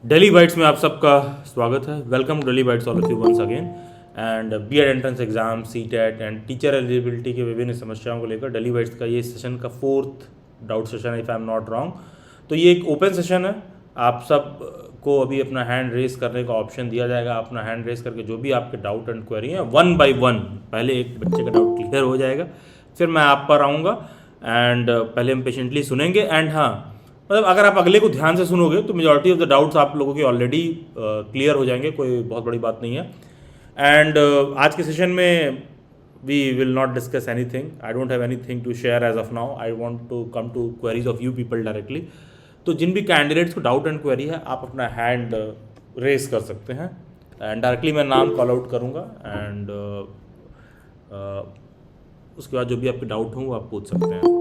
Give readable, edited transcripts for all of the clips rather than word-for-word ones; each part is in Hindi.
डेली बाइट्स में आप सबका स्वागत है। Welcome to Daily Bites all of you once again. And BEd entrance exam, CTET and teacher eligibility के विभिन्न समस्याओं को लेकर डेली बाइट्स का ये सेशन का 4th डाउट सेशन है, if I am not wrong. तो ये एक ओपन सेशन है। आप सब को अभी अपना हैंड रेस करने का ऑप्शन दिया जाएगा। अपना हैंड रेस करके जो भी आपके डाउट एंड क्वेरी हैं 1 by 1 पहले एक बच्चे का डाउट क्लियर हो जाएगा, फिर मैं आप पर आऊँगा एंड पहले हम पेशेंटली सुनेंगे। एंड हाँ, मतलब अगर आप अगले को ध्यान से सुनोगे तो मेजॉरिटी ऑफ द डाउट्स आप लोगों के ऑलरेडी क्लियर हो जाएंगे, कोई बहुत बड़ी बात नहीं है। एंड आज के सेशन में we will not discuss anything. I don't have anything to share as of now. I want to come to queries of you people directly. तो जिन भी कैंडिडेट्स को डाउट एंड क्वेरी है, आप अपना हैंड रेस कर सकते हैं एंड डायरेक्टली मैं नाम कॉल आउट करूँगा एंड उसके बाद जो भी आपके डाउट हों वो आप पूछ सकते हैं।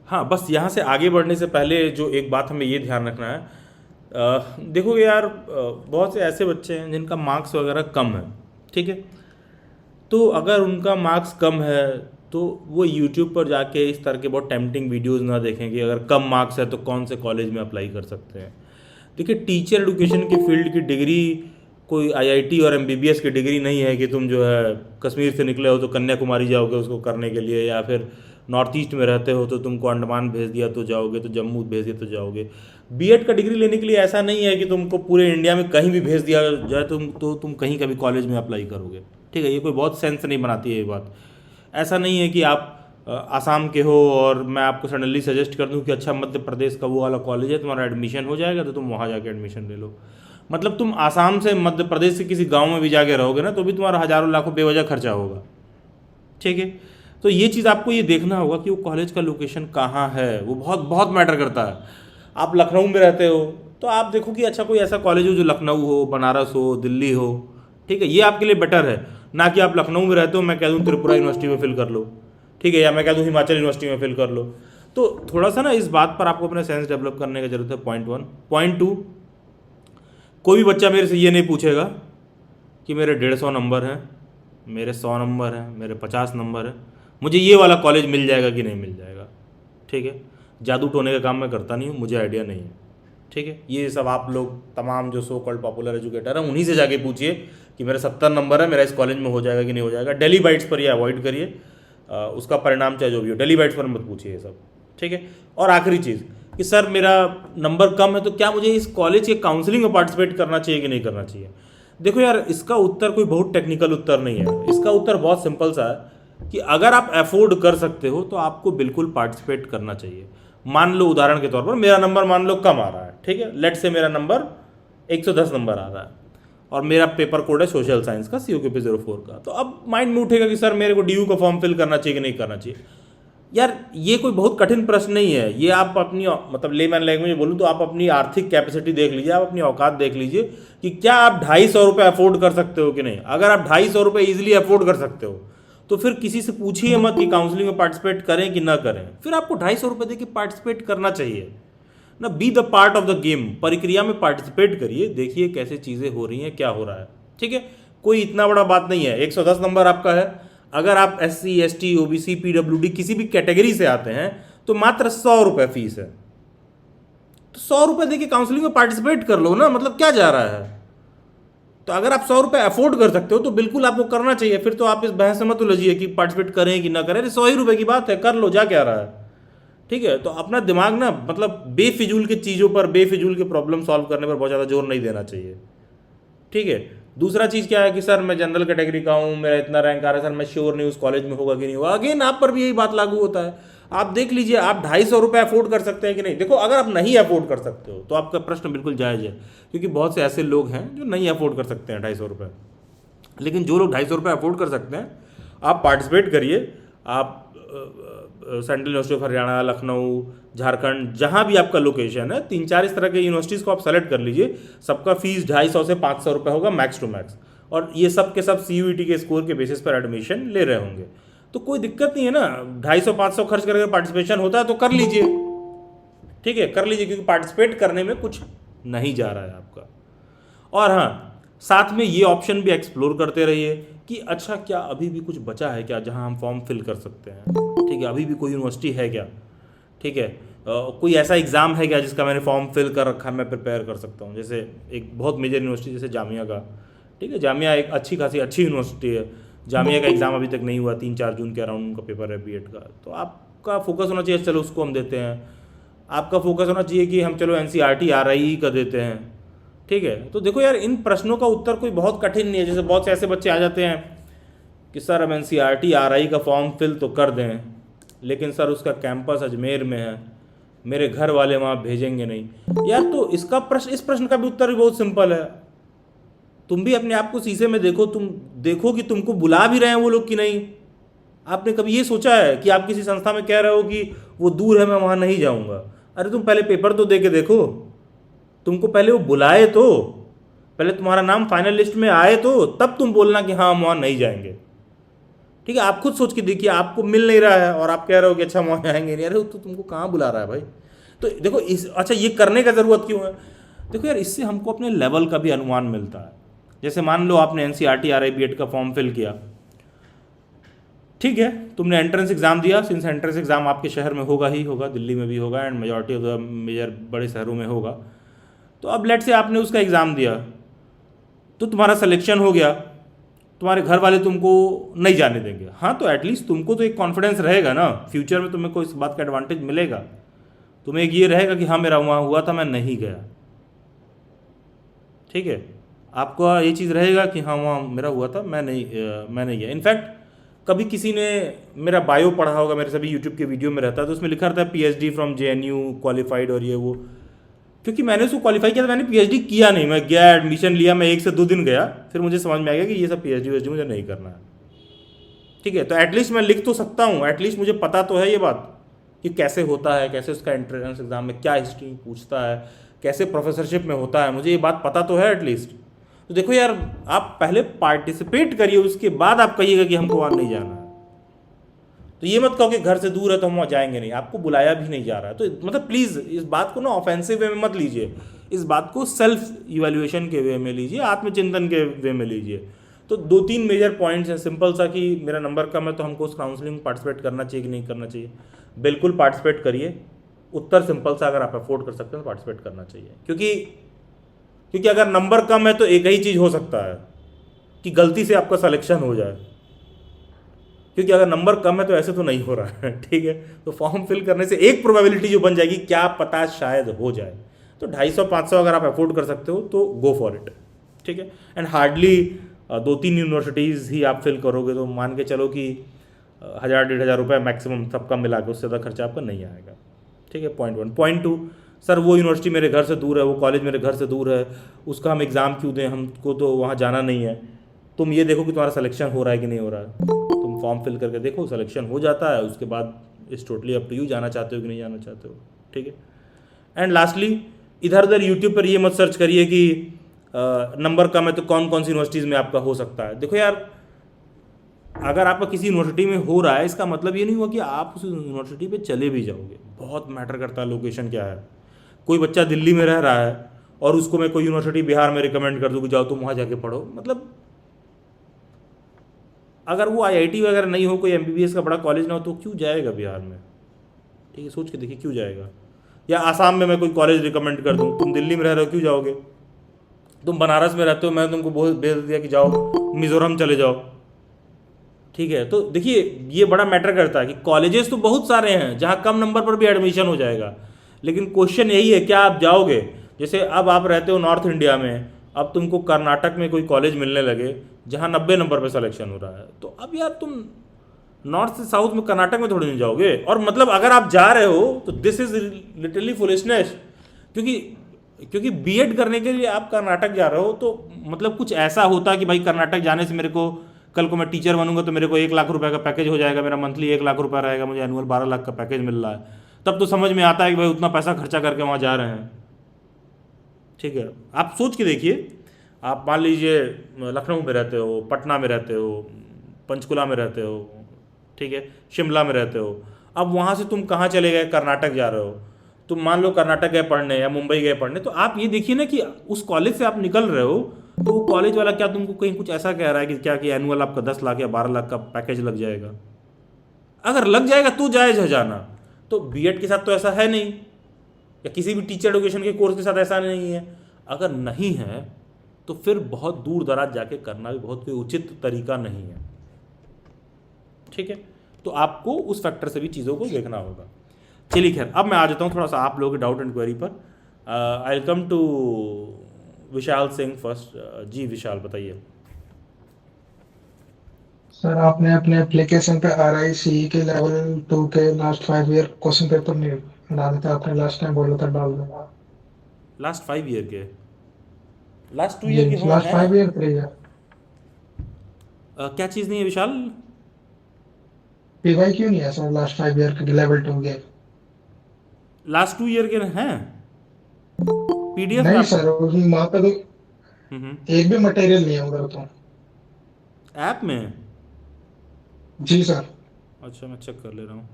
हाँ, बस यहाँ से आगे बढ़ने से पहले जो एक बात हमें ये ध्यान रखना है, देखोगे यार, बहुत से ऐसे बच्चे हैं जिनका मार्क्स वगैरह कम है, ठीक है। तो अगर उनका मार्क्स कम है तो वो यूट्यूब पर जाके इस तरह के बहुत टेम्पटिंग वीडियोस ना देखें कि अगर कम मार्क्स है तो कौन से कॉलेज में अप्लाई कर सकते हैं। देखिए, टीचर एडुकेशन की फील्ड की डिग्री कोई आईआईटी और एमबीबीएस की डिग्री नहीं है कि तुम जो है कश्मीर से निकले हो तो कन्याकुमारी जाओगे उसको करने के लिए, या फिर नॉर्थ ईस्ट में रहते हो तो तुमको अंडमान भेज दिया तो जाओगे, तो जम्मू भेज दिया तो जाओगे। बीएड का डिग्री लेने के लिए ऐसा नहीं है कि तुमको पूरे इंडिया में कहीं भी भेज दिया जाए तुम कहीं का भी कॉलेज में अप्लाई करोगे, ठीक है। ये कोई बहुत सेंस नहीं बनाती है ये बात। ऐसा नहीं है कि आप आसाम के हो और मैं आपको सडनली सजेस्ट कर दूं कि अच्छा मध्य प्रदेश का वो वाला कॉलेज है, तुम्हारा एडमिशन हो जाएगा तो तुम वहाँ जाके एडमिशन ले लो। मतलब तुम आसाम से मध्य प्रदेश से किसी गांव में भी जाके रहोगे ना तो भी तुम्हारा हज़ारों लाखों बेवजह खर्चा होगा, ठीक है। तो ये चीज़ आपको ये देखना होगा कि वो कॉलेज का लोकेशन कहाँ है, वो बहुत बहुत मैटर करता है। आप लखनऊ में रहते हो तो आप देखो कि अच्छा कोई ऐसा कॉलेज हो जो लखनऊ हो, बनारस हो, दिल्ली हो, ठीक है। ये आपके लिए बेटर है ना कि आप लखनऊ में रहते हो मैं कह दूँ त्रिपुरा यूनिवर्सिटी में फिल कर लो, ठीक है, या मैं कह दूँ हिमाचल यूनिवर्सिटी में फिल कर लो। तो थोड़ा सा ना इस बात पर आपको अपना सेंस डेवलप करने की जरूरत है। पॉइंट 1। पॉइंट 2, कोई भी बच्चा मेरे से ये नहीं पूछेगा कि मेरे 150 नंबर हैं, मेरे 100 नंबर हैं, मेरे 50 नंबर हैं, मुझे ये वाला कॉलेज मिल जाएगा कि नहीं मिल जाएगा, ठीक है। जादू टोने का काम मैं करता नहीं हूँ, मुझे आइडिया नहीं है, ठीक है। ये सब आप लोग तमाम जो सो कॉल्ड पॉपुलर एजुकेटर हैं उन्हीं से जाके पूछिए कि मेरे 70 नंबर है, मेरा इस कॉलेज में हो जाएगा कि नहीं हो जाएगा। डेली बाइट्स पर ये अवॉइड करिए, उसका परिणाम चाहे जो भी हो, डेली बाइट्स पर मत पूछिए ये सब, ठीक है। और आखिरी चीज़ कि सर मेरा नंबर कम है तो क्या मुझे इस कॉलेज के काउंसलिंग में पार्टिसिपेट करना चाहिए कि नहीं करना चाहिए। देखो यार, इसका उत्तर कोई बहुत टेक्निकल उत्तर नहीं है। इसका उत्तर बहुत सिंपल सा है कि अगर आप अफोर्ड कर सकते हो तो आपको बिल्कुल पार्टिसिपेट करना चाहिए। मान लो उदाहरण के तौर पर मेरा नंबर मान लो कम आ रहा है, ठीक है, लेट से मेरा नंबर 110 नंबर आ रहा है और मेरा पेपर कोड है सोशल साइंस का COQP 04 का। तो अब माइंड में उठेगा कि सर मेरे को DU का फॉर्म फिल करना चाहिए कि नहीं करना चाहिए। यार ये कोई बहुत कठिन प्रश्न नहीं है। ये आप अपनी मतलब लेमैन लैंग्वेज में बोलूँ तो आप अपनी आर्थिक कैपेसिटी देख लीजिए, आप अपनी औकात देख लीजिए कि क्या आप 250 रुपये अफोर्ड कर सकते हो कि नहीं। अगर आप 250 रुपये ईजिली अफोर्ड कर सकते हो तो फिर किसी से पूछिए मत कि काउंसलिंग में पार्टिसिपेट करें कि ना करें, फिर आपको 250 रुपये दे के पार्टिसिपेट करना चाहिए ना। Be the part of the game, प्रक्रिया में पार्टिसिपेट करिए, देखिए कैसे चीज़ें हो रही हैं, क्या हो रहा है, ठीक है। कोई इतना बड़ा बात नहीं है। 110 नंबर आपका है, अगर आप SC ST OBC PWD किसी भी कैटेगरी से आते हैं तो मात्र 100 रुपये फीस है। तो 100 रुपये दे के काउंसलिंग में पार्टिसिपेट कर लो ना, मतलब क्या जा रहा है। तो अगर आप 100 रुपये अफोर्ड कर सकते हो तो बिल्कुल आपको करना चाहिए। फिर तो आप इस बहस से मत उलझिए कि पार्टिसिपेट करें कि ना करें, 100 ही रुपये की बात है, कर लो, जा क्या रहा है, ठीक है। तो अपना दिमाग ना मतलब बेफिजूल की चीज़ों पर, बेफिजूल के प्रॉब्लम सॉल्व करने पर बहुत ज़्यादा जोर नहीं देना चाहिए, ठीक है। दूसरा चीज़ क्या है कि सर मैं जनरल कैटेगरी का हूँ, मेरा इतना रैंक आ रहा है, सर मैं श्योर नहीं उस कॉलेज में होगा कि नहीं होगा। अगेन आप पर भी यही बात लागू होता है। आप देख लीजिए आप 250 रुपये अफोर्ड कर सकते हैं कि नहीं। देखो, अगर आप नहीं अफोर्ड कर सकते हो तो आपका प्रश्न बिल्कुल जायज़ है, क्योंकि बहुत से ऐसे लोग हैं जो नहीं अफोर्ड कर सकते हैं 250 रुपये। लेकिन जो लोग 250 रुपये अफोर्ड कर सकते हैं, आप पार्टिसिपेट करिए। आप central university of Haryana, Lucknow, Jharkhand, जहाँ भी आपका लोकेशन है, 3-4 इस तरह के यूनिवर्सिटीज़ को आप सेलेक्ट कर लीजिए। सबका फीस 250 से 500 रुपये होगा मैक्स टू मैक्स, और ये सब के सब CUET के स्कोर के बेसिस पर एडमिशन ले रहे होंगे। तो कोई दिक्कत नहीं है ना, 250-500 खर्च करके पार्टिसिपेशन होता है तो कर लीजिए, ठीक है, कर लीजिए, क्योंकि पार्टिसिपेट करने में कुछ नहीं जा रहा है आपका। और हाँ, साथ में ये ऑप्शन भी एक्सप्लोर करते रहिए कि अच्छा क्या अभी भी कुछ बचा है क्या जहाँ हम फॉर्म फिल कर सकते हैं, ठीक है, अभी भी कोई यूनिवर्सिटी है क्या, ठीक है। कोई ऐसा एग्ज़ाम है क्या जिसका मैंने फॉर्म फिल कर रखा है, मैं प्रिपेयर कर सकता हूँ? जैसे एक बहुत मेजर यूनिवर्सिटी जैसे जामिया का, ठीक है, जामिया एक अच्छी खासी अच्छी यूनिवर्सिटी है, जामिया का एग्ज़ाम अभी तक नहीं हुआ, 3-4 जून के अराउंड उनका पेपर है बीएड का, तो आपका फोकस होना चाहिए चलो उसको हम देते हैं। आपका फोकस होना चाहिए कि हम चलो एनसीईआरटी आरआई का देते हैं, ठीक है। तो देखो यार, इन प्रश्नों का उत्तर कोई बहुत कठिन नहीं है। जैसे बहुत से ऐसे बच्चे आ जाते हैं कि सर हम एनसीईआरटी आरआई का फॉर्म फिल तो कर दें, लेकिन सर उसका कैंपस अजमेर में है, मेरे घर वाले वहाँ भेजेंगे नहीं। यार तो इसका प्रश्न, इस प्रश्न का भी उत्तर भी बहुत सिंपल है। तुम भी अपने आप को शीशे में देखो, तुम देखो कि तुमको बुला भी रहे हैं वो लोग कि नहीं। आपने कभी ये सोचा है कि आप किसी संस्था में कह रहे हो कि वो दूर है, मैं वहाँ नहीं जाऊँगा? अरे तुम पहले पेपर तो दे के देखो, तुमको पहले वो बुलाए तो, पहले तुम्हारा नाम फाइनल लिस्ट में आए तो, तब तुम बोलना कि हाँ हम वहाँ नहीं जाएंगे। ठीक है, आप खुद सोच के देखिए, आपको मिल नहीं रहा है और आप कह रहे हो कि अच्छा वहाँ आएंगे नहीं। अरे तो तुमको कहाँ बुला रहा है भाई? तो देखो इस, अच्छा ये करने का ज़रूरत क्यों है? देखो यार, इससे हमको अपने लेवल का भी अनुमान मिलता है। जैसे मान लो आपने एनसीईआरटी आरआई बीएड का फॉर्म फिल किया, ठीक है, तुमने एंट्रेंस एग्जाम दिया। सिंस एंट्रेंस एग्जाम आपके शहर में होगा ही होगा, दिल्ली में भी होगा and majority of the major बड़े शहरों में होगा। तो अब लेट से आपने उसका एग्ज़ाम दिया, तो तुम्हारा सिलेक्शन हो गया, तुम्हारे घर वाले तुमको नहीं जाने देंगे। हाँ, तो एटलीस्ट तुमको तो एक कॉन्फिडेंस रहेगा ना, फ्यूचर में तुम्हें कोई इस बात का एडवांटेज मिलेगा। तुम्हें एक ये रहेगा कि हाँ मेरा वहाँ हुआ था, मैं नहीं गया, ठीक है। आपको ये चीज़ रहेगा कि हाँ वहाँ मेरा हुआ था, मैं नहीं गया। इनफैक्ट कभी किसी ने मेरा बायो पढ़ा होगा, मेरे सभी यूट्यूब के वीडियो में रहता है, तो उसमें लिखा रहता है पीएचडी फ्रॉम जेएनयू क्वालिफाइड और ये वो। क्योंकि मैंने उसको क्वालिफाई किया था, मैंने पीएचडी किया नहीं। मैं गया, एडमिशन लिया, मैं 1 से 2 दिन गया, फिर मुझे समझ में आ गया कि ये सब पीएचडी वीएचडी मुझे नहीं करना है, ठीक है। तो एटलीस्ट मैं लिख तो सकता हूँ, एटलीस्ट मुझे पता तो है ये बात कि कैसे होता है, कैसे उसका एंट्रेंस एग्जाम में क्या हिस्ट्री पूछता है, कैसे प्रोफेसरशिप में होता है, मुझे ये बात पता तो है एटलीस्ट। तो देखो यार, आप पहले पार्टिसिपेट करिए, उसके बाद आप कहिएगा कि हमको वहाँ नहीं जाना है। तो ये मत कहो कि घर से दूर है तो हम वहाँ जाएंगे नहीं, आपको बुलाया भी नहीं जा रहा है। तो मतलब प्लीज़ इस बात को ना ऑफेंसिव वे में मत लीजिए, इस बात को सेल्फ इवैल्यूएशन के वे में लीजिए, आत्मचिंतन के वे में लीजिए। तो 2-3 मेजर पॉइंट्स हैं सिंपल सा कि मेरा नंबर कम है तो हमको उस काउंसलिंग में पार्टिसिपेट करना चाहिए कि नहीं करना चाहिए। बिल्कुल पार्टिसिपेट करिए। उत्तर सिंपल सा, अगर आप अफोर्ड कर सकते हैं तो पार्टिसिपेट करना चाहिए। क्योंकि अगर नंबर कम है तो एक ही चीज़ हो सकता है कि गलती से आपका सिलेक्शन हो जाए, क्योंकि अगर नंबर कम है तो ऐसे तो नहीं हो रहा है, ठीक है। तो फॉर्म फिल करने से एक प्रोबेबिलिटी जो बन जाएगी, क्या पता शायद हो जाए। तो 250-500 अगर आप अफोर्ड कर सकते हो तो गो फॉर इट, ठीक है। एंड हार्डली 2-3 यूनिवर्सिटीज़ ही आप फिल करोगे तो मान के चलो कि 1,000-1,500 रुपये मैक्सिमम सबका मिला के, उससे ज़्यादा खर्चा आपका नहीं आएगा, ठीक है। पॉइंट 1। पॉइंट 2, सर वो यूनिवर्सिटी मेरे घर से दूर है, वो कॉलेज मेरे घर से दूर है, उसका हम एग्ज़ाम क्यों दें, हमको तो वहाँ जाना नहीं है। तुम ये देखो कि तुम्हारा सिलेक्शन हो रहा है कि नहीं हो रहा है। तुम फॉर्म फिल करके देखो, सिलेक्शन हो जाता है, उसके बाद it's totally up to you, जाना चाहते हो कि नहीं जाना चाहते हो, ठीक है। एंड लास्टली, इधर उधर यूट्यूब पर ये मत सर्च करिए कि नंबर कम है तो कौन कौन सी यूनिवर्सिटीज़ में आपका हो सकता है। देखो यार, अगर आपका किसी यूनिवर्सिटी में हो रहा है, इसका मतलब ये नहीं हुआ कि आप उस यूनिवर्सिटी पे चले भी जाओगे। बहुत मैटर करता है लोकेशन क्या है। कोई बच्चा दिल्ली में रह रहा है और उसको मैं कोई यूनिवर्सिटी बिहार में रिकमेंड कर दूँ कि जाओ तुम वहाँ जाके पढ़ो, मतलब अगर वो आईआईटी वगैरह नहीं हो, कोई एमबीबीएस का बड़ा कॉलेज ना हो, तो क्यों जाएगा बिहार में? ठीक है, सोच के देखिए क्यों जाएगा। या आसाम में मैं कोई कॉलेज रिकमेंड कर दूँ, तुम दिल्ली में रह रहे हो क्यों जाओगे? तुम बनारस में रहते हो, मैं तुमको बहुत भेज दिया कि जाओ मिजोरम चले जाओ, ठीक है। तो देखिए ये बड़ा मैटर करता है कि कॉलेजेस तो बहुत सारे हैं जहाँ कम नंबर पर भी एडमिशन हो जाएगा, लेकिन क्वेश्चन यही है क्या आप जाओगे। जैसे अब आप रहते हो नॉर्थ इंडिया में, अब तुमको कर्नाटक में कोई कॉलेज मिलने लगे जहाँ 90 नंबर पे सिलेक्शन हो रहा है, तो अब यार तुम नॉर्थ से साउथ में कर्नाटक में थोड़ी नहीं जाओगे। और मतलब अगर आप जा रहे हो तो दिस इज लिटरली फुलिशनेस, क्योंकि बीएड करने के लिए आप कर्नाटक जा रहे हो, तो मतलब कुछ ऐसा होता कि भाई कर्नाटक जाने से मेरे को, कल को मैं टीचर बनूंगा तो मेरे को 1 लाख रुपए का पैकेज हो जाएगा, मेरा मंथली 1 लाख रुपए रहेगा, मुझे एनुअल 12 लाख का पैकेज मिल रहा है, तब तो समझ में आता है कि भाई उतना पैसा खर्चा करके वहाँ जा रहे हैं, ठीक है। आप सोच के देखिए, आप मान लीजिए लखनऊ में रहते हो, पटना में रहते हो, पंचकुला में रहते हो, ठीक है, शिमला में रहते हो, अब वहाँ से तुम कहाँ चले गए, कर्नाटक जा रहे हो। तुम मान लो कर्नाटक गए पढ़ने या मुंबई गए पढ़ने, तो आप ये देखिए ना कि उस कॉलेज से आप निकल रहे हो तो वो कॉलेज वाला क्या तुमको कहीं कुछ ऐसा कह रहा है कि क्या कि एनुअल आपका 10 लाख या 12 लाख का पैकेज लग जाएगा। अगर लग जाएगा तो जायज़ है जाना, तो बीएड के साथ तो ऐसा है नहीं, या किसी भी टीचर एडुकेशन के कोर्स के साथ ऐसा नहीं है। अगर नहीं है तो फिर बहुत दूर दराज जाके करना भी बहुत कोई उचित तरीका नहीं है। ठीक है, तो आपको उस फैक्टर से भी चीज़ों को देखना होगा। चलिए खैर, अब मैं आ जाता हूँ थोड़ा सा आप लोगों के डाउट एंड क्वेरी पर। I will come to Vishal Singh first. जी विशाल बताइए। सर आपने अपने एप्लीकेशन पे RICE के लेवल 2 के लास्ट 5 ईयर क्वेश्चन पेपर नहीं डाले थे, आपने लास्ट टाइम बोला था डाल दूंगा। लास्ट 5 ईयर के, लास्ट 2 ईयर जी के हो लास्ट हैं। 5 ईयर 3 ईयर। क्या चीज़ नहीं है विशाल? PY क्यों नहीं है सर लास्ट 5 ईयर के लेवल 2 के? लास्ट 2 ईयर के हैं पीडीएफ में नहीं आप? सर वहाँ पे तो हम्म। एक भी मटेरियल नहीं है उधर तो। ऐप में? जी सर। अच्छा मैं चेक कर ले रहा हूँ।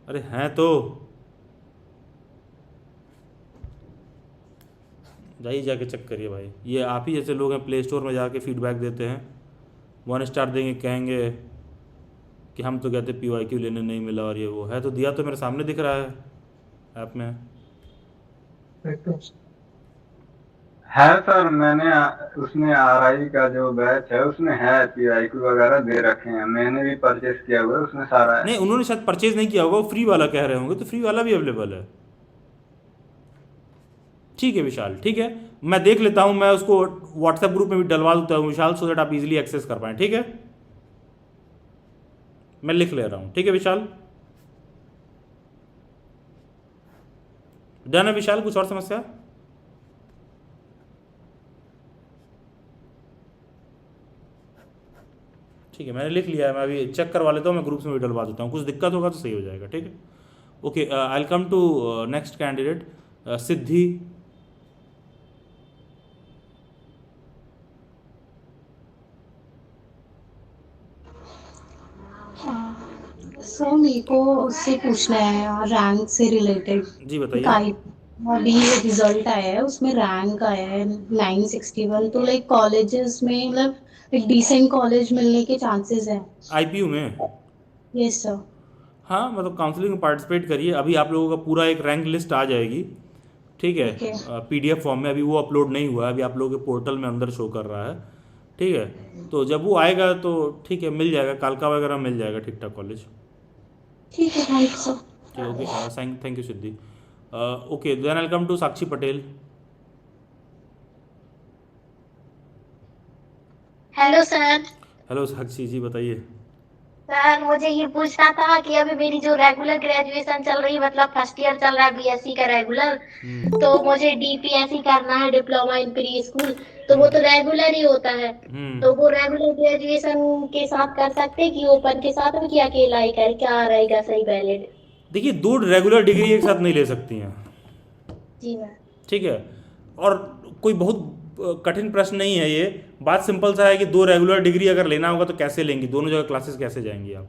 अरे हैं तो, जाइए जाके चेक करिए भाई। ये आप ही जैसे लोग हैं प्ले स्टोर में जाके फीडबैक देते हैं, 1 स्टार देंगे, कहेंगे कि हम तो कहते PYQ लेने नहीं मिला और ये वो है, तो दिया तो मेरे सामने दिख रहा है ऐप में। एक तो है सर, मैंने उसमें RI का जो बैच है उसमें है PIQ वगैरह दे रखे हैं, मैंने भी परचेस किया हुआ है, उसमें सारा है। नहीं उन्होंने शायद परचेज नहीं किया होगा, वो फ्री वाला कह रहे होंगे, तो फ्री वाला भी अवेलेबल है। ठीक है विशाल, ठीक है, मैं देख लेता हूँ, मैं उसको व्हाट्सएप ग्रुप में भी डलवा देता हूँ विशाल, सो दैट आप इजीली एक्सेस कर पाएँ। ठीक है, मैं लिख ले रहा हूँ। ठीक है विशाल, डन है विशाल? कुछ और समस्या? ठीक है, मैंने लिख लिया है, मैं अभी चेक करवा लेता हूँ, मैं ग्रुप्स में भी डलवा देता हूँ, कुछ दिक्कत होगा तो सही हो जाएगा। ठीक है, okay, I will come to next candidate Siddhi. Sir मेरे को उससे पूछना है रैंक से रिलेटेड। जी बताइए। काई अभी रिजल्ट आया है, उसमें रैंक आया है 961, तो लाइक कॉलेजेस में मतलब एक डिसेंट कॉलेज मिलने के चांसेस है? IPU में? Yes sir. हाँ मतलब काउंसलिंग में पार्टिसिपेट करिए, अभी आप लोगों का पूरा एक रैंक लिस्ट आ जाएगी। ठीक है, ठीक है। PDF फॉर्म में, अभी वो अपलोड नहीं हुआ है, अभी आप लोगों के पोर्टल में अंदर शो कर रहा है। ठीक है, तो जब वो आएगा तो ठीक है, मिल जाएगा, कालका वगैरह मिल जाएगा ठीक ठाक कॉलेज। ठीक है, थैंक यू सर। ठीक है, okay, thank you Siddhi. Okay, then I come to Sakshi Patel. Hello sir. Hello Sakshi ji बताइए। सर मुझे ये पूछना था कि अभी मेरी जो रेगुलर ग्रेजुएशन चल रही, मतलब फर्स्ट ईयर चल रहा है BSc का रेगुलर, हम्म। तो मुझे DPSC करना है, डिप्लोमा इन प्री स्कूल। तो वो हम्म। तो रेगुलर ही होता है। तो हम्म। वो रेगुलर ग्रेजुएशन के साथ कर सकते हैं कि ओपन के साथ में, क्या अकेला ही कर, क्या रहेगा सही वैलिड? देखिए, दो रेगुलर डिग्री एक साथ नहीं ले सकती हैं। जी मैम। ठीक है, और कोई बहुत कठिन प्रश्न नहीं है ये, बात सिंपल सा है कि दो रेगुलर डिग्री अगर लेना होगा तो कैसे लेंगी, दोनों जगह क्लासेस कैसे जाएंगी आप?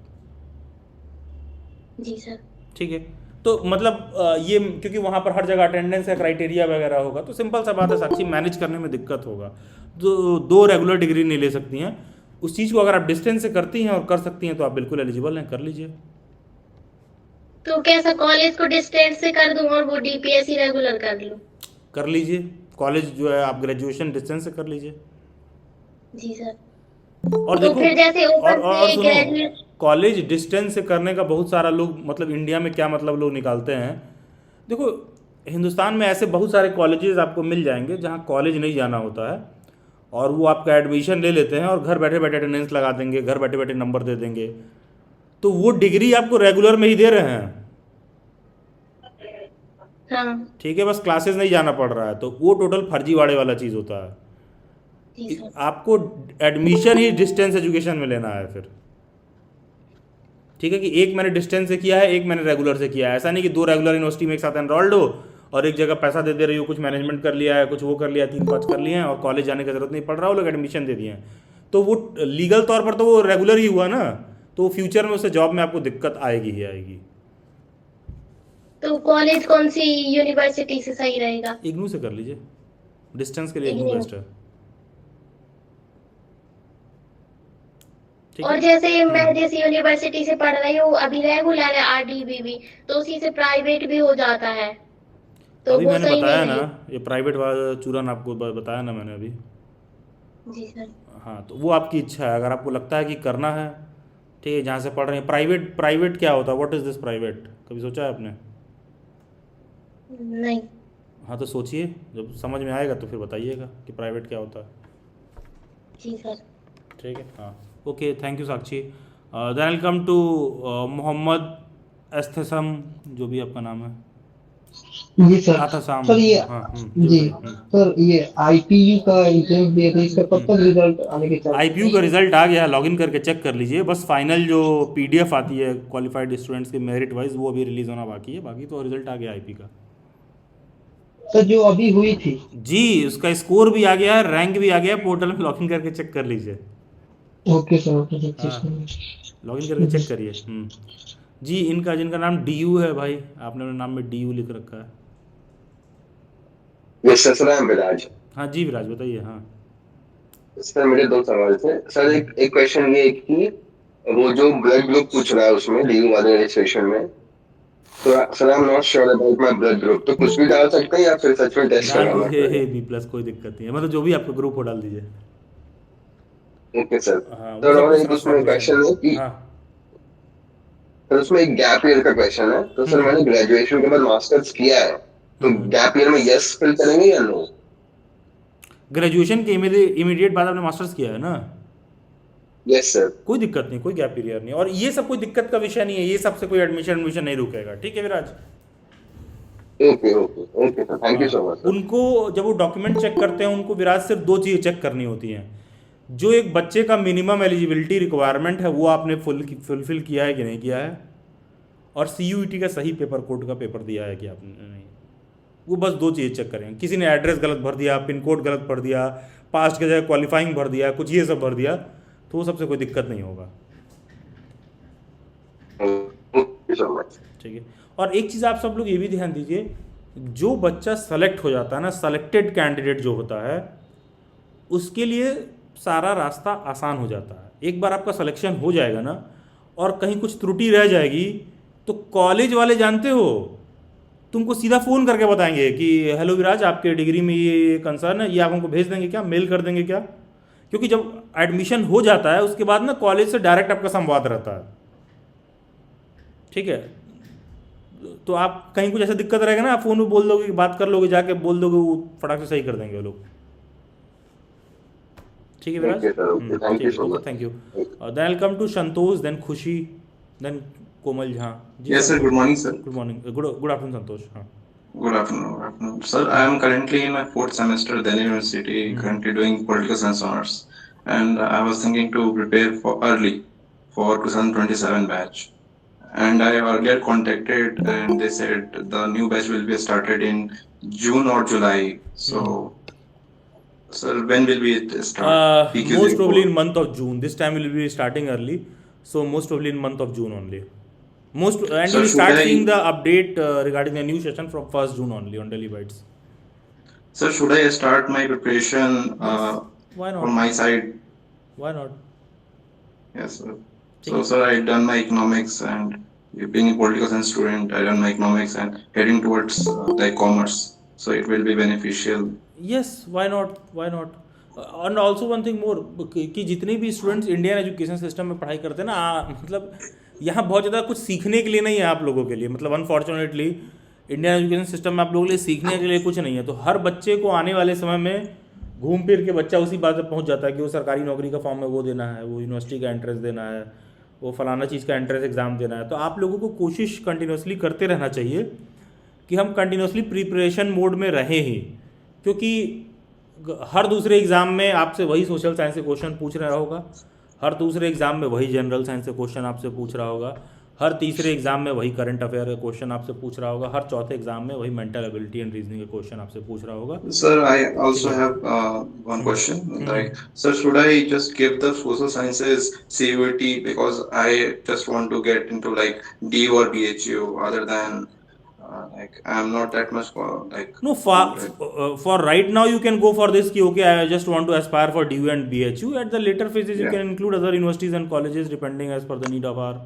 जी सर। ठीक है, तो मतलब ये क्योंकि वहाँ पर हर जगह अटेंडेंस का क्राइटेरिया वगैरह होगा, तो सिंपल सा बात है साक्षी, मैनेज करने में दिक्कत होगा। तो दो रेगुलर डिग्री नहीं ले सकती हैं। उस चीज़ को अगर आप डिस्टेंस से करती हैं और कर सकती हैं तो आप बिल्कुल एलिजिबल हैं, कर लीजिए। तो कैसा, कॉलेज को डिस्टेंस से कर दूं और वो DPSC रेगुलर कर लूं? कर लीजिए, कॉलेज जो है आप ग्रेजुएशन डिस्टेंस से कर लीजिए। जी सर। और तो देखो, फिर जैसे ओपन और से सुनो, ग्रेजुएट। कॉलेज डिस्टेंस से करने का बहुत सारा लोग, मतलब इंडिया में क्या मतलब लोग निकालते हैं। देखो, हिंदुस्तान में ऐसे बहुत सारे कॉलेजेस आपको मिल जाएंगे जहाँ कॉलेज नहीं जाना होता है, और वो आपका एडमिशन ले लेते हैं और घर बैठे बैठे अटेंडेंस लगा देंगे, घर बैठे बैठे नंबर दे देंगे, तो वो डिग्री आपको रेगुलर में ही दे रहे हैं। हाँ। ठीक है, बस क्लासेस नहीं जाना पड़ रहा है, तो वो टोटल फर्जीवाड़े वाला चीज़ होता है। जी सर। आपको एडमिशन ही डिस्टेंस एजुकेशन में लेना है फिर। ठीक है, कि एक मैंने डिस्टेंस से किया है, एक मैंने रेगुलर से किया है, ऐसा नहीं कि दो रेगुलर यूनिवर्सिटी में एक साथ एनरोल्ड हो और एक जगह पैसा दे रही हो, कुछ मैनेजमेंट कर लिया है, कुछ वो कर लिया, 3-5 कर लिए हैं और कॉलेज जाने की जरूरत नहीं पड़ रहा, वो लोग एडमिशन दे दिए हैं, तो वो लीगल तौर पर तो वो रेगुलर ही हुआ ना, तो फ्यूचर में उसे जॉब में आपको दिक्कत आएगी ही आएगी। तो कॉलेज कौन सी यूनिवर्सिटी से सही रहेगा? इग्नू से कर लीजिए, डिस्टेंस के लिए इग्नू इग्नू। बेस्ट है। ठीक और है। जैसे मैं जिस यूनिवर्सिटी से पढ़ रही हूँ अभी रेगुलर है RDBB, तो उसी से प्राइवेट भी हो जाता है, तो अभी वो मैंने सही बताया नहीं ना, है। ये प्राइवेट वाला चूरन आपको बताया ना मैंने अभी। जी सर। हाँ, तो वो आपकी इच्छा है, अगर आपको लगता है कि करना है, ठीक है, जहाँ से पढ़ रहे हैं। प्राइवेट प्राइवेट क्या होता है, व्हाट इज़ दिस प्राइवेट, कभी सोचा है आपने? नहीं। हाँ, तो सोचिए, जब समझ में आएगा तो फिर बताइएगा कि प्राइवेट क्या होता है। जी सर। ठीक है, हाँ। Okay, thank you Sakshi. Then will come to Mohammad Ehtesham, जो भी आपका नाम है। जी सर। आथासाम। सर ये हाँ, जी जी बताइए। सर, ये IPU का एग्जाम दिया था, इसका कब तक रिजल्ट आने के चांसेस आईपीयू का हैं? रिजल्ट आ गया, लॉगिन करके चेक कर लीजिए। बस फाइनल जो पीडीएफ आती है क्वालिफाइड स्टूडेंट्स के मेरिट वाइज, वो अभी रिलीज होना बाकी है, बाकी तो रिजल्ट आ गया आईपी का। सर जो अभी हुई थी। जी, उसका स्कोर भी आ गया है, रैंक भी आ गया है, पोर्टल में लॉगिन करके चेक कर लीजिए। ओके सर, ओके सर, हाँ, ठीक लॉगिन करके है। चेक करिए। जी, इनका जिनका नाम डीयू है भाई, आपने अपने नाम में डीयू लिख रखा है। यस सर, आई एम विराज। हाँ जी विराज, बताइए। हाँ, सर मेरे दो सवाल थे सर। एक क्वेश्चन ये है कि वो जो ब्लड ग्रुप पूछ रहा है उसमें लीव वाले रजिस्ट्रेशन में, तो sir I am not sure about my blood group, तो कुछ भी डाल सकते हैं या फिर सच में टेस्ट डाल करवाना दीजिए पड़ेगा? B+, कोई दिक्कत नहीं है, मतलब जो भी आपका ग्रुप हो डाल दीजिए। Okay sir. हाँ, वो सर सब और कुछ एक समझ उसमें सफिशिएंट क्वेश्चन है है। कि हाँ। सर उसमें एक गैप ईयर का क्वेश्चन है, तो सर मैंने ग्रेजुएशन के बाद मास्टर्स किया है, तो गैप ईयर में यस फिल करेंगे या नो? ग्रेजुएशन के इमीडिएट बाद आपने मास्टर्स किया है ना? Yes sir. कोई दिक्कत नहीं, कोई गैप पीरियड नहीं, और ये सब कोई दिक्कत का विषय नहीं है, ये सबसे कोई एडमिशन नहीं रुकेगा। ठीक है Viraj. Okay okay okay sir, thank you हाँ, सो मच सर। उनको जब वो डॉक्यूमेंट चेक करते हैं, उनको विराज सिर्फ दो चीज़ें चेक करनी होती हैं। जो एक बच्चे का मिनिमम एलिजिबिलिटी रिक्वायरमेंट है, वो आपने फुलफिल किया है कि नहीं किया है, और CUET का सही पेपर कोड का पेपर दिया है कि आपने नहीं। वो बस दो चीज़ें चेक करेंगे। किसी ने एड्रेस गलत भर दिया, पिन कोड गलत भर दिया, पास्ट की जगह क्वालिफाइंग भर दिया, कुछ ये सब भर दिया, तो वो सबसे कोई दिक्कत नहीं होगा। Thank you so much. ठीक है, और एक चीज़ आप सब लोग ये भी ध्यान दीजिए, जो बच्चा सेलेक्ट हो जाता है ना, सेलेक्टेड कैंडिडेट जो होता है, उसके लिए सारा रास्ता आसान हो जाता है। एक बार आपका सिलेक्शन हो जाएगा ना, और कहीं कुछ त्रुटि रह जाएगी, तो कॉलेज वाले जानते हो, तुमको सीधा फ़ोन करके बताएंगे कि हेलो विराज, आपके डिग्री में ये कंसर्न है, ये आप हमको भेज देंगे क्या, मेल कर देंगे क्या? क्योंकि जब एडमिशन हो जाता है उसके बाद ना कॉलेज से डायरेक्ट आपका संवाद रहता है। ठीक है, तो आप कहीं कुछ ऐसा दिक्कत रहेगा ना, आप फ़ोन में बोल दोगे, बात कर लोगे, जाके बोल दोगे, वो फटाक से सही कर देंगे वो लोग। ठीक है Viraj. Okay sir, okay, thank you ठीक है, so okay, much. Thank you. Then will come to Santosh, then Khushi, then Komal Jha. जी Yes, sir. Santosh. Good morning, sir. Good morning, good afternoon Santosh. हाँ, Good afternoon. Good afternoon. Sir, I am currently in my fourth semester at Delhi University, currently doing political science honors, and I was thinking to prepare for early for 2027 batch. And I earlier contacted, and they said the new batch will be started in June or July. So, sir, when will we start? PQs most probably in report. month of June. This time we will be starting early, so most probably in month of June only. And Sir, you will should start I- seeing the update regarding the new session from 1st June only on Delhi Bytes. Sir, should I start my preparation Why from not? my side? Why not? Yes, sir. So, sir, I done my economics, and being a political science student, I done my economics and heading towards like commerce. So it will be beneficial. Yes, why not? Why not? And also one thing more, कि जितने भी स्टूडेंट्स इंडियन एजुकेशन सिस्टम में पढ़ाई करते हैं ना, मतलब यहाँ बहुत ज़्यादा कुछ सीखने के लिए नहीं है आप लोगों के लिए। मतलब अनफॉर्चुनेटली इंडियन एजुकेशन सिस्टम में आप लोगों के लिए सीखने के लिए कुछ नहीं है। तो हर बच्चे को आने वाले समय में घूम फिर के बच्चा उसी बात पर पहुँच जाता है कि वो सरकारी नौकरी का फॉर्म है वो देना है, वो यूनिवर्सिटी का एंट्रेंस देना है, वो फलाना चीज़ का एंट्रेंस एग्ज़ाम देना है। तो आप लोगों को कोशिश कंटिन्यूसली करते रहना चाहिए कि हम कंटिन्यूसली प्रिपरेशन मोड में रहें ही, क्योंकि हर दूसरे एग्ज़ाम में आपसे वही सोशल साइंस से क्वेश्चन पूछ रहा होगा, हर दूसरे एग्ज़ाम में वही जनरल साइंस से क्वेश्चन आपसे पूछ रहा होगा, हर तीसरे एग्ज़ाम में वही करंट अफेयर का क्वेश्चन आपसे पूछ रहा होगा, हर चौथे एग्ज़ाम में वही मेंटल एबिलिटी एंड रीजनिंग का क्वेश्चन आपसे पूछ रहा होगा। Sir, I also have one question. Like, sir, should I just give the social sciences CUET because I just want to get into like D or BHU other than Like I'm not that much like. No, for right now you can go for this ki okay, I just want to aspire for DU and BHU. At the later phases you Yeah. can include other universities and colleges depending as per the need of our.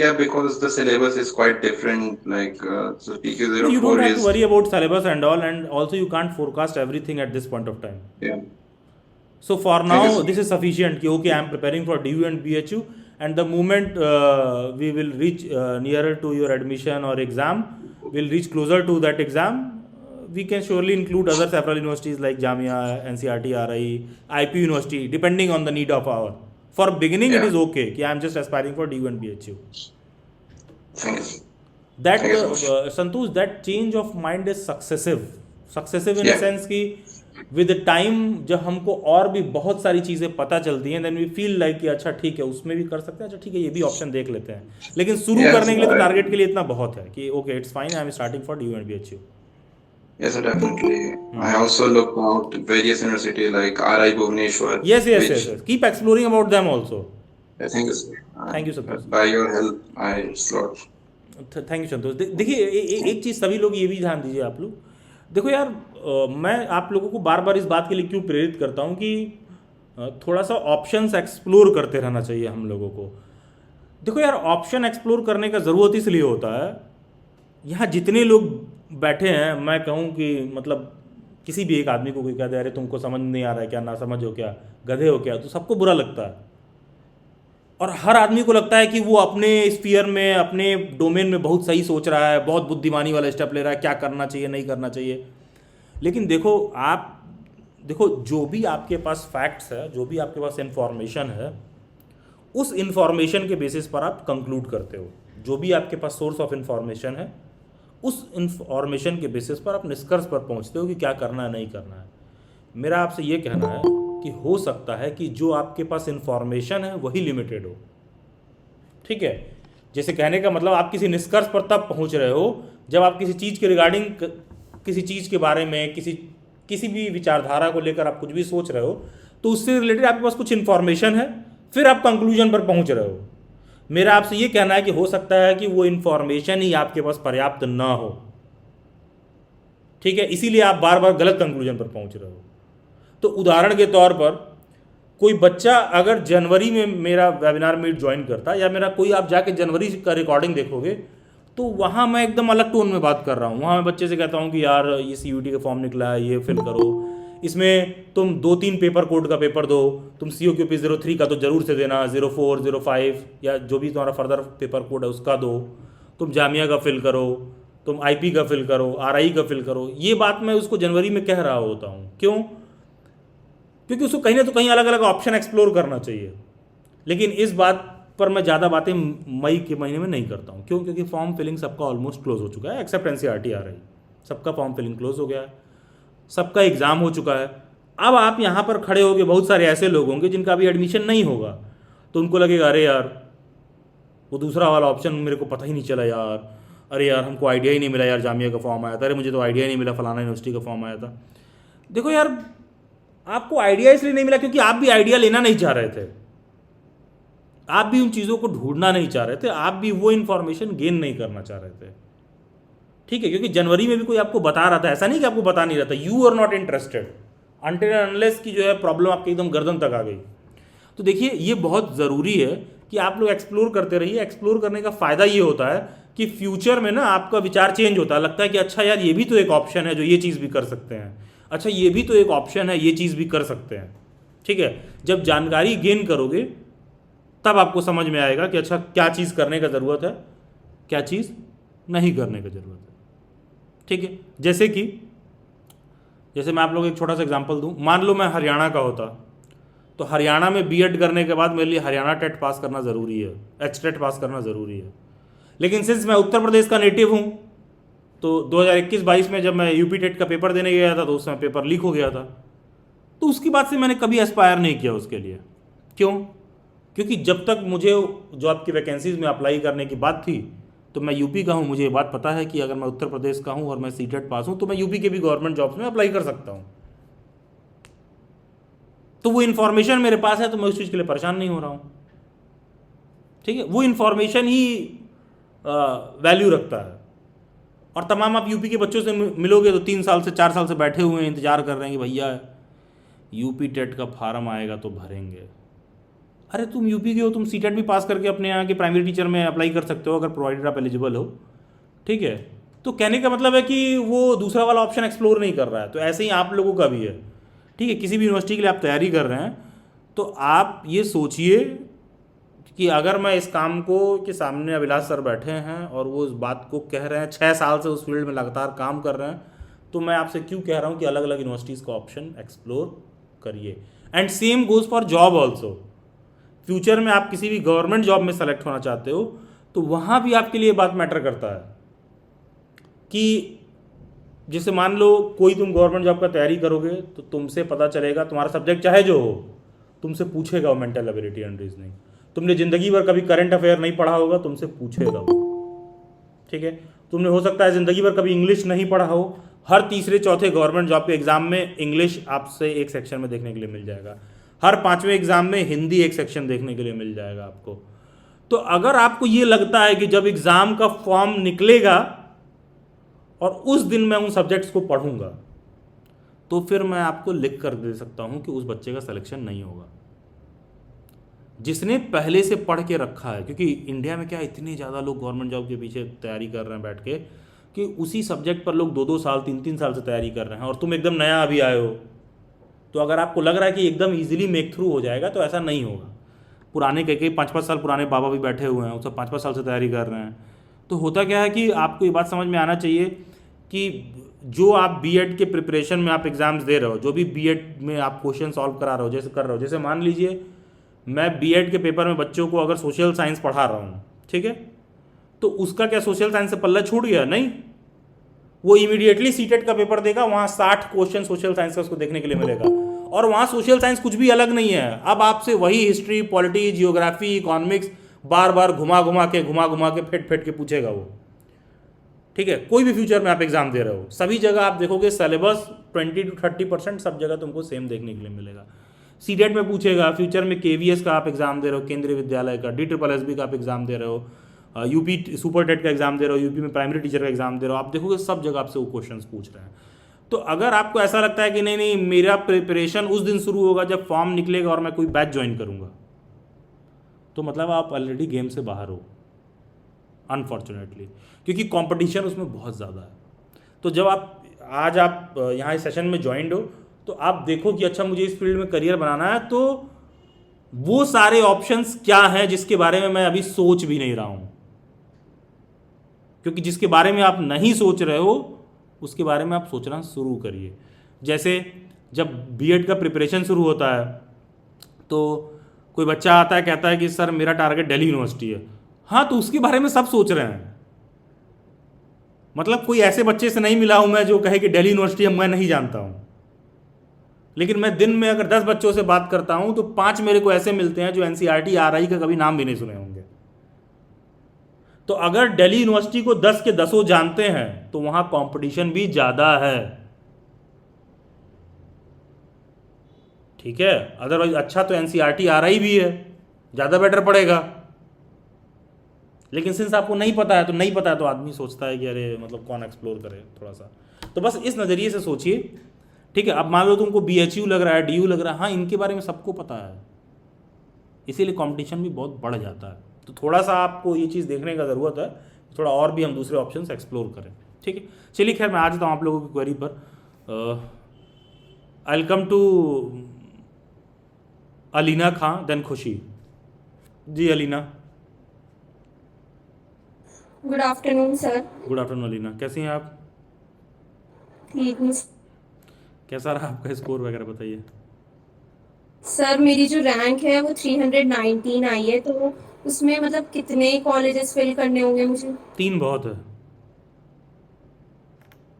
Yeah, because the syllabus is quite different. Like so No, PQ04 you don't have to is worry about syllabus and all, and also you can't forecast everything at this point of time. yeah. So for Thank you, now sir. this is sufficient ki okay, I am preparing for DU and BHU, and the moment we will reach nearer to your admission or exam, we'll reach closer to that exam, we can surely include other several universities like Jamia, NCRT, RI, IP University, depending on the need of our. For beginning it Yeah. is okay कि I am just aspiring for DU and BHU. Thank you, sir. That Thank you so much. Santosh, that change of mind is successive in a Yeah. sense कि with the time जब हमको और भी बहुत सारी चीज़ें पता चलती हैं, then we feel like कि अच्छा ठीक है उसमें भी कर सकते हैं, अच्छा ठीक है ये भी ऑप्शन देख लेते हैं, लेकिन शुरू Yes, करने के लिए तो I- टारगेट के लिए इतना बहुत है कि okay it's fine, I am starting for DU and BHU. Yes, sir, definitely. I also look out various universities like RI Bhubaneswar. Yes, which- keep exploring about them also. Yeah, thank you, sir. Thank you, Santosh. By your help, I slot. Thank you Santosh. देखिए एक चीज़ सभी लोग ये भी ध्यान दीजिए आप लोग. देखो यार मैं आप लोगों को बार बार इस बात के लिए क्यों प्रेरित करता हूँ कि थोड़ा सा ऑप्शंस एक्सप्लोर करते रहना चाहिए हम लोगों को. देखो यार ऑप्शन एक्सप्लोर करने का ज़रूरत इसलिए होता है, यहाँ जितने लोग बैठे हैं मैं कहूँ कि मतलब किसी भी एक आदमी को कोई कह दे अरे तुमको समझ नहीं आ रहा है क्या, ना समझ हो क्या, गधे हो क्या, तो सबको बुरा लगता है. और हर आदमी को लगता है कि वो अपने स्फीयर में अपने डोमेन में बहुत सही सोच रहा है, बहुत बुद्धिमानी वाला स्टेप ले रहा है, क्या करना चाहिए नहीं करना चाहिए. लेकिन देखो जो भी आपके पास फैक्ट्स है, जो भी आपके पास इंफॉर्मेशन है, उस इंफॉर्मेशन के बेसिस पर आप कंक्लूड करते हो. जो भी आपके पास सोर्स ऑफ इंफॉर्मेशन है उस इंफॉर्मेशन के बेसिस पर आप निष्कर्ष पर पहुंचते हो कि क्या करना है नहीं करना है. मेरा आपसे ये कहना है कि हो सकता है कि जो आपके पास इंफॉर्मेशन है वही लिमिटेड हो. ठीक है, जैसे कहने का मतलब आप किसी निष्कर्ष पर तब पहुंच रहे हो जब आप किसी चीज़ के रिगार्डिंग, किसी चीज़ के बारे में, किसी भी विचारधारा को लेकर आप कुछ भी सोच रहे हो, तो उससे रिलेटेड आपके पास कुछ इन्फॉर्मेशन है, फिर आप कंक्लूजन पर पहुंच रहे हो. मेरा आपसे ये कहना है कि हो सकता है कि वो इन्फॉर्मेशन ही आपके पास पर्याप्त ना हो. ठीक है, इसीलिए आप बार बार गलत कंक्लूजन पर पहुंच रहे हो. तो उदाहरण के तौर पर कोई बच्चा अगर जनवरी में मेरा वेबिनार मीट ज्वाइन करता, या मेरा कोई आप जाके जनवरी का रिकॉर्डिंग देखोगे तो वहाँ मैं एकदम अलग टोन में बात कर रहा हूँ. वहाँ मैं बच्चे से कहता हूँ कि यार ये CUT का फॉर्म निकला है, ये फिल करो, इसमें तुम 2-3 पेपर कोड का पेपर दो, तुम COQP 03 का तो ज़रूर से देना, 04, 05 या जो भी तुम्हारा फर्दर पेपर कोड है उसका दो, तुम जामिया का फिल करो, तुम IP का फिल करो, RI का फिल करो. ये बात मैं उसको जनवरी में कह रहा होता हूँ. क्यों? क्योंकि उसको कहीं ना तो कहीं अलग अलग ऑप्शन एक्सप्लोर करना चाहिए. लेकिन इस बात पर मैं ज़्यादा बातें मई के महीने में नहीं करता हूँ. क्यों? क्योंकि फॉर्म फिलिंग सबका ऑलमोस्ट क्लोज हो चुका है, एक्सेप्ट NCRT RI. सबका फॉर्म फिलिंग क्लोज हो गया है, सबका एग्ज़ाम हो चुका है. अब आप यहाँ पर खड़े होगे, बहुत सारे ऐसे लोग होंगे जिनका अभी एडमिशन नहीं होगा, तो उनको लगेगा अरे यार वो दूसरा वाला ऑप्शन मेरे को पता ही नहीं चला यार, अरे यार हमको आइडिया ही नहीं मिला यार, जामिया का फॉर्म आया था, अरे मुझे तो आइडिया ही नहीं मिला, फलाना यूनिवर्सिटी का फॉर्म आया था. देखो यार आपको आइडिया इसलिए नहीं मिला क्योंकि आप भी आइडिया लेना नहीं चाह रहे थे, आप भी उन चीज़ों को ढूंढना नहीं चाह रहे थे, आप भी वो इन्फॉर्मेशन गेन नहीं करना चाह रहे थे. ठीक है, क्योंकि जनवरी में भी कोई आपको बता रहा था, ऐसा नहीं कि आपको बता नहीं रहा था. You are not interested until unless की जो है प्रॉब्लम आपके एकदम गर्दन तक आ गई. तो देखिए ये बहुत ज़रूरी है कि आप लोग एक्सप्लोर करते रहिए. एक्सप्लोर करने का फ़ायदा ये होता है कि फ्यूचर में ना आपका विचार चेंज होता है, लगता है कि अच्छा यार ये भी तो एक ऑप्शन है जो ये चीज़ भी कर सकते हैं, अच्छा ये भी तो एक ऑप्शन है ये चीज़ भी कर सकते हैं. ठीक है, जब जानकारी गेन करोगे तब आपको समझ में आएगा कि अच्छा क्या चीज़ करने का ज़रूरत है, क्या चीज़ नहीं करने की ज़रूरत है. ठीक है, जैसे मैं आप लोगों को एक छोटा सा एग्जांपल दूं. मान लो मैं हरियाणा का होता, तो हरियाणा में B.Ed करने के बाद मेरे लिए हरियाणा टेट पास करना ज़रूरी है, HTET पास करना ज़रूरी है. लेकिन सिंस मैं उत्तर प्रदेश का नेटिव हूँ, तो 2021-22 में जब मैं UP टेट का पेपर देने गया था तो उस समय पेपर लीक हो गया था, तो उसके बाद से मैंने कभी एस्पायर नहीं किया उसके लिए. क्यों? क्योंकि जब तक मुझे जो आपकी वैकेंसीज़ में अप्लाई करने की बात थी तो मैं यूपी का हूँ, मुझे ये बात पता है कि अगर मैं उत्तर प्रदेश का हूँ और मैं CTET पास हूँ तो मैं यूपी के भी गवर्नमेंट जॉब्स में अप्लाई कर सकता हूँ. तो वो इन्फॉर्मेशन मेरे पास है तो मैं उस चीज़ के लिए परेशान नहीं हो रहा हूँ. ठीक है, वो इन्फॉर्मेशन ही वैल्यू रखता है. और तमाम आप यूपी के बच्चों से मिलोगे तो 3 साल से 4 साल से बैठे हुए हैं, इंतजार कर रहे हैं कि भैया यूपी टेट का फार्म आएगा तो भरेंगे। अरे तुम यूपी के हो, तुम सीटेट भी पास करके अपने यहाँ के प्राइमरी टीचर में अप्लाई कर सकते हो अगर प्रोवाइडेड आप एलिजिबल हो, ठीक है। तो कहने का मतलब है कि वो दूसरा वाला ऑप्शन एक्सप्लोर नहीं कर रहा है। तो ऐसे ही आप लोगों का भी है, ठीक है। किसी भी यूनिवर्सिटी के लिए आप तैयारी कर रहे हैं तो आप ये सोचिए कि अगर मैं इस काम को के सामने अभिलाष सर बैठे हैं और वो इस बात को कह रहे हैं, 6 साल से उस फील्ड में लगातार काम कर रहे हैं, तो मैं आपसे क्यों कह रहा हूँ कि अलग अलग यूनिवर्सिटीज़ का ऑप्शन एक्सप्लोर करिए। And same goes for job also. Future में आप किसी भी गवर्नमेंट जॉब में सेलेक्ट होना चाहते हो तो वहाँ भी आपके लिए बात मैटर करता है कि जैसे मान लो कोई तुम गवर्नमेंट जॉब का तैयारी करोगे तो तुमसे पता चलेगा, तुम्हारा सब्जेक्ट चाहे जो हो, तुमसे पूछेगा वो मेंटल एबिलिटी एंड रीजनिंग। तुमने ज़िंदगी भर कभी करंट अफेयर नहीं पढ़ा होगा, तुमसे पूछेगा वो, ठीक है। तुमने हो सकता है ज़िंदगी भर कभी इंग्लिश नहीं पढ़ा हो, हर तीसरे चौथे गवर्नमेंट जॉब के एग्ज़ाम में इंग्लिश आपसे एक सेक्शन में देखने के लिए मिल जाएगा, हर 5वें एग्ज़ाम में हिंदी एक सेक्शन देखने के लिए मिल जाएगा आपको। तो अगर आपको ये लगता है कि जब एग्ज़ाम का फॉर्म निकलेगा और उस दिन मैं उन सब्जेक्ट्स को पढ़ूंगा, तो फिर मैं आपको लिख कर दे सकता हूं कि उस बच्चे का सिलेक्शन नहीं होगा जिसने पहले से पढ़ के रखा है। क्योंकि इंडिया में क्या इतने ज़्यादा लोग गवर्नमेंट जॉब के पीछे तैयारी कर रहे हैं बैठ के कि उसी सब्जेक्ट पर लोग 2-2 साल 3-3 साल से तैयारी कर रहे हैं, और तुम एकदम नया अभी आए हो। तो अगर आपको लग रहा है कि एकदम ईजिली मेक थ्रू हो जाएगा तो ऐसा नहीं होगा। पुराने कई 5-5 साल पुराने बाबा भी बैठे हुए हैं, वो सब 5-5 साल से तैयारी कर रहे हैं। तो होता क्या है कि आपको ये बात समझ में आना चाहिए कि जो आप बीएड के प्रिपरेशन में आप एग्ज़ाम्स दे रहे हो, जो भी बीएड में आप क्वेश्चन सॉल्व करा रहे हो, जैसे कर रहे हो, जैसे मान लीजिए मैं बीएड के पेपर में बच्चों को अगर सोशल साइंस पढ़ा रहा हूँ, ठीक है, तो उसका क्या सोशल साइंस से पल्ला छूट गया? नहीं, वो इमीडिएटली सीटेट का पेपर देगा, वहाँ 60 क्वेश्चन सोशल साइंस का उसको देखने के लिए मिलेगा, और वहाँ सोशल साइंस कुछ भी अलग नहीं है। अब आपसे वही हिस्ट्री, पॉलिटी, जियोग्राफी, इकोनॉमिक्स बार बार घुमा घुमा के फेट के पूछेगा वो, ठीक है। कोई भी फ्यूचर में आप एग्जाम दे रहे हो, सभी जगह आप देखोगे सिलेबस 20 to 30% सब जगह तुमको सेम देखने के लिए मिलेगा। सीटेट में पूछेगा, फ्यूचर में केवीएस का आप एग्जाम दे रहे हो, केंद्रीय विद्यालय का, DSSB का आप एग्जाम दे रहे हो, यूपी सुपर टेट का एग्जाम दे रहे हो, यूपी में प्राइमरी टीचर का एग्जाम दे रहे हो, आप देखोगे सब जगह आपसे वो क्वेश्चंस पूछ रहे हैं। तो अगर आपको ऐसा लगता है कि नहीं मेरा प्रिपरेशन उस दिन शुरू होगा जब फॉर्म निकलेगा और मैं कोई बैच ज्वाइन करूंगा, तो मतलब आप ऑलरेडी गेम से बाहर हो, अनफॉर्चुनेटली, क्योंकि कंपटीशन उसमें बहुत ज़्यादा है। तो जब आज आप यहाँ इस सेशन में ज्वाइंड हो तो आप देखो कि अच्छा मुझे इस फील्ड में करियर बनाना है, तो वो सारे ऑप्शंस क्या हैं जिसके बारे में मैं अभी सोच भी नहीं रहा हूँ। क्योंकि जिसके बारे में आप नहीं सोच रहे हो उसके बारे में आप सोचना शुरू करिए। जैसे जब बीएड का प्रिपरेशन शुरू होता है तो कोई बच्चा आता है, कहता है कि सर मेरा टारगेट दिल्ली यूनिवर्सिटी है। हाँ, तो उसके बारे में सब सोच रहे हैं। मतलब कोई ऐसे बच्चे से नहीं मिला हूं मैं जो कहे कि दिल्ली यूनिवर्सिटी मैं नहीं जानता हूं, लेकिन मैं दिन में अगर 10 बच्चों से बात करता हूं तो 5 मेरे को ऐसे मिलते हैं जो एनसीईआरटी आरआई का कभी नाम भी नहीं सुने होंगे। तो अगर दिल्ली यूनिवर्सिटी को 10 के 10 जानते हैं तो वहां कंपटीशन भी ज़्यादा है, ठीक है। अदरवाइज अच्छा तो एनसीईआरटी आरआई भी है, ज़्यादा बेटर पड़ेगा। लेकिन सिंस आपको नहीं पता है तो नहीं पता है, तो आदमी सोचता है कि अरे मतलब कौन एक्सप्लोर करे थोड़ा सा। तो बस इस नज़रिए से सोचिए, ठीक है। अब मान लो तुमको बीएचयू लग रहा है, डीयू लग रहा है, हाँ इनके बारे में सबको पता है, इसीलिए कंपटीशन भी बहुत बढ़ जाता है। तो थोड़ा सा आपको ये चीज़ देखने का ज़रूरत है, थोड़ा और भी हम दूसरे ऑप्शंस एक्सप्लोर करें, ठीक है। चलिए खैर मैं आ जाता हूँ आप लोगों की क्वेरी पर। I will come to Alina Khan then Khushi. जी Alina. Good afternoon sir. Good afternoon Alina, कैसी हैं आप? ठीक हूँ कैसा रहा आपका स्कोर वगैरह बताइए। सर। मेरी जो रैंक है वो 319 आई है, तो उसमें मतलब कितने कॉलेजेस फिल करने होंगे मुझे? 3 बहुत है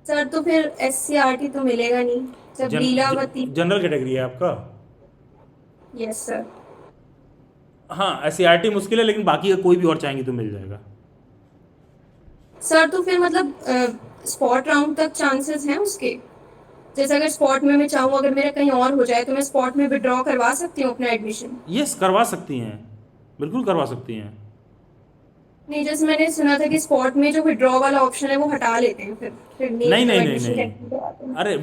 सर। तो फिर एससीईआरटी तो मिलेगा नहीं जब लीलावती। जनरल कैटेगरी है आपका? Yes sir. हाँ एससीईआरटी मुश्किल है, लेकिन बाकी का कोई भी और चाहेंगे तो मिल जाएगा सर। तो फिर मतलब स्पॉट राउंड तक चांसेस हैं उसके? जैसे अगर स्पॉट में मैं चाहूँ, अगर मेरा कहीं और हो जाए तो मैं स्पॉट में विड्रॉ करवा सकती हूँ अपना एडमिशन? यस करवा सकती हैं, बिल्कुल करवा सकती हैं। नहीं, जैसे मैंने सुना था कि स्पॉट में जो विड्रॉ वाला ऑप्शन है वो हटा लेते हैं, फिर नहीं नहीं मतलब नहीं नहीं एडमिशन नहीं, कैंसिल करवाते हैं। अरे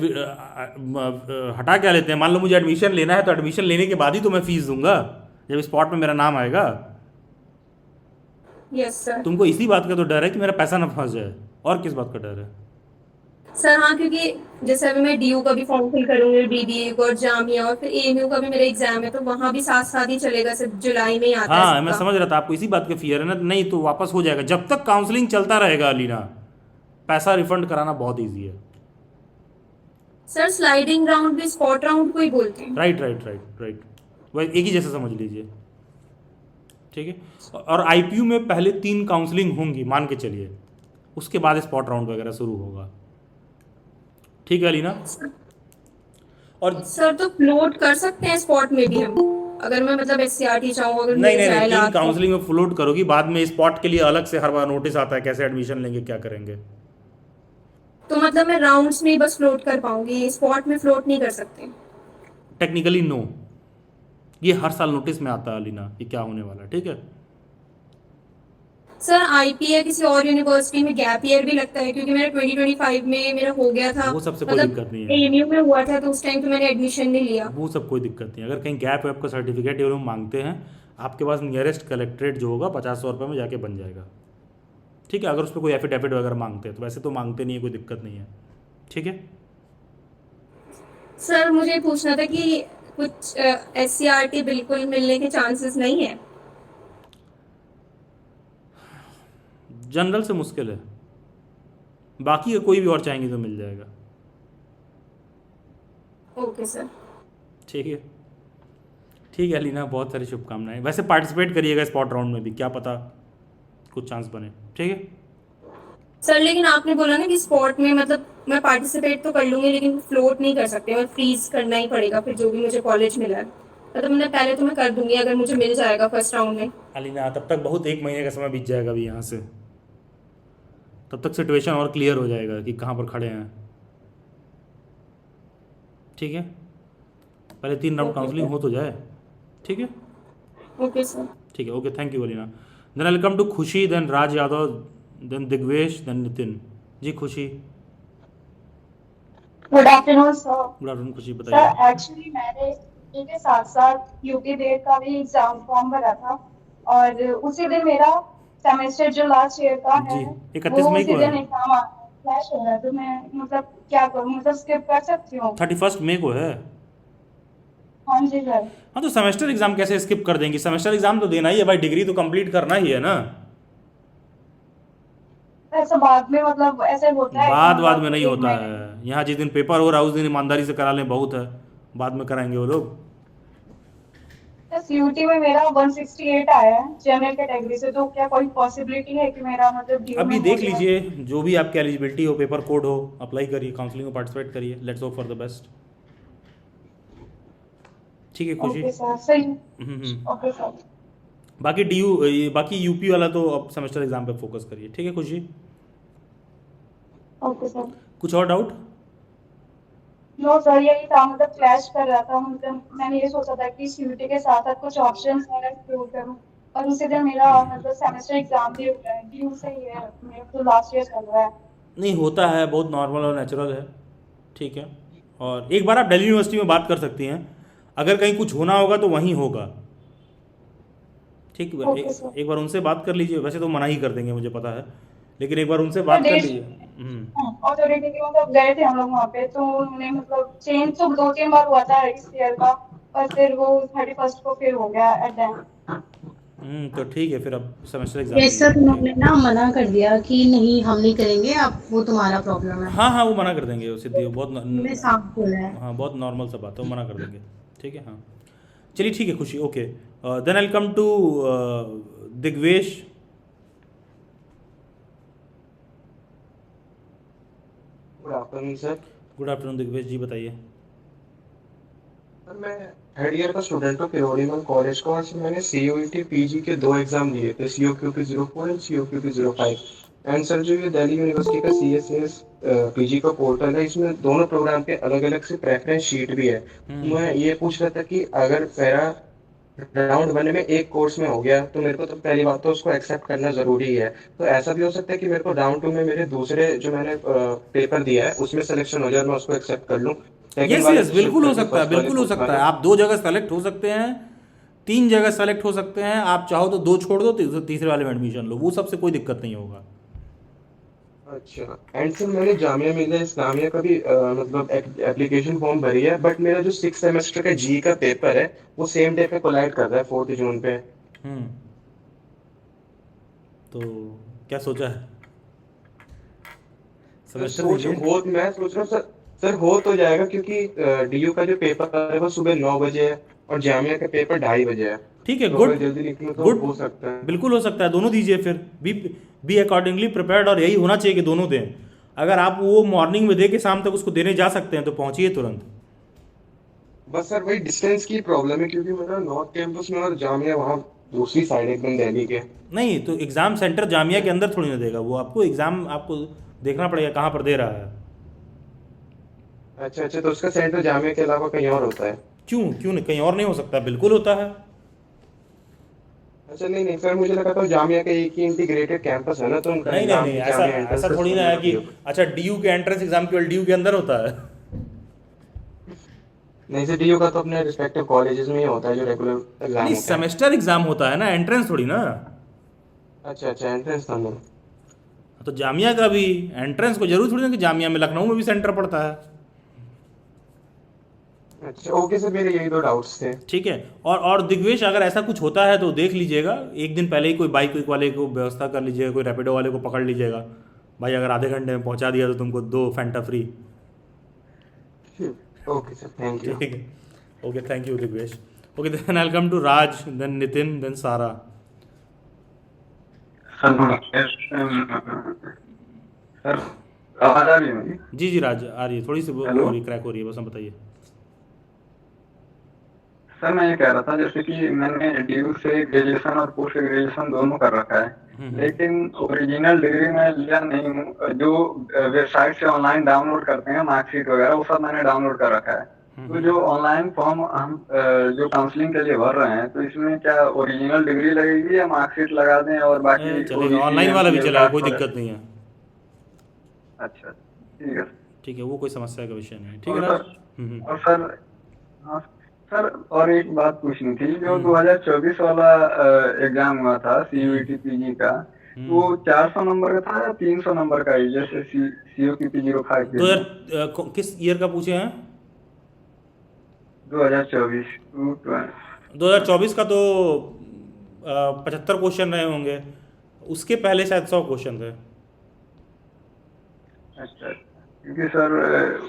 हटा क्या लेते हैं? मान लो मुझे एडमिशन लेना है तो एडमिशन लेने के बाद ही तो मैं फीस दूंगा, जब स्पॉट में मेरा नाम आएगा। Yes sir. तुमको इसी बात का तो डर है कि मेरा पैसा ना फंस जाए, और किस बात का डर है? सर हाँ, क्योंकि जैसे अभी मैं डीयू का भी फॉर्म फिल करूंगी, डीडीए और जामिया, और फिर एएमयू का भी मेरा एग्जाम है, तो वहां भी साथ साथ ही चलेगा, सिर्फ जुलाई में ही आता है हाँ मैं सबका। समझ रहा था आपको इसी बात का फियर है ना। नहीं तो वापस हो जाएगा, जब तक काउंसलिंग चलता रहेगा अलीना, पैसा रिफंड कराना बहुत ईजी है। सर स्लाइडिंग राउंड भी स्पॉट राउंड को ही बोलते हैं। राइट राइट राइट राइट, वह एक ही जैसा समझ लीजिए, ठीक है। और आईपीयू में पहले 3 काउंसलिंग होंगी मान के चलिए, उसके बाद स्पॉट राउंड वगैरह शुरू होगा, ठीक है अलीना? और सर तो फ्लोट कर सकते हैं स्पॉट में भी हम, अगर मैं मतलब एससीआरटी चाहूँ, अगर नहीं मिल नहीं जाए नहीं, 3 लास्ट। काउंसलिंग में फ्लोट करोगी, बाद में स्पॉट के लिए अलग से हर बार नोटिस आता है कैसे एडमिशन लेंगे क्या करेंगे। तो मतलब मैं राउंड्स में ही बस फ्लोट कर पाऊंगी, स्पॉट में फ्लोट नहीं कर सकते। टेक्निकली नो, ये हर साल नोटिस में आता है अलीना कि क्या होने वाला है, ठीक है। सर आईपी या किसी और यूनिवर्सिटी में गैप ईयर भी लगता है, क्योंकि मेरा 2025 में मेरा हो गया था, वो सबसे कोई मतलब दिक्कत नहीं है, एएमयू में हुआ था, तो उस टाइम तो मैंने एडमिशन नहीं लिया। वो सब कोई दिक्कत नहीं है। अगर कहीं गैप वैप का सर्टिफिकेट ये लोग मांगते हैं, आपके पास नियरेस्ट कलेक्ट्रेट जो होगा 50-100 रुपये में जाके बन जाएगा, ठीक है। अगर उस पर कोई एफिडेविट वगैरह मांगते हैं तो वैसे तो मांगते नहीं है, कोई दिक्कत नहीं है, ठीक है। सर मुझे पूछना था कि कुछ एससीआरटी बिल्कुल मिलने के चांसेस नहीं है? जनरल से मुश्किल है, बाकी का कोई भी और चाहेंगे तो मिल जाएगा, ओके सर। ठीक है। ठीक है अलीना, बहुत सारी शुभकामनाएं। वैसे पार्टिसिपेट करिएगा स्पॉट राउंड में भी, क्या पता कुछ चांस बने, ठीक है। सर लेकिन आपने बोला ना कि स्पॉट में मतलब मैं पार्टिसिपेट तो कर लूंगी, लेकिन फ्लोट नहीं कर सकते, मैं फ्रीज करना ही पड़ेगा फिर जो भी मुझे कॉलेज मिला है। मतलब मैंने पहले तो मैं कर दूंगी अगर मुझे मिल जाएगा फर्स्ट राउंड में। अलीना तब तक बहुत 1 महीने का समय बीत जाएगा अभी यहाँ से, तब तक सिचुएशन और क्लियर हो जाएगा कि कहाँ पर खड़े हैं, ठीक है। पहले 3 राउंड ओके काउंसलिंग सर। हो तो जाए, ठीक है। Okay sir. ठीक है, okay, thank you Alina. Then I come to Khushi, then Raj Yadav, then Digvesh, then Nitin. जी Khushi. Good afternoon sir. Good afternoon Khushi, sir बताइए। एक्चुअली मैंने इसी के साथ साथ यूपी डेट का भी एग्जाम फॉर्म भरा था, और उसी दिन मेरा सेमेस्टर जो लास्ट ईयर का जी है 31 वो मई उसी को है, दिन एग्जाम फ्लैश हो रहा है, तो मैं मतलब क्या करूँ, मतलब स्किप कर सकती हूँ? 31 मई को है। हाँ जी सर। हाँ तो सेमेस्टर एग्जाम कैसे स्किप कर देंगी? सेमेस्टर एग्जाम तो देना ही है भाई, डिग्री तो कंप्लीट करना ही है ना। ऐसा बाद में मतलब ऐसे होता है कि बाद मतलब में नहीं एक होता महीने है, यहाँ जिस दिन पेपर हो रहा है उस दिन ईमानदारी से करा लें, बहुत है, बाद में कराएंगे वो लोग। सीयूटी में मेरा 168 आया है जनरल कैटेगरी से, तो क्या कोई पॉसिबिलिटी है कि मेरा मतलब ड्यू में अभी हो देख जाए? लीजिए, जो भी आपकी एलिजिबिलिटी हो, पेपर कोड हो, अप्लाई करिए, काउंसलिंग में पार्टिसिपेट करिए, let's hope for the best, ठीक है खुशी। ओके सर, सही। हम्म। Okay sir. बाकी बाकी यूपी वाला तो अब सेमेस्टर एग्जाम पे फोकस करिए, ठीक है खुशी। Okay sir. कुछ और डाउट? नो सर, यही था, मतलब क्लैश कर रहा था, मतलब मैंने ये सोचा था कि सीयूटी के साथ साथ कुछ ऑप्शंस मैं एक्सप्लोर करूं, और उसी दिन मेरा मतलब सेमेस्टर एग्जाम भी हो रहा है, ड्यू से ही है, मेरा तो लास्ट ईयर चल रहा है। नहीं होता है, बहुत नॉर्मल और नेचुरल है, ठीक है। और एक बार आप दिल्ली यूनिवर्सिटी में बात कर सकती हैं, अगर कहीं कुछ होना होगा तो वहीं होगा, ठीक है। Okay sir. एक बार उनसे बात कर लीजिए, वैसे तो मना ही कर देंगे मुझे पता है, लेकिन एक बार उनसे सर बात कर देश लीजिए। ऑथोरिटी के मतलब गए थे हम लोग वहाँ पे, तो उन्होंने मतलब चेंज तो 2-3 बार हुआ था इस ईयर का, पर फिर वो 31 को फिर हो गया एट द तो ठीक है, फिर अब सेमेस्टर एग्जाम यस सर, उन्होंने ना मना कर दिया कि नहीं हम नहीं करेंगे, आप वो तुम्हारा प्रॉब्लम है। हाँ हाँ वो मना कर देंगे, वो सीधी, वो बहुत उन्होंने साफ बोला है। हाँ बहुत नॉर्मल सा बात है, वो मना कर देंगे, ठीक है। हाँ चलिए ठीक है Khushi, okay. Then I come to Digvesh. Good afternoon sir. Good afternoon Digvesh ji, बताइए। सर मैं थर्ड ईयर का स्टूडेंट हूँ पिरोडीमल कॉलेज का, और मैंने CUET PG के 2 एग्जाम दिए थे, COQP04 and COQP05। And sir जो ये दिल्ली यूनिवर्सिटी का CSAS PG का पोर्टल है, इसमें दोनों प्रोग्राम के अलग अलग से प्रेफरेंस शीट भी है। मैं ये पूछ रहा था कि अगर मेरा राउंड 1 में एक कोर्स में हो गया, तो मेरे को तो पहली बात तो उसको एक्सेप्ट करना जरूरी है। तो ऐसा भी हो सकता है कि मेरे को राउंड 2 में मेरे दूसरे जो मैंने पेपर दिया है उसमें सिलेक्शन हो जाए और मैं उसको एक्सेप्ट कर लूँ, सेकंड यस वाले यस, से शिफ्ट बिल्कुल हो करके सकता है, फर्स्ट वाले बिल्कुल हो कोर्स सकता है। वाले। आप 2 जगह सेलेक्ट हो सकते हैं, 3 जगह सेलेक्ट हो सकते हैं, आप चाहो तो 2 छोड़ दो, तीसरे वाले में एडमिशन लो, वो सबसे कोई दिक्कत नहीं होगा। अच्छा, एंड सर मैंने जामिया मिलिया इस्लामिया का भी मतलब एप्लीकेशन फॉर्म भरी है, बट मेरा जो 6 सेमेस्टर का जी का पेपर है वो सेम डे पे कोलाइड कर रहा है 4 जून पे। हम्म, तो क्या सोचा है? सर सेमेस्टर सोच दीजिए। हो मैं सोच रहा हूँ सर हो तो जाएगा, क्योंकि डीयू का जो पेपर है वो सुबह 9 बजे है और जामिया का पेपर 2:30 बजे है, ठीक है, तो गुड अगर जल्दी निकलूँ तो गुड, हो सकता है। बिल्कुल हो सकता है, दोनों दीजिए फिर। बी अकॉर्डिंगली प्रिपेयर्ड, और यही होना चाहिए कि दोनों दें। अगर आप वो मॉर्निंग में दे के शाम तक उसको देने जा सकते हैं तो पहुंचिए तुरंत। बस सर वही डिस्टेंस की प्रॉब्लम है, क्योंकि मेरा नॉर्थ कैंपस में और जामिया वहाँ दूसरी साइड एकदम दिल्ली के। नहीं तो एग्ज़ाम सेंटर जामिया के अंदर थोड़ी ना देगा वो, आपको एग्ज़ाम आपको देखना पड़ेगा कहाँ पर दे रहा है। अच्छा अच्छा, तो उसका सेंटर जामिया के अलावा कहीं और होता है? क्यों क्यों नहीं, कहीं और नहीं हो सकता? बिल्कुल होता है। अच्छा, नहीं नहीं सर, मुझे लगा था जामिया का एक ही इंटीग्रेटेड कैंपस है ना, तो उनका नहीं नहीं एग्जाम नहीं, भी ऐसा जामिया एंट्रेंस ऐसा के थोड़ी ना है अंदर कि ही होगा। अच्छा डीयू के एंट्रेंस एग्ज़ाम केवल डीयू के अंदर होता है। नहीं सर, डीयू का तो अपने रिस्पेक्टिव कॉलेजेस में ही होता है जो रेगुलर एग्जाम नहीं, होते हैं। सेमेस्टर एग्ज़ाम होता है ना, एंट्रेंस थोड़ी ना। अच्छा अच्छा, एंट्रेंस था मेरा। तो जामिया का भी एंट्रेंस को जरूर थोड़ी ना कि जामिया में, लखनऊ में भी सेंटर पड़ता है। अच्छा ओके सर, मेरे यही 2 डाउट्स थे। ठीक है। और दिग्वेश, अगर ऐसा कुछ होता है तो देख लीजिएगा, एक दिन पहले ही कोई बाइक वाले को व्यवस्था कर लीजिएगा, कोई रैपिडो वाले को पकड़ लीजिएगा। भाई अगर आधे घंटे में पहुंचा दिया तो तुमको 2 फैंटा फ्री। Okay sir, thank you. ठीक है, okay, thank you Digvesh. Okay, then I come to Raj, then Nitin, then Sara. Sir नमस्ते। सर आवाज आ रही है मेरी? जी जी राज, आ रही है, थोड़ी सी वो हेलो हो रही, क्रैक हो रही है, बस हम बताइए। सर, मैं ये कह रहा था जैसे कि मैंने ड्यू से ग्रेजुएशन और पोस्ट ग्रेजुएशन दोनों कर रखा है, लेकिन ओरिजिनल डिग्री मैं लिया नहीं हूँ। जो वेबसाइट से ऑनलाइन डाउनलोड करते हैं मार्कशीट वगैरह, वो सब मैंने डाउनलोड कर रखा है। तो जो ऑनलाइन फॉर्म हम जो काउंसलिंग के लिए भर रहे हैं, तो इसमें क्या ओरिजिनल डिग्री लगेगी या मार्कशीट लगा दें और बाकी चलेगा, ओबीसी ऑनलाइन वाला भी एमसीए चलेगा, कास्ट कोई वगैरह? दिक्कत नहीं है। अच्छा, ठीक है। ठीक है, वो कोई समस्या का विषय नहीं है। ठीक है और राज। सर और सर हाँ सर, और एक बात पूछनी थी। जो 2024 वाला एग्जाम हुआ था सीयूईटी पीजी का, वो 400 नंबर का था या 300 नंबर का ही, जैसे सीओक्यूपी 05 के लिए? किस ईयर का पूछे हैं? 2024 2024 का तो 75 क्वेश्चन रहे होंगे, उसके पहले शायद 100 क्वेश्चन थे। अच्छा, क्योंकि सर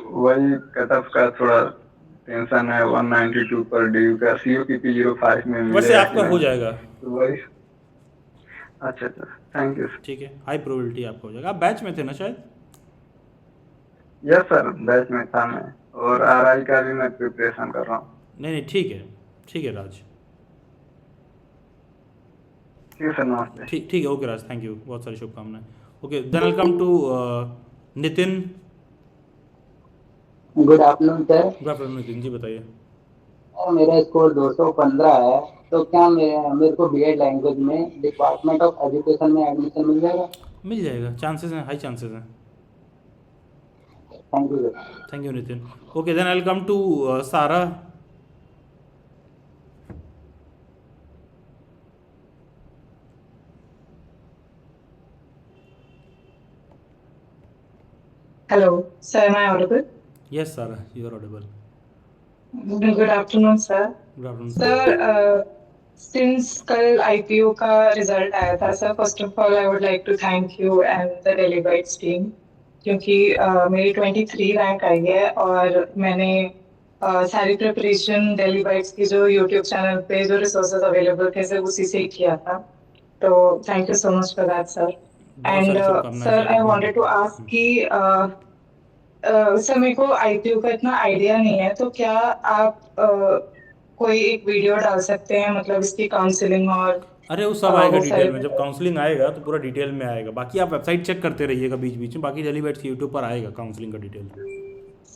वही कटअफ का थोड़ा टेंशन है। 192 पर ड्यू का सीओक्यूपी 05 में वैसे मिलेगा कि आपका हो नहीं, जाएगा। तो वही। अच्छा अच्छा, थैंक यू। ठीक है, हाई प्रोबेबिलिटी आपका हो जाएगा। आप बैच में थे ना शायद? यस सर, बैच में था मैं, और आरआई का भी मैं प्रिपरेशन कर रहा हूँ। नहीं नहीं, ठीक है राज। ठीक है सर, नमस्ते। ठीक है, ओके राज, थैंक यू, बहुत सारी शुभकामनाएं। Okay, then welcome to Nitin. Good afternoon sir. Good afternoon Nitin ji, बताइए। मेरा स्कोर 215 है, तो क्या मेरे को बीएड लैंग्वेज में डिपार्टमेंट ऑफ एजुकेशन में एडमिशन मिल जाएगा? मिल जाएगा, चांसेस हैं, हाई चांसेस हैं। Thank you. Thank you Nitin. Okay, then I will come to Sara. Hello, sir, am I audible? Yes, Sarah, you are audible. Good afternoon, sir. Good afternoon, Sir, since कल IPO का रिजल्ट आया था, sir, first of all, I would like to thank you and the Delhi Bytes team, क्योंकि मेरी 23 रैंक आई है और मैंने सारी प्रिपरेशन Delhi Bytes की जो YouTube चैनल पे जो रिसोर्सेज अवेलेबल थे, सर उसी से ही किया था। तो thank you so much for that, sir. And sir, I wanted to ask कि सर मेरे को आईपीओ का इतना आइडिया नहीं है, तो क्या आप कोई एक वीडियो डाल सकते हैं, मतलब इसकी काउंसलिंग और अरे वो सब आएगा वो डिटेल सारे? में, जब काउंसलिंग आएगा तो पूरा डिटेल में आएगा। बाकी आप वेबसाइट चेक करते रहिएगा बीच बीच में, बाकी डेली बैट्स के यूट्यूब पर आएगा काउंसलिंग का डिटेल।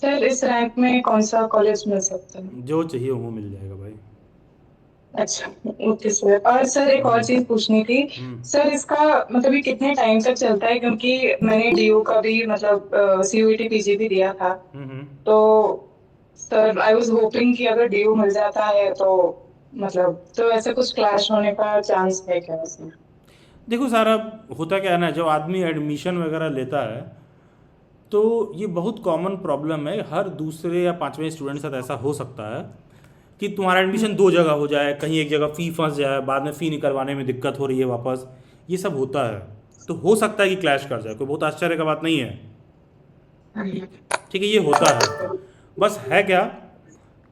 सर इस रैंक में कौन सा कॉलेज मिल सकता है? जो चाहिए वो मिल जाएगा भाई। अच्छा, ओके सर। और सर एक और चीज पूछनी थी सर, इसका मतलब ये कितने टाइम तक चलता है? क्योंकि मैंने डीयू का भी मतलब सीयूईटी पीजी भी दिया था, तो सर आई वाज होपिंग कि अगर डीयू मिल जाता है तो मतलब तो ऐसे कुछ क्लैश होने का चांस है क्या इसमें? देखो सारा, होता क्या है ना, जब आदमी एडमिशन वगैरह लेता है तो ये बहुत कॉमन प्रॉब्लम है, हर दूसरे या पांचवें स्टूडेंट के साथ ऐसा हो सकता है कि तुम्हारा एडमिशन दो जगह हो जाए, कहीं एक जगह फ़ी फंस जाए, बाद में फ़ी निकलवाने में दिक्कत हो रही है वापस, ये सब होता है। तो हो सकता है कि क्लैश कर जाए, कोई बहुत आश्चर्य का बात नहीं है। ठीक है, ये होता है। बस है क्या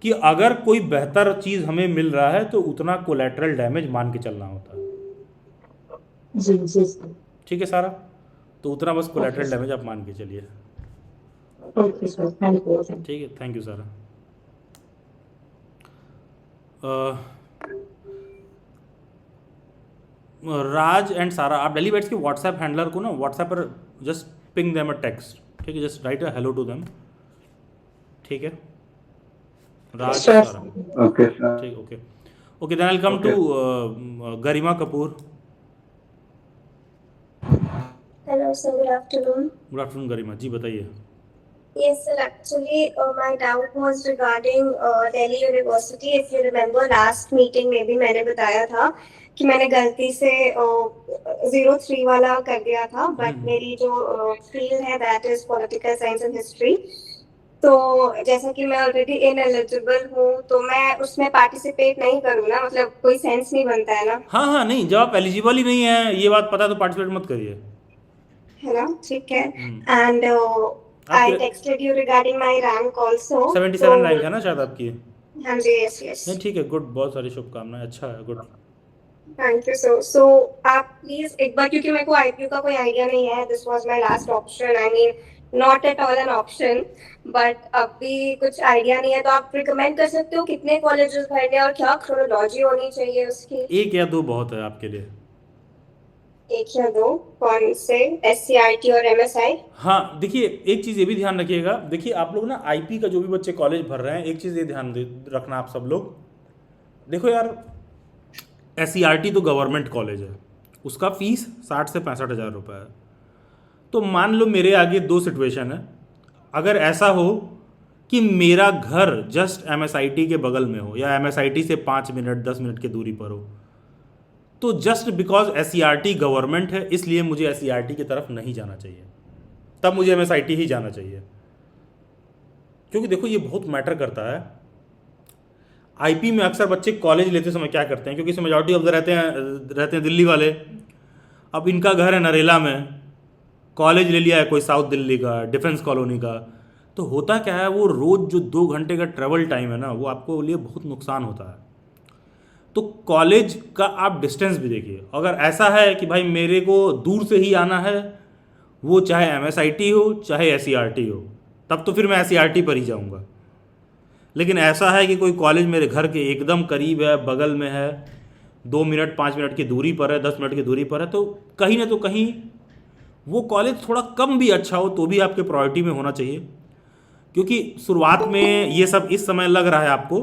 कि अगर कोई बेहतर चीज़ हमें मिल रहा है तो उतना कोलेटरल डैमेज मान के चलना होता है। जी जी सर। ठीक है सारा, तो उतना बस ओके कोलेटरल सर। डैमेज आप मान के चलिए। Okay sir, thank you. ठीक है, thank you Sara. Raj and Sara, आप डेली बैट्स के व्हाट्सएप हैंडलर को ना व्हाट्सएप पर just ping them a text, ठीक है, just write a hello to them, ठीक है Raj Sure. Sara, Okay, sir. ठीक, okay okay. Then I come to Garima Kapoor. Hello, sir. Good afternoon. Good afternoon Garima ji, बताइए। Yes, sir. Actually, my doubt was regarding Delhi University. If you remember, last meeting में भी मैंने बताया था कि मैंने गलती से 03 वाला कर दिया था, बट मेरी जो फील्ड है that is political science and history. तो जैसा कि मैं ऑलरेडी इनएलिजिबल हूँ, तो मैं उसमें पार्टिसिपेट नहीं करूँ ना, मतलब कोई सेंस नहीं बनता है ना। हाँ हाँ, नहीं, जब आप एलिजिबल ही नहीं है ये बात पता है तो पार्टिसिपेट मत करिए। है ना, ठीक है। एंड आई आपके texted you regarding my rank also. 77 rank है ना शायद आपकी? हाँ जी, यस यस। नहीं ठीक है, गुड, बहुत सारी शुभकामनाएं, अच्छा है, गुड। थैंक यू सो आप प्लीज एक बार, क्योंकि मेरे को आईपीयू का कोई आइडिया नहीं है, this was my last option, I mean not at all an option, but अभी कुछ आइडिया नहीं है, तो आप रिकमेंड कर सकते हो कितने कॉलेजेस भरने और क्या क्रोनोलॉजी होनी चाहिए उसकी? एक या दो बहुत है आपके लिए। एक या दो? कौन से, एससीईआरटी और एमएसआई? हाँ देखिए, एक चीज़ ये भी ध्यान रखिएगा, देखिए आप लोग ना आईपी का जो भी बच्चे कॉलेज भर रहे हैं, एक चीज़ ये ध्यान रखना आप सब लोग, देखो यार एससीईआरटी तो गवर्नमेंट कॉलेज है, उसका फीस 60 से 65 हज़ार रुपये है। तो मान लो मेरे आगे दो सिचुएशन है, अगर ऐसा हो कि मेरा घर जस्ट एमएसआईटी के बगल में हो या एमएसआईटी से 5 मिनट 10 मिनट की दूरी पर हो, तो जस्ट बिकॉज एससीईआरटी गवर्नमेंट है इसलिए मुझे एससीईआरटी की तरफ नहीं जाना चाहिए, तब मुझे एमएसआईटी ही जाना चाहिए। क्योंकि देखो ये बहुत मैटर करता है। आईपी में अक्सर बच्चे कॉलेज लेते समय क्या करते हैं, क्योंकि इसमें मेजॉरिटी ऑफ द रहते हैं दिल्ली वाले, अब इनका घर है नरेला में, कॉलेज ले लिया है कोई साउथ दिल्ली का, डिफेंस कॉलोनी का, तो होता क्या है, वो रोज़ जो 2 घंटे का ट्रेवल टाइम है ना, वो आपको लिए बहुत नुकसान होता है। तो कॉलेज का आप डिस्टेंस भी देखिए, अगर ऐसा है कि भाई मेरे को दूर से ही आना है, वो चाहे एमएसआईटी हो चाहे एससीईआरटी हो, तब तो फिर मैं एससीईआरटी पर ही जाऊंगा। लेकिन ऐसा है कि कोई कॉलेज मेरे घर के एकदम करीब है, बगल में है, 2 मिनट 5 मिनट की दूरी पर है, 10 मिनट की दूरी पर है, तो कहीं ना तो कहीं वो कॉलेज थोड़ा कम भी अच्छा हो तो भी आपके प्रायोरिटी में होना चाहिए। क्योंकि शुरुआत में ये सब इस समय लग रहा है आपको,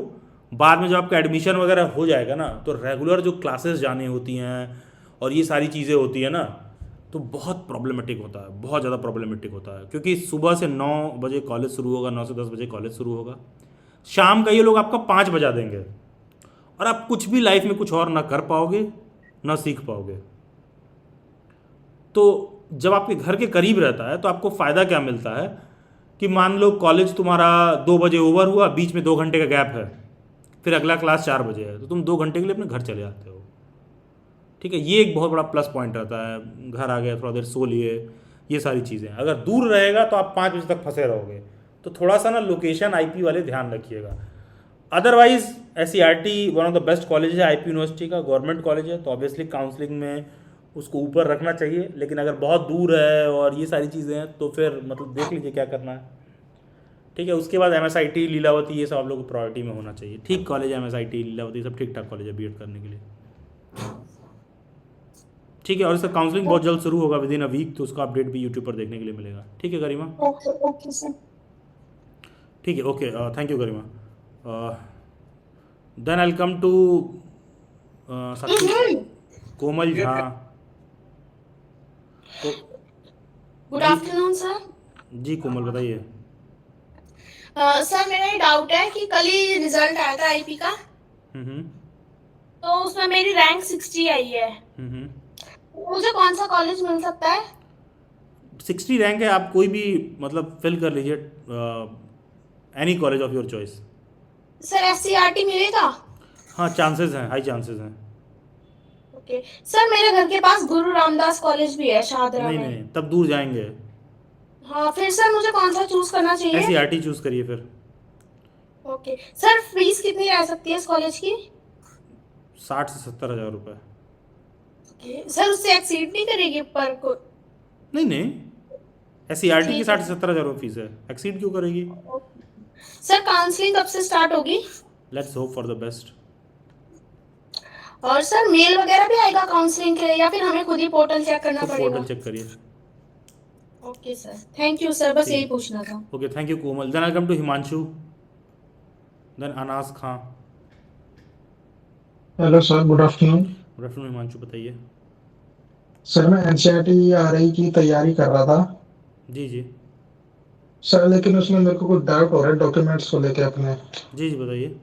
बाद में जब आपका एडमिशन वगैरह हो जाएगा ना, तो रेगुलर जो क्लासेस जाने होती हैं और ये सारी चीज़ें होती हैं ना, तो बहुत प्रॉब्लमेटिक होता है, बहुत ज़्यादा प्रॉब्लमेटिक होता है। क्योंकि सुबह से 9 बजे कॉलेज शुरू होगा, 9 से 10 बजे कॉलेज शुरू होगा, शाम का ये लोग आपका 5 बजा देंगे, और आप कुछ भी लाइफ में कुछ और ना कर पाओगे ना सीख पाओगे। तो जब आपके घर के करीब रहता है तो आपको फ़ायदा क्या मिलता है कि मान लो कॉलेज तुम्हारा 2 बजे ओवर हुआ, बीच में 2 घंटे का गैप है, फिर अगला क्लास 4 बजे है, तो तुम 2 घंटे के लिए अपने घर चले आते हो। ठीक है, ये एक बहुत बड़ा प्लस पॉइंट रहता है, घर आ गए थोड़ा देर सो लिए, ये सारी चीज़ें। अगर दूर रहेगा तो आप 5 बजे तक फंसे रहोगे, तो थोड़ा सा ना लोकेशन आईपी वाले ध्यान रखिएगा। Otherwise SCERT one of the best college है आईपी यूनिवर्सिटी का, गवर्नमेंट कॉलेज है, तो ऑब्वियसली काउंसलिंग में उसको ऊपर रखना चाहिए। लेकिन अगर बहुत दूर है और ये सारी चीज़ें हैं तो फिर मतलब देख लीजिए क्या करना है। ठीक है, उसके बाद एमएसआईटी लीलावती ये सब आप लोग को प्रायोरिटी में होना चाहिए। ठीक कॉलेज है एमएसआईटी लीलावती, सब ठीक ठाक कॉलेज है बीएड करने के लिए। ठीक है, और इसका काउंसलिंग बहुत जल्द शुरू होगा, विद इन अ वीक, तो उसका अपडेट भी यूट्यूब पर देखने के लिए मिलेगा। ठीक है गरिमा? Okay sir. ठीक है, okay, thank you Garima. Then I will come to Sakshi Komal Jha को good ji afternoon sir. Ji Komal बताइए। सर मेरा ये डाउट है कि कल ही रिजल्ट आया था आईपी का, हम्म तो उसमें मेरी रैंक 60 आई है। मुझे कौन सा कॉलेज मिल सकता है? 60 रैंक है, आप कोई भी मतलब फिल कर लीजिए, any college of your choice. Sir SCERT मिलेगा? हाँ चांसेस हैं, हाई चांसेस हैं। ओके सर, मेरे घर के पास गुरु रामदास कॉलेज भी है शाहदरा नहीं में। नहीं तब दूर जाएंगे, हाँ फिर सर मुझे कौन सा चूज करना चाहिए? एससीईआरटी चूज करिए फिर। ओके सर, फीस कितनी रह सकती है इस कॉलेज की? 60 से 70 हज़ार रुपये। ओके सर, उससे एक्सीड नहीं करेगी पर को? नहीं नहीं, एससीईआरटी की ठीक 60 है से 70 हज़ार रुपये फीस है, एक्सीड क्यों करेगी? सर। काउंसलिंग कब से स्टार्ट होगी? Let's hope for the best. और सर मेल वगैरह भी आएगा काउंसलिंग के लिए या फिर हमें खुद ही पोर्टल चेक करना खुद पड़ेगा? पोर्टल चेक करिए। Okay sir, thank you sir, बस ठीक यही पूछना था। Okay, thank you Komal. Then I come to Himanshu, then Anas Khan. Hello sir, good afternoon. Good afternoon Himanshu, बताइए। सर मैं एनसीईआरटी आरआई की तैयारी कर रहा था जी जी सर, लेकिन उसमें मेरे को कुछ डाउट हो रहा है डॉक्यूमेंट्स को लेके अपने। जी जी बताइए।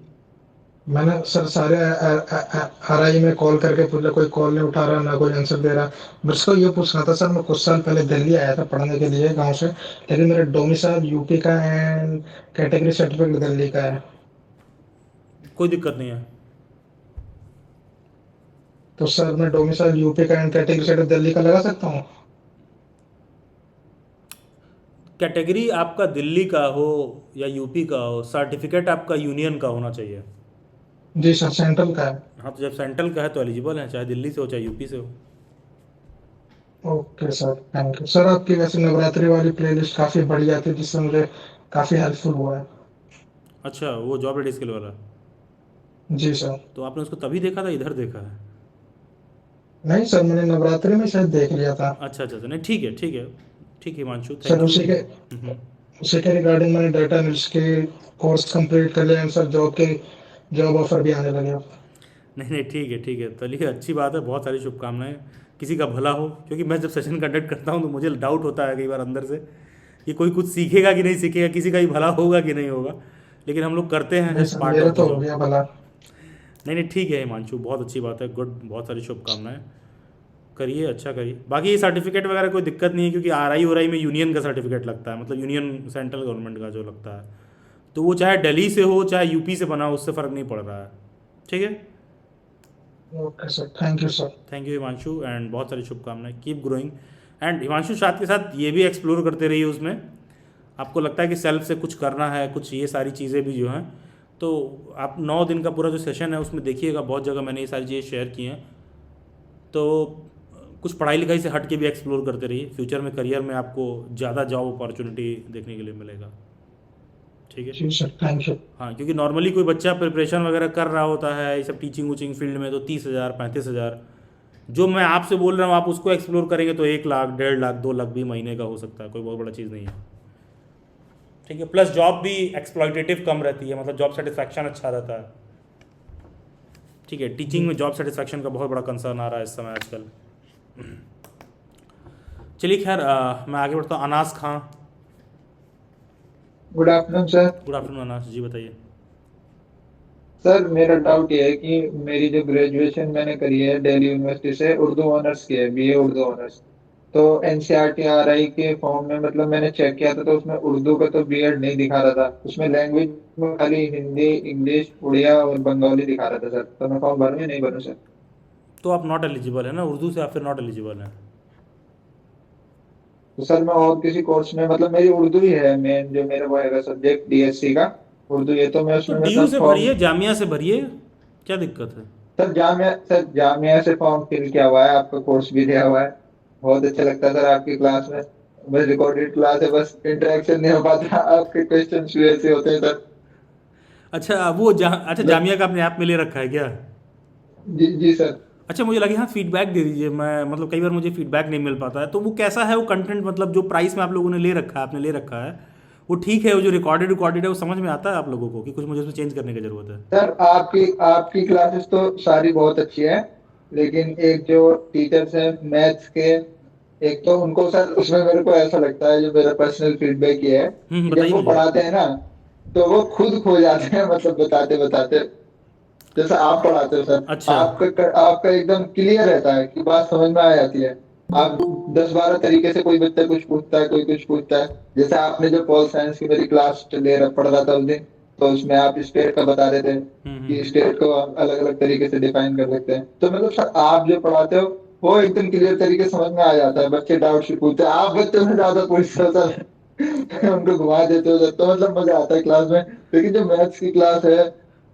मैंने सर सारे आरआई में कॉल करके पूछा, कोई कॉल नहीं उठा रहा, ना कोई आंसर दे रहा। मेरे को ये पूछना था सर, मैं कुछ साल पहले दिल्ली आया था पढ़ने के लिए गांव से, लेकिन मेरा डोमिसाइल यूपी का एंड कैटेगरी सर्टिफिकेट दिल्ली का है। कोई दिक्कत नहीं है। तो सर मैं डोमिसाइल यूपी का एंड कैटेगरी सर्टिफिकेट दिल्ली का लगा सकता हूँ? कैटेगरी आपका दिल्ली का हो या यूपी का हो, सर्टिफिकेट आपका यूनियन का होना चाहिए। जी सर, सेंट्रल का है। हाँ तो जब सेंट्रल का है तो एलिजिबल है, चाहे दिल्ली से हो चाहे यूपी से हो। Okay sir, thank you sir. आपकी वैसे नवरात्रि वाली प्लेलिस्ट काफ़ी बढ़िया थी, जिससे मुझे काफ़ी हेल्पफुल हुआ है। अच्छा, वो जॉब रेडी स्किल वाला? जी सर। तो आपने उसको तभी देखा था, इधर देखा है? नहीं सर, मैंने नवरात्रि में शायद देख लिया था। अच्छा अच्छा अच्छा, नहीं ठीक है ठीक है ठीक है हिमांशु, सर थैंक उसी के यू। उसी के रिगार्डिंग मैंने डाटा एनालिस्ट के कोर्स कंप्लीट कर लिया एंड सर जॉब ऑफर भी आने लगे अब। नहीं नहीं ठीक है, चलिए अच्छी बात है, बहुत सारी शुभकामनाएं, किसी का भला हो। क्योंकि मैं जब सेशन कंडक्ट करता हूँ तो मुझे डाउट होता है कई बार अंदर से कि कोई कुछ सीखेगा कि नहीं सीखेगा, किसी का ही भला होगा कि नहीं होगा, लेकिन हम लोग करते हैं, नहीं सर, पार्ट मेरा ऑफ द तो हो जॉब। गया भला। नहीं ठीक है हिमांशु, बहुत अच्छी बात है, गुड, बहुत सारी शुभकामनाएं, करिए, अच्छा करिए। बाकी ये सर्टिफिकेट वगैरह कोई दिक्कत नहीं है, क्योंकि आरआई में यूनियन का सर्टिफिकेट लगता है, मतलब यूनियन सेंट्रल गवर्नमेंट का जो लगता है, तो वो चाहे दिल्ली से हो चाहे यूपी से बना हो, उससे फ़र्क नहीं पड़ रहा है। ठीक है, okay sir, thank you sir. Thank you Himanshu, and बहुत सारी शुभकामनाएं, कीप ग्रोइंग। एंड हिमांशु साथ के साथ ये भी एक्सप्लोर करते रहिए, उसमें आपको लगता है कि सेल्फ से कुछ करना है, कुछ ये सारी चीज़ें भी जो हैं, तो आप 9 दिन का पूरा जो सेशन है उसमें देखिएगा, बहुत जगह मैंने ये सारी चीज़ें शेयर की हैं। तो कुछ पढ़ाई लिखाई से हट के भी एक्सप्लोर करते रहिए, फ्यूचर में करियर में आपको ज़्यादा जॉब अपॉर्चुनिटी देखने के लिए मिलेगा। ठीक है जी सर, थैंक यू। हाँ, क्योंकि नॉर्मली कोई बच्चा प्रिपरेशन वगैरह कर रहा होता है ये सब टीचिंग वूचिंग फील्ड में, तो 30,000 35,000, जो मैं आपसे बोल रहा हूँ आप उसको एक्सप्लोर करेंगे तो 1 लाख 1.5 लाख 2 लाख भी महीने का हो सकता है, कोई बहुत बड़ा चीज़ नहीं है। ठीक है, प्लस जॉब भी एक्सप्लॉयटेटिव कम रहती है, मतलब जॉब सेटिस्फैक्शन अच्छा रहता है। ठीक है, टीचिंग में जॉब सेटिस्फैक्शन का बहुत बड़ा कंसर्न आ रहा है इस समय आजकल। चलिए खैर, मैं आगे बढ़ता हूँ। Anas Khan. Good afternoon sir. Good afternoon Anas ji, बताइए। सर मेरा डाउट ये है कि मेरी जो ग्रेजुएशन मैंने करी है दिल्ली यूनिवर्सिटी से, उर्दू ऑनर्स की है, बीए उर्दू ऑनर्स। तो एनसीईआरटी आरआई के फॉर्म में मतलब मैंने चेक किया था, तो उसमें उर्दू का तो बीएड नहीं दिखा रहा था, उसमें लैंग्वेज में खाली हिंदी, इंग्लिश, उड़िया और बंगाली दिखा रहा था सर। तो मैं फॉर्म भरूँ या नहीं भरूँ सर? तो आप नॉट एलिजिबल है ना, उर्दू से आप फिर नॉट एलिजिबल हैं। तो सर मैं और किसी कोर्स में, मतलब मेरी उर्दू ही है मेन, जो मेरा वो है सब्जेक्ट डीएससी का उर्दू, ये तो मैं तो उसमें डीयू मतलब से भरिए, जामिया से भरिए, क्या दिक्कत है? सर जामिया से फॉर्म फिल किया हुआ है, आपका कोर्स भी दिया हुआ है, बहुत अच्छा लगता है सर आपकी क्लास में। बस रिकॉर्डेड क्लास है, बस इंटरेक्शन नहीं हो पाता, आपके क्वेश्चन ऐसे होते हैं सर। अच्छा अच्छा, जामिया का आपने ऐप में ले रखा है क्या? जी सर। अच्छा, मुझे लगे हाँ फीडबैक दे दीजिए, मैं मतलब कई बार मुझे फीडबैक नहीं मिल पाता है, तो वो कैसा है वो कंटेंट, मतलब जो प्राइस में आप लोगों ने ले रखा है, आपने ले रखा है, वो ठीक है, वो जो रिकॉर्डेड है वो समझ में आता है आप लोगों को कि कुछ मुझे उसमें चेंज करने की ज़रूरत है? सर आपकी क्लासेस तो सारी बहुत अच्छी है, लेकिन एक जो टीचर्स हैं मैथ्स के, एक तो उनको सर उसमें मेरे को ऐसा लगता है, जो मेरा पर्सनल फीडबैक ये है कि जब बताइए वो मुझे। पढ़ाते हैं ना तो वो खुद खो जाते हैं, मतलब बताते बताते। जैसे आप पढ़ाते हो सर, अच्छा। आपका एकदम क्लियर रहता है कि बात समझ में आ जाती है। आप 10-12 तरीके से कोई बच्चा कुछ पूछता है, कोई कुछ पूछता है। जैसे आपने जो पॉल साइंस की मेरी क्लास पढ़ रहा था उस दिन, तो उसमें आप स्टेट का बता रहे थे कि स्टेट को आप अलग अलग तरीके से डिफाइन कर सकते हैं। तो मतलब सर आप जो पढ़ाते हो वो एकदम क्लियर तरीके से समझ में आ जाता है। बच्चे डाउट से पूछते हैं, आप बच्चों से ज्यादा पूछते हो सर। उनको घुमा देते हो सर, तो मतलब मजा आता है क्लास में। लेकिन जो मैथ्स की क्लास है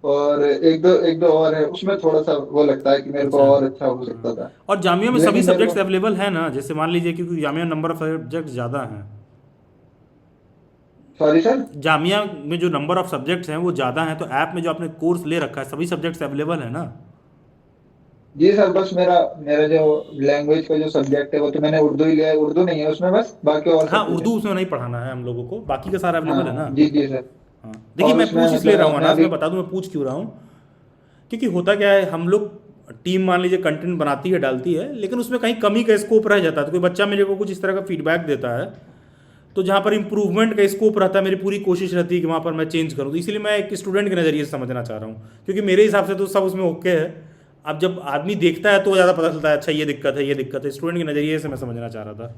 और एक दो और है, उसमें थोड़ा सा वो लगता है कि मेरे को अच्छा। और अच्छा हो सकता था। और जामिया में सभी लेकिन मेरे सब्जेक्ट्स को अवेलेबल हैं ना? जैसे मान लीजिए, क्योंकि जामिया में नंबर ऑफ सब्जेक्ट ज़्यादा हैं। सॉरी सर, जामिया में जो नंबर ऑफ सब्जेक्ट्स हैं वो ज़्यादा हैं, तो ऐप में जो आपने कोर्स ले रखा है सभी सब्जेक्ट्स अवेलेबल है ना? जी सर, बस मेरा मेरा जो लैंग्वेज का जो सब्जेक्ट है वो तो मैंने उर्दू ही लिया है। उर्दू नहीं है उसमें, बस बाकी और हाँ, सब कुछ है। उर्दू उसमें नहीं पढ़ाना है हम लोगों को, बाकी का सारा अवेलेबल है ना? हाँ जी जी सर। हाँ, देखिए और मैं उसमें पूछ इसलिए रहा हूँ मतलब मैं अनाज, अभी मैं बता दूँ मैं पूछ क्यों रहा हूँ। क्योंकि होता क्या है, हम लोग टीम मान लीजिए कंटेंट बनाती है, डालती है, लेकिन उसमें कहीं कमी का स्कोप रह जाता है। तो कोई बच्चा मेरे को कुछ इस तरह का फीडबैक देता है, तो जहाँ पर इंप्रूवमेंट का स्कोप रहता है, मेरी पूरी कोशिश रहती है कि वहाँ पर मैं चेंज करूँ। तो इसलिए मैं एक स्टूडेंट के नज़रिए से समझना चाह रहा हूँ, क्योंकि मेरे हिसाब से तो सब उसमें ओके है। अब जब आदमी देखता है तो ज़्यादा पता चलता है, अच्छा ये दिक्कत है, ये दिक्कत है। स्टूडेंट के नज़रिए से मैं समझना चाह रहा था।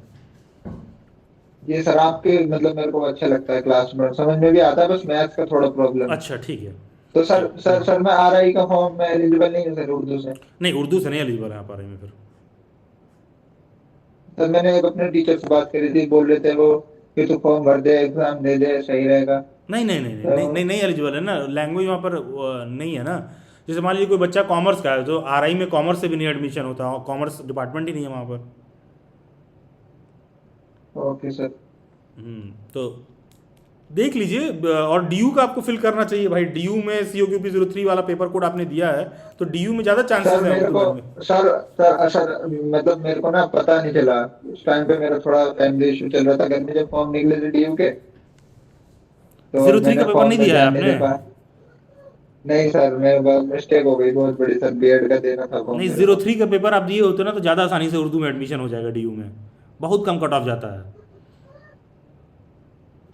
ये सर आपके मतलब मेरे को अच्छा लगता है, क्लास में समझ में भी आता है, बस मैथ्स का थोड़ा प्रॉब्लम है। अच्छा ठीक है। तो सर मैं RI का फॉर्म में एलिजिबल नहीं हूँ सर उर्दू से। नहीं, उर्दू से नहीं एलिजिबल है आप RI में फिर। सर मैंने एक अपने टीचर से बात करी थी, बोल रहे थे वो कि तू फॉर्म भर दे, एग्जाम दे दे, सही रहेगा। नहीं नहीं नहीं नहीं तो नहीं नहीं नहीं एलिजिबल है ना, लैंग्वेज वहाँ पर नहीं है ना। जैसे मान लीजिए कोई बच्चा कॉमर्स का है तो RI में कॉमर्स से भी नहीं एडमिशन होता, कॉमर्स डिपार्टमेंट ही नहीं है वहाँ पर। Okay sir. तो देख लीजिए। और DU का आपको फिल करना चाहिए भाई। DU में COQP 03 वाला पेपर कोड आपने दिया है, तो DU में ज़्यादा चांसेस सर है मेरे उर्दू को में। सर मतलब मेरे को ना पता नहीं चला उस टाइम पे, मेरा थोड़ा फैमिली इशू चल रहा था घर में, जब फॉर्म निकले थे DU के, तो 03 मैंने का पेपर फॉर्म नहीं में दिया है ध्यान नहीं आपने? दे पाया। नहीं सर, मेरे पास मिस्टेक हो गई बहुत बड़ी सर, BEd का देना था फॉर्म नहीं, मेरे को। 03 का पेपर आप दिए होते ना तो ज़्यादा आसानी से उर्दू में एडमिशन हो जाएगा। DU में बहुत कम कट ऑफ जाता है।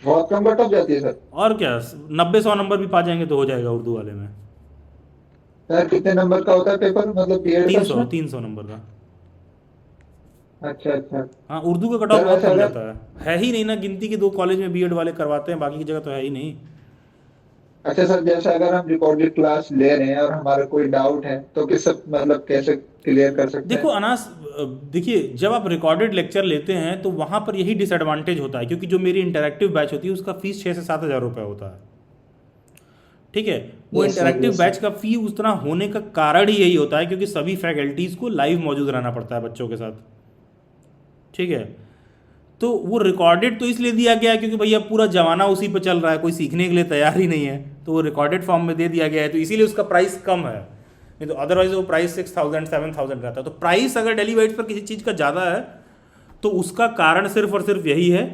बहुत कम कट ऑफ जाती है सर? और क्या, 90-100 नंबर भी पा जाएंगे तो हो जाएगा उर्दू वाले में। सर कितने नंबर का होता है पेपर, मतलब BEd का 300 उसमें? 300 नंबर का। अच्छा अच्छा। हाँ, उर्दू का कट ऑफ सर बहुत वैसे कम अगर जाता है ही नहीं ना। गिनती के 2 कॉलेज में BEd वाले करवाते हैं, बाकी की जगह तो है ही नहीं। अच्छा सर, जैसे अगर हम रिकॉर्डेड क्लास ले रहे हैं और हमारा कोई डाउट है तो किस मतलब कैसे क्लियर कर सकते देखो हैं? अनास, देखिए जब आप रिकॉर्डेड लेक्चर लेते हैं तो वहाँ पर यही डिसएडवांटेज होता है, क्योंकि जो मेरी इंटरैक्टिव बैच होती है उसका फीस 6 से 7 हज़ार रुपये होता है। ठीक है, वो yes sir, interactive yes batch sir. का फ़ी उतना होने का कारण ही यही होता है, क्योंकि सभी फैकल्टीज़ को लाइव मौजूद रहना पड़ता है बच्चों के साथ। ठीक है, तो वो रिकॉर्डेड तो इसलिए दिया गया है क्योंकि भैया पूरा जमाना उसी पे चल रहा है, कोई सीखने के लिए तैयार ही नहीं है, तो वो रिकॉर्डेड फॉर्म में दे दिया गया है, तो इसीलिए उसका प्राइस कम है। नहीं तो अदरवाइज वो प्राइस 6000 7000 रहता है। तो प्राइस अगर डेली वाइट्स पर किसी चीज़ का ज़्यादा है तो उसका कारण सिर्फ और सिर्फ यही है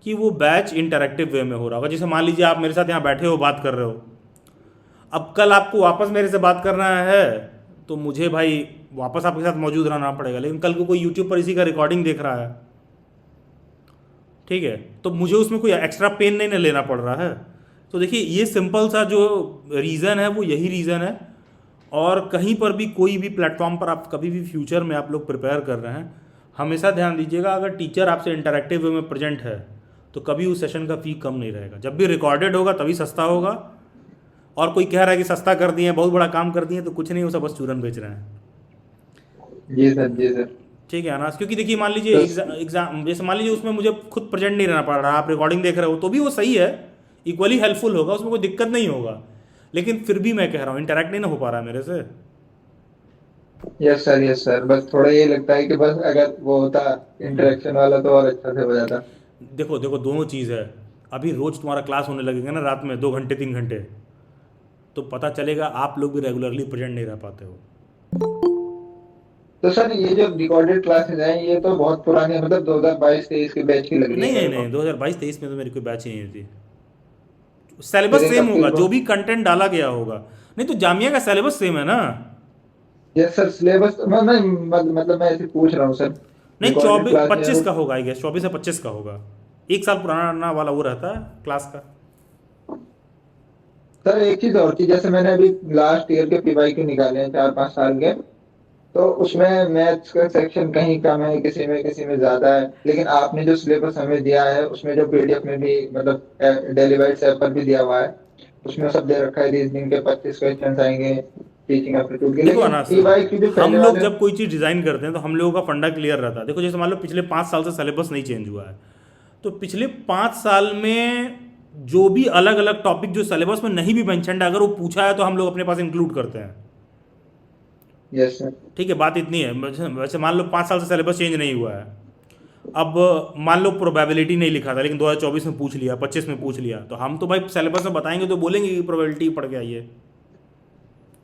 कि वो बैच इंटरैक्टिव वे में हो रहा होगा। जैसे मान लीजिए आप मेरे साथ यहाँ बैठे हो, बात कर रहे हो, अब कल आपको वापस मेरे से बात करना है तो मुझे भाई वापस आपके साथ मौजूद रहना पड़ेगा। लेकिन कल को कोई यूट्यूब पर इसी का रिकॉर्डिंग देख रहा है, ठीक है, तो मुझे उसमें कोई एक्स्ट्रा पेन नहीं लेना पड़ रहा है। तो देखिए ये सिंपल सा जो रीज़न है वो यही रीज़न है। और कहीं पर भी कोई भी प्लेटफॉर्म पर आप कभी भी फ्यूचर में आप लोग प्रिपेयर कर रहे हैं, हमेशा ध्यान दीजिएगा अगर टीचर आपसे इंटरैक्टिव वे में प्रेजेंट है तो कभी उस सेशन का फ़ी कम नहीं रहेगा। जब भी रिकॉर्डेड होगा तभी सस्ता होगा। और कोई कह रहा है कि सस्ता कर दिए, बहुत बड़ा काम कर दिए, तो कुछ नहीं, वो सब बस चूरन बेच रहे हैं। जी सर, जी सर। ठीक है अनास, क्योंकि देखिए मान लीजिए एग्जाम जैसे मान लीजिए उसमें मुझे खुद प्रेजेंट नहीं रहना पड़ रहा, आप रिकॉर्डिंग देख रहे हो तो भी वो सही है, इक्वली हेल्पफुल होगा, उसमें कोई दिक्कत नहीं होगा। लेकिन फिर भी मैं कह रहा हूँ इंटरैक्ट नहीं ना हो पा रहा है मेरे से। Yes sir, yes sir. बस थोड़ा ये लगता है कि बस अगर वो होता इंटरेक्शन वाला तो और अच्छा से हो जाता। देखो देखो दोनों चीज़ है। अभी रोज़ तुम्हारा क्लास होने लगेगा ना रात में 2 घंटे 3 घंटे, तो पता चलेगा आप लोग भी रेगुलरली प्रेजेंट नहीं रह पाते हो। तो सर ये जो रिकॉर्डेड क्लासेस हैं ये तो बहुत पुरानी, मतलब 2022-23 के बैच की लग रही नहीं है नहीं मेरे नहीं, 2022-23 में तो मेरी कोई बैच ही नहीं थी। सिलेबस फिर एक सेम होगा, अप्रैल जो भी कंटेंट डाला गया होगा। नहीं तो जामिया का सिलेबस सेम है ना। यस सर, सिलेबस मतलब मैं ऐसे पूछ रहा हूँ सर, नहीं, रिकॉर्डेड 24 क्लास है 25 वो। का होगा, आई गेस 24 या 25 का होगा। एक साल पुराना वाला वो रहता है क्लास का। सर एक चीज और थी, जैसे मैंने अभी लास्ट ईयर के पीवाईक्यू निकाले हैं 4-5 साल के, तो उसमें मैथ्स का सेक्शन कहीं कम है, किसी में ज्यादा है, लेकिन आपने जो सिलेबस हमें दिया है उसमें जो पीडीएफ में भी मतलब डेलीवाइट्स ऐप पर भी दिया हुआ है, उसमें सब दे रखा है, रीजनिंग के 25 क्वेश्चन आएंगे, टीचिंग एप्टीट्यूड के, देखो लेकिन अनास, पीवाईक्यू जो हम पहले लोग वाले। जब कोई चीज़ डिज़ाइन करते हैं तो हम लोगों का फंडा क्लियर रहता है। देखो जैसे मान लो पिछले 5 साल से सिलेबस नहीं चेंज हुआ है, तो पिछले 5 साल में जो भी अलग अलग टॉपिक जो सिलेबस में नहीं भी मेंशन्ड है, अगर वो पूछा है तो हम लोग अपने पास इंक्लूड करते हैं। Yes sir. ठीक है, बात इतनी है। वैसे मान लो 5 साल से सिलेबस चेंज नहीं हुआ है, अब मान लो प्रोबेबिलिटी नहीं लिखा था लेकिन 2024 में पूछ लिया, 25 में पूछ लिया, तो हम तो भाई सिलेबस में बताएंगे तो बोलेंगे कि प्रोबेबिलिटी पढ़ के आइए।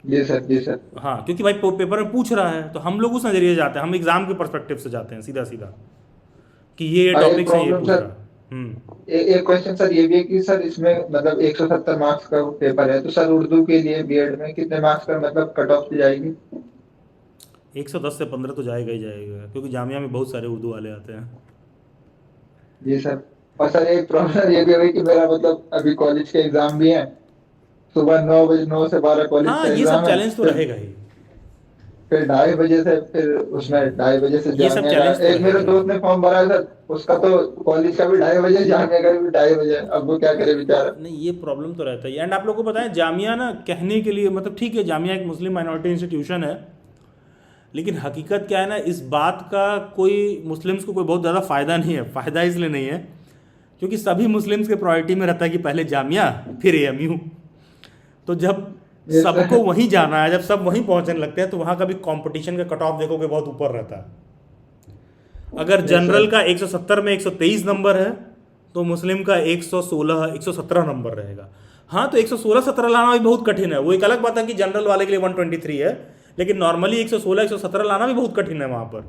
जी सर, जी सर। हाँ, क्योंकि भाई पेपर में पूछ रहा है तो हम लोग उस नज़रिए से जाते हैं, हम एग्जाम के पर्सपेक्टिव से जाते हैं सीधा सीधा कि ये और एक टॉपिक्स हैं, ये प्रॉब्लम पूछ सर, रहा है। एक क्वेश्चन सर ये भी है कि सर इसमें मतलब 170 मार्क्स का पेपर है, तो सर उर्दू के लिए बीएड में कितने मार्क्स का मतलब कट ऑफ जाएगी? 110 से 15 तो जाएगा ही जाएगा, क्योंकि जामिया में बहुत सारे उर्दू वाले आते हैं। जी सर। और सर एक प्रॉब्लम ये भी है कि मेरा मतलब अभी कॉलेज के एग्जाम भी हैं, सुबह 9 बजे, 9 से 12 कॉलेज हाँ, का ये सब एग्जाम है, चैलेंज तो फिर रहेगा ही। 2:30 बजे से, फिर उसमें 2:30 से ये सब जाने का। चैलेंज तो एक मेरे रहेगा। दोस्त ने फॉर्म भरा है सर, उसका तो कॉलेज का भी 2:30 बजे, जाने का भी 2:30 बजे, अब वो क्या करे बेचारा। नहीं, ये प्रॉब्लम तो रहता है। एंड आप लोगों को बताएं, जामिया ना कहने के लिए मतलब ठीक है, जामिया एक मुस्लिम माइनॉरिटी इंस्टीट्यूशन है, लेकिन हकीकत क्या है ना, इस बात का कोई मुस्लिम्स को कोई बहुत ज़्यादा फ़ायदा नहीं है। फ़ायदा इसलिए नहीं है क्योंकि सभी मुस्लिम्स के प्रायोरिटी में रहता है कि पहले जामिया फिर एएमयू। तो जब सबको वहीं जाना है, जब सब वहीं पहुंचने लगते हैं, तो वहाँ का भी कंपटीशन का कट ऑफ देखोगे बहुत ऊपर रहता है। अगर जनरल का 170 में 123 नंबर है तो मुस्लिम का 116 117 नंबर रहेगा। हाँ, तो 116-17 लाना भी बहुत कठिन है। वो एक अलग बात है कि जनरल वाले के लिए 123 है, लेकिन नॉर्मली 116-117 लाना भी बहुत कठिन है वहाँ पर।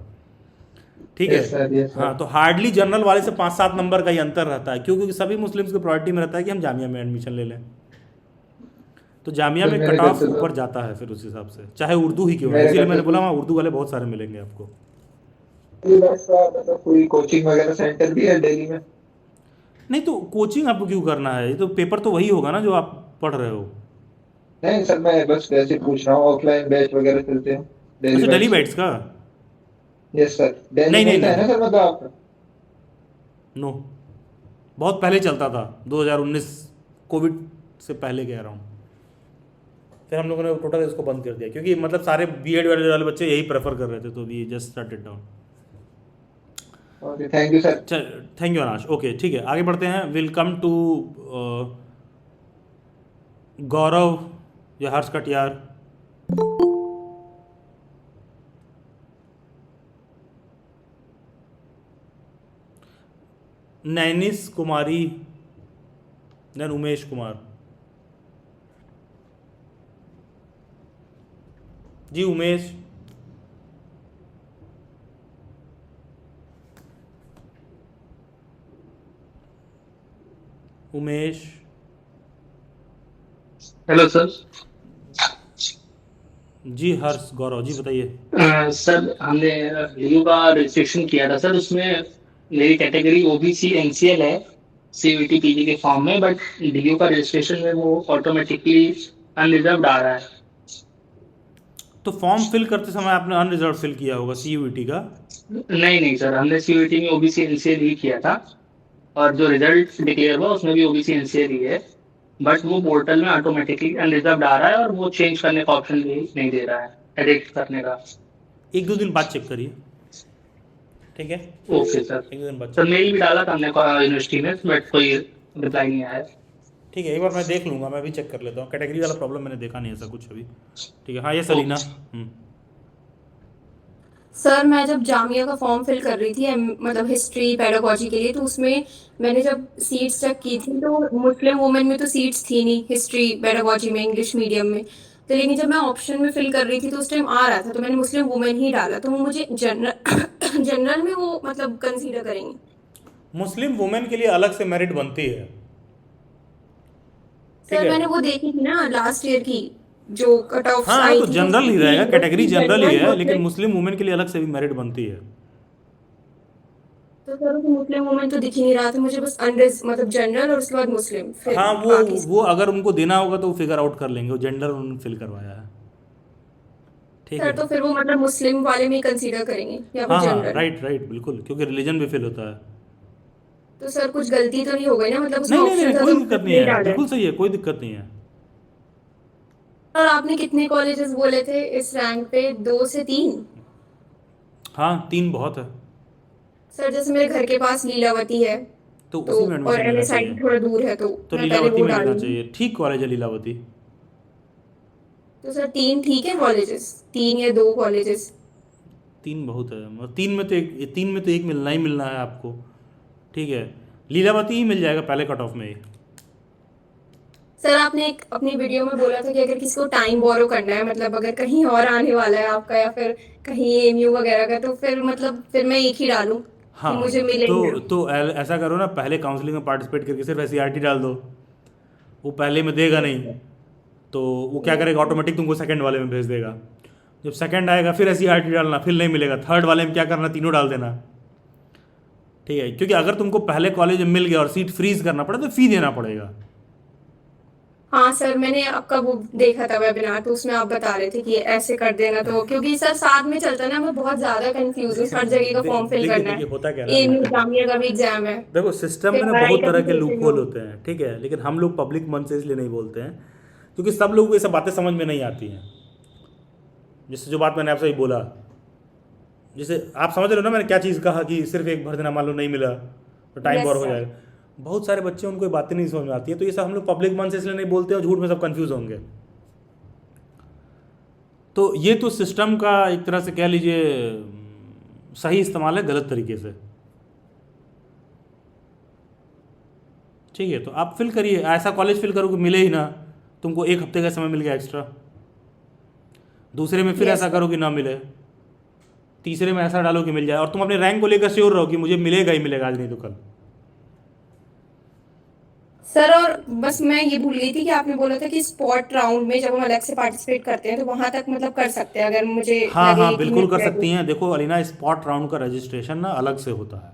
ठीक है। हाँ, तो हार्डली जनरल वाले से 5-7 नंबर का ही अंतर रहता है। क्यों? क्योंकि सभी मुस्लिम्स की प्रायोरिटी में रहता है कि हम जामिया में एडमिशन ले लें। तो जामिया में कट ऑफ ऊपर जाता है फिर उस हिसाब से, चाहे उर्दू ही क्यों है। इसीलिए मैंने बोला वहाँ उर्दू वाले बहुत सारे मिलेंगे आपको। कोई कोचिंग वगैरह सेंटर भी है दिल्ली में? नहीं, तो कोचिंग आपको क्यों करना है? ये तो पेपर तो वही होगा ना जो आप पढ़ रहे हो। नहीं सर, मैं बस वैसे पूछ रहा हूँ, ऑफलाइन बैच वगैरह चलते हैं अच्छा, डेली बैट्स का? Yes sir. दिल्ली में है ना सर, मतलब आपका? नो, बहुत पहले चलता था, 2019 कोविड से पहले कह रहा हूँ। फिर हम लोगों ने टोटल इसको बंद कर दिया क्योंकि मतलब सारे बीएड वाले बच्चे यही प्रेफर कर रहे थे, तो we just started down. Okay, thank you sir. Thank you Anas. Okay, ठीक है, आगे बढ़ते हैं। विल कम टू गौरव या Harsh Katiyar. Nainis Kumari, then Umesh Kumar. Ji Umesh. Umesh. Hello sir. Ji Harsh, Gaurav ji बताइए। सर हमने डीयू का रजिस्ट्रेशन किया था सर, उसमें मेरी कैटेगरी ओबीसी एनसीएल है सीयूईटी पीजी के फॉर्म में, बट डीयू का रजिस्ट्रेशन में वो ऑटोमेटिकली अनरिजर्व्ड आ रहा है। तो फॉर्म फिल करते समय आपने अनरिजर्व फिल किया होगा सीयूईटी का? नहीं सर, हमने सीयूईटी में ओबीसी एनसीएल ही किया था, और जो रिजल्ट डिक्लेयर हुआ उसमें भी ओबीसी एनसीएल ही है, बट वो पोर्टल में ऑटोमेटिकली अनरिजर्व्ड आ रहा है और वो चेंज करने का ऑप्शन भी नहीं दे रहा है, एडिट करने का। 1-2 दिन बाद चेक करिए, ठीक है? Okay sir. 1-2 दिन बाद सर मेल भी डाला था हमने यूनिवर्सिटी में, बट कोई रिप्लाई नहीं आया। ठीक है, एक बार मैं देख लूँगा, मैं भी चेक कर लेता हूँ। कैटेगरी वाला प्रॉब्लम मैंने देखा नहीं ऐसा कुछ अभी। ठीक है, हाँ ये सलीना। सर मैं जब जामिया का फॉर्म फिल कर रही थी मतलब हिस्ट्री पेडागोजी के लिए, तो उसमें मैंने जब सीट्स चेक की थी तो मुस्लिम वुमेन में तो सीट्स थी नहीं हिस्ट्री पेडागोजी में, इंग्लिश मीडियम में। तो लेकिन जब मैं ऑप्शन में फिल कर रही थी तो उस टाइम आ रहा था, तो मैंने मुस्लिम वुमेन ही डाला। तो वो मुझे जनरल में वो मतलब कंसीडर करेंगे? मुस्लिम वुमेन के लिए अलग से मेरिट बनती है। ठीक सर है। मैंने वो देखी थी ना लास्ट ईयर की जो कट ऑफ हाँ आई तो थी, जनरल ही उसमें रहेगा, भी कैटेगरी जनरल ही है, लेकिन मुस्लिम, मुस्लिम वुमेन के लिए अलग से भी मेरिट बनती है। तो सर उसमें मुस्लिम वुमेन तो दिख ही नहीं रहा था मुझे, बस मतलब जनरल और उसके बाद मुस्लिम, फिर हाँ बाकी वो अगर उनको देना होगा तो वो फिगर आउट कर लेंगे, वो जेंडर उन्होंने फिल करवाया है। ठीक सर है। तो फिर वो मतलब मुस्लिम वाले में कंसीडर करेंगे या फिर हाँ हाँ जनरल? राइट राइट बिल्कुल, क्योंकि रिलीजन भी फिल होता है। तो सर कुछ गलती तो नहीं हो गई ना, मतलब उसमें नहीं नहीं ऑप्शन नहीं था कोई तो दिक्कत नहीं नहीं है, डाला है। बिल्कुल सही है, कोई दिक्कत नहीं है। और आपने कितने कॉलेजेस बोले थे इस रैंक पे, 2 से 3? हाँ 3 बहुत है। सर जैसे मेरे घर के पास लीलावती है, तो तो उसी में और एडमिशन लेना एमएसआई चाहिए। थोड़ा दूर है, तो तो मैं पहले लीलावती वो में लेना डालूंगी। चाहिए, ठीक कॉलेज है लीलावती। तो सर 3 ठीक है कॉलेजेस, 3 या 2 कॉलेजेस? 3 बहुत है, मतलब 3 में तो एक मिलना ही मिलना है आपको। ठीक है, लीलावती ही मिल जाएगा पहले कट ऑफ में ही। सर आपने एक अपनी वीडियो में बोला था कि अगर किसी को टाइम बोरो करना है, मतलब अगर कहीं और आने वाला है आपका या फिर कहीं एमयू वगैरह का, तो फिर मतलब फिर मैं एक ही डालूं कि हाँ मुझे मिले ही ना? ऐसा करो ना, पहले काउंसलिंग में पार्टिसिपेट करके सिर्फ एससीईआरटी डाल दो, वो पहले में देगा नहीं, तो वो क्या करेगा, ऑटोमेटिक तुमको सेकंड वाले में भेज देगा। जब सेकंड आएगा फिर एससीईआरटी डालना, फिर नहीं मिलेगा, थर्ड वाले में क्या करना, तीनों डाल देना। ठीक है, क्योंकि अगर तुमको पहले कॉलेज में मिल गया और सीट फ्रीज करना पड़ा तो फी देना पड़ेगा। हाँ सर मैंने आपका वो देखा था वेबिनार, तो उसमें आप बता रहे थे कि ऐसे कर देना, तो क्योंकि सर साथ में चलता है ना, मैं बहुत ज्यादा कंफ्यूज हूँ, हर जगह का फॉर्म फिल करना देखिए है, होता क्या है ना, एमयू जामिया का भी एग्जाम है, देखो सिस्टम में फिर ना पढ़ाई बहुत का तरह भी के सोच लूप रही होल हूँ। होते हैं। ठीक है, लेकिन हम लोग पब्लिक मन से इसलिए नहीं बोलते हैं क्योंकि सब लोगों को ये सब बातें समझ में नहीं आती हैं। जैसे जो बात मैंने आपसे ही बोला, जैसे आप समझ रहे हो ना मैंने क्या चीज़ कहा कि सिर्फ एक भर देना, मान लो नहीं मिला तो टाइम यस और हो सर। जाएगा। बहुत सारे बच्चे उनको ये बातें नहीं समझ में आती है, तो ये सब हम लोग पब्लिक मन से इसलिए नहीं बोलते और झूठ में सब कंफ्यूज होंगे। तो ये तो सिस्टम का एक तरह से कह लीजिए सही इस्तेमाल है गलत तरीके से। ठीक है, तो आप फिल करिए, ऐसा कॉलेज फिल करो कि मिले ही ना, तुमको 1 हफ्ते का समय मिल गया एक्स्ट्रा। दूसरे में फिर यस ऐसा सर। करो कि ना मिले, तीसरे में ऐसा डालो कि मिल जाए, और तुम अपने रैंक को लेकर श्योर रहो कि मुझे मिलेगा ही मिलेगा, आज नहीं तो कल। सर और बस मैं ये भूल गई थी कि आपने बोला था कि स्पॉट राउंड में जब हम अलग से पार्टिसिपेट करते हैं तो वहां तक मतलब कर सकते हैं अगर मुझे हाँ लगे हाँ कि बिल्कुल मिल कर जाए सकती हैं। देखो अलीना, स्पॉट राउंड का रजिस्ट्रेशन ना अलग से होता है।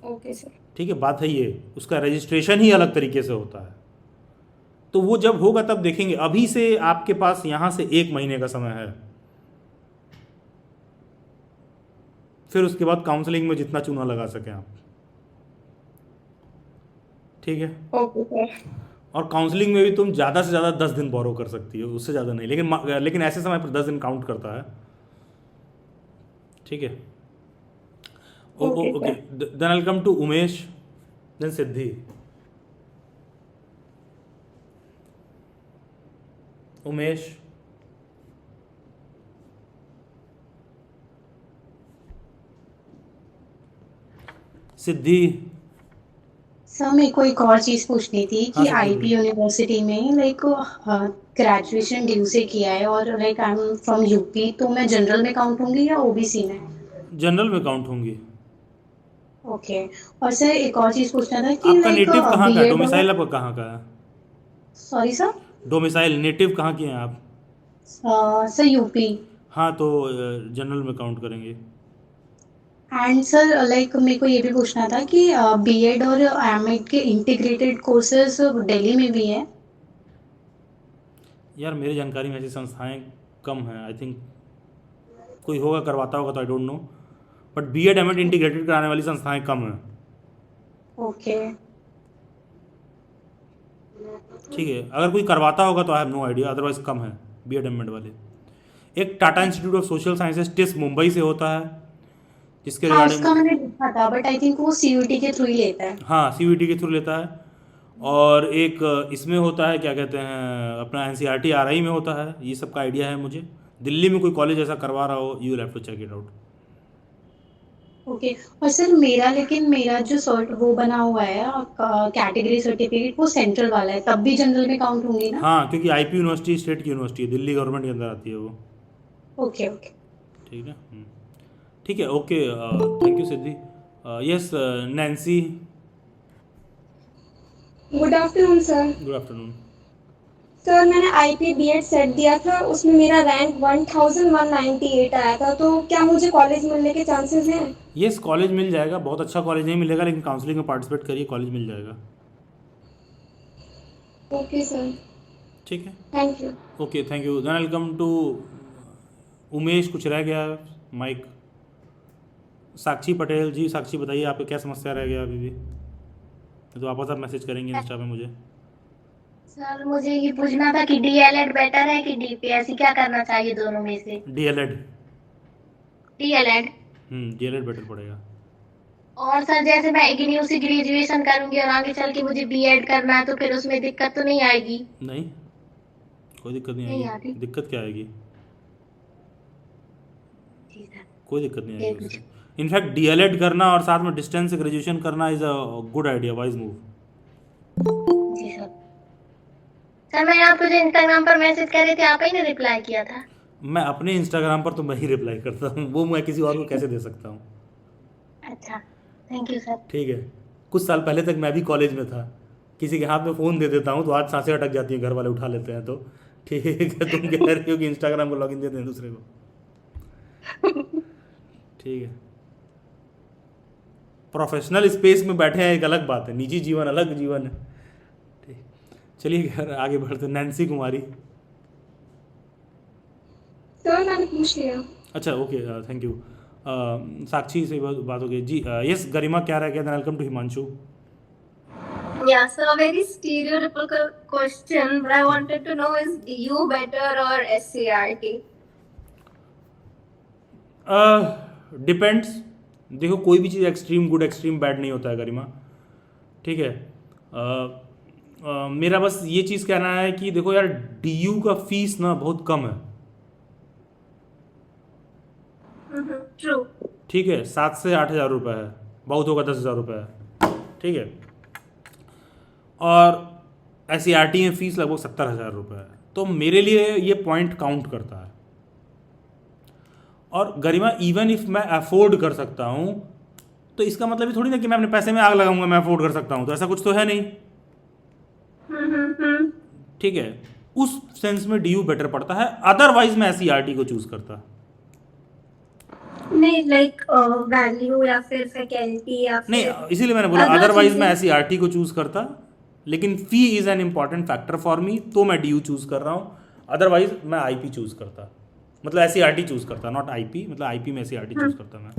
तो। Okay sir. ठीक है, बात है ये, उसका रजिस्ट्रेशन ही अलग तरीके से होता है। तो वो जब होगा तब देखेंगे। अभी से आपके पास यहाँ से 1 महीने का समय है, फिर उसके बाद काउंसलिंग में जितना चूना लगा सकें आप। ठीक है, ओके सर। और काउंसलिंग में भी तुम ज़्यादा से ज़्यादा 10 दिन बोरो कर सकती हो, उससे ज़्यादा नहीं, लेकिन ऐसे समय पर 10 दिन काउंट करता है। ठीक है, okay okay, sir. Then I come to Umesh, then Siddhi. Umesh, Siddhi. Sir मेरे को एक और चीज़ पूछनी थी हाँ कि सिद्धि आईपी बोलिए। यूनिवर्सिटी में लाइक ग्रेजुएशन ड्यू से किया है और like I am from UP, तो मैं जनरल में काउंट होंगी या ओबीसी में? जनरल में काउंट होंगी। ओके। और सर एक और चीज़ पूछना था कि आपका लाइक नेटिव कहाँ का है, बीएड डोमिसाइल और आपका कहाँ का है? Sorry sir. डोमिसाइल नेटिव कहाँ के हैं आप? Sir UP. हाँ तो जनरल में काउंट करेंगे। एंड सर लाइक मेरे को ये भी पूछना था कि बीएड और एमएड के इंटीग्रेटेड कोर्सेज दिल्ली में भी है? यार मेरी जानकारी में ऐसी संस्थाएं कम हैं, आई थिंक कोई होगा करवाता होगा तो I don't know, but BEd MEd integrated कराने वाली संस्थाएं कम हैं। ओके। ठीक है, अगर कोई करवाता होगा तो I have no idea, otherwise कम है बीएड एमएड वाले। एक Tata institute of social sciences TISS Mumbai से होता है, जिसके हाँ रिगार्डिंग उसका मैंने देखा था, बट आई थिंक वो सीयूटी के थ्रू ही लेता है। हाँ सीयूईटी के थ्रू लेता है। और एक इसमें होता है, क्या कहते हैं, अपना एनसीईआरटी आरआई में होता है, ये सब का आइडिया है मुझे। दिल्ली में कोई कॉलेज ऐसा करवा रहा हो, you will have to check it out. Okay. और सर मेरा जो सर्ट वो बना हुआ है कैटेगरी सर्टिफिकेट, वो सेंट्रल वाला है, तब भी जनरल में काउंट होंगी ना? हाँ क्योंकि आईपी यूनिवर्सिटी स्टेट की यूनिवर्सिटी है, दिल्ली गवर्नमेंट के अंदर आती है वो। Okay okay. ठीक है, ठीक है, okay, thank you Siddhi. Yes Nancy. Good afternoon sir. Good afternoon. Sir मैंने आईपी बीएड सेट दिया था, उसमें मेरा रैंक 1198 आया था, तो क्या मुझे कॉलेज मिलने के चांसेस हैं? यस, कॉलेज मिल जाएगा। बहुत अच्छा कॉलेज नहीं मिलेगा, लेकिन काउंसलिंग में पार्टिसिपेट करिए, कॉलेज मिल जाएगा। ओके सर, ठीक है, thank you. Okay, thank you. Then welcome to Umesh. कुछ रह गया माइक? साक्षी पटेल जी, साक्षी बताइए आपका क्या समस्या रह गया अभी भी? तो वापस आप मैसेज करेंगे इंस्टा पे मुझे। सर मुझे ये पूछना था कि डीएलएड बेटर है कि डीपीएससी, क्या करना चाहिए दोनों में से? डीएलएड। डीएलएड। डीएलएड बेटर पड़ेगा। और सर जैसे मैं इग्नू से ग्रेजुएशन करूंगी और आगे चल के मुझे बीएड करना है, तो फिर उसमें दिक्कत तो नहीं आएगी? नहीं, कोई दिक्कत नहीं नहीं आएगी। आती। दिक्कत क्या आएगी? जी सर। कोई दिक्कत नहीं आएगी ठीक उससे। इनफैक्ट डीएलएड करना और साथ में डिस्टेंस से ग्रेजुएशन करना is a good idea, wise move. जी सर। सर मैं आपको जो इंस्टाग्राम पर मैसेज कर रहे थे, आप ही ने रिप्लाई किया था? मैं अपने इंस्टाग्राम पर तो मैं ही रिप्लाई करता हूँ, वो मैं किसी और को कैसे दे सकता हूँ? अच्छा, थैंक यू सर। ठीक है, कुछ साल पहले तक मैं भी कॉलेज में था, किसी के हाथ में फ़ोन दे देता हूँ तो आज सांसें अटक जाती हैं, घर वाले उठा लेते हैं। तो ठीक है, तुम कह रही हो कि इंस्टाग्राम को लॉगिन देते हैं दूसरे को? ठीक है, प्रोफेशनल स्पेस में बैठे हैं एक अलग बात है, निजी जीवन अलग जीवन है। ठीक, चलिए घर आगे बढ़ते। नैन्सी कुमारी। सर मैंने पूछ लिया। अच्छा, ओके, थैंक यू। साक्षी से बात हो गई जी। यस गरिमा, क्या रह गया? Welcome to Himanshu. Yeah, so a very stereotypical question, but I wanted to know, is DU better or SCRT? Depends. देखो, कोई भी चीज़ एक्सट्रीम गुड एक्सट्रीम बैड नहीं होता है गरिमा, ठीक है। मेरा बस ये चीज़ कहना है कि देखो यार, DU का फीस ना बहुत कम है, True. ठीक है। 7 से 8 हज़ार रुपये है, बहुत होगा 10 हज़ार रुपये है, ठीक है। और SCRT में फ़ीस लगभग 70 हज़ार रुपये है, तो मेरे लिए ये पॉइंट काउंट करता है। और गरिमा, इवन इफ मैं अफोर्ड कर सकता हूँ, तो इसका मतलब ये थोड़ी ना कि मैं अपने पैसे में आग लगाऊंगा, मैं अफोर्ड कर सकता हूँ, तो ऐसा कुछ तो है नहीं, ठीक है। उस सेंस में DU बेटर पड़ता है, अदरवाइज मैं SCRT को चूज करता। नहीं, लाइक वैल्यू या फिर फैकल्टी या फिर नहीं, इसीलिए मैंने बोला अदरवाइज मैं SCRT को चूज करता, लेकिन फी is an important factor for me, तो मैं DU चूज कर रहा हूँ। अदरवाइज मैं IP चूज करता, मतलब SCRT चूज करता, नॉट IP, मतलब IP में SCRT चूज करता मैं,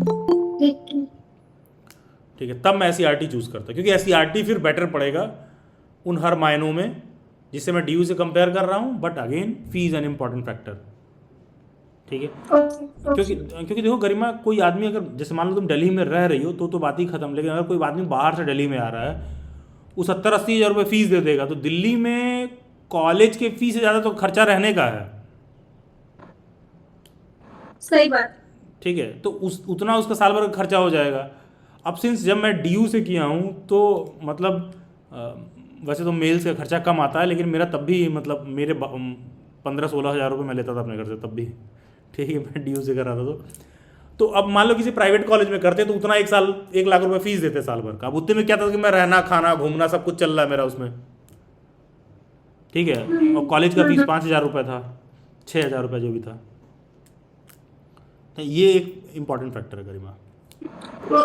ठीक है। तब मैं SCRT चूज करता, क्योंकि SCRT फिर बेटर पड़ेगा उन हर मायनों में जिससे मैं DU से कंपेयर कर रहा हूँ। But again, fee is an important factor, ठीक है। क्योंकि देखो गरिमा, कोई आदमी अगर, जैसे मान लो तुम दिल्ली में रह रही हो तो बात ही खत्म, लेकिन अगर कोई आदमी बाहर से दिल्ली में आ रहा है, वो 70-80 हज़ार रुपये फीस दे देगा, तो दिल्ली में कॉलेज के फीस से ज़्यादा तो खर्चा रहने का है, सही बात, ठीक है। तो उतना उसका साल भर का खर्चा हो जाएगा। अब सिंस जब मैं DU से किया हूँ, तो मतलब वैसे तो मेल्स का खर्चा कम आता है, लेकिन मेरा तब भी मतलब मेरे 15-16 हज़ार रुपये मैं लेता था अपने घर से, तब भी, ठीक है, मैं DU से कर रहा था। तो अब मान लो किसी प्राइवेट कॉलेज में करते तो उतना 1 लाख रुपए फीस देते साल भर का। अब उतने में क्या था कि मैं रहना खाना घूमना सब कुछ चल रहा है मेरा उसमें, ठीक है। और कॉलेज का फीस 5,000 रुपये था, 6,000 रुपये जो भी था। तो ये एक इम्पॉर्टेंट फैक्टर है Garima.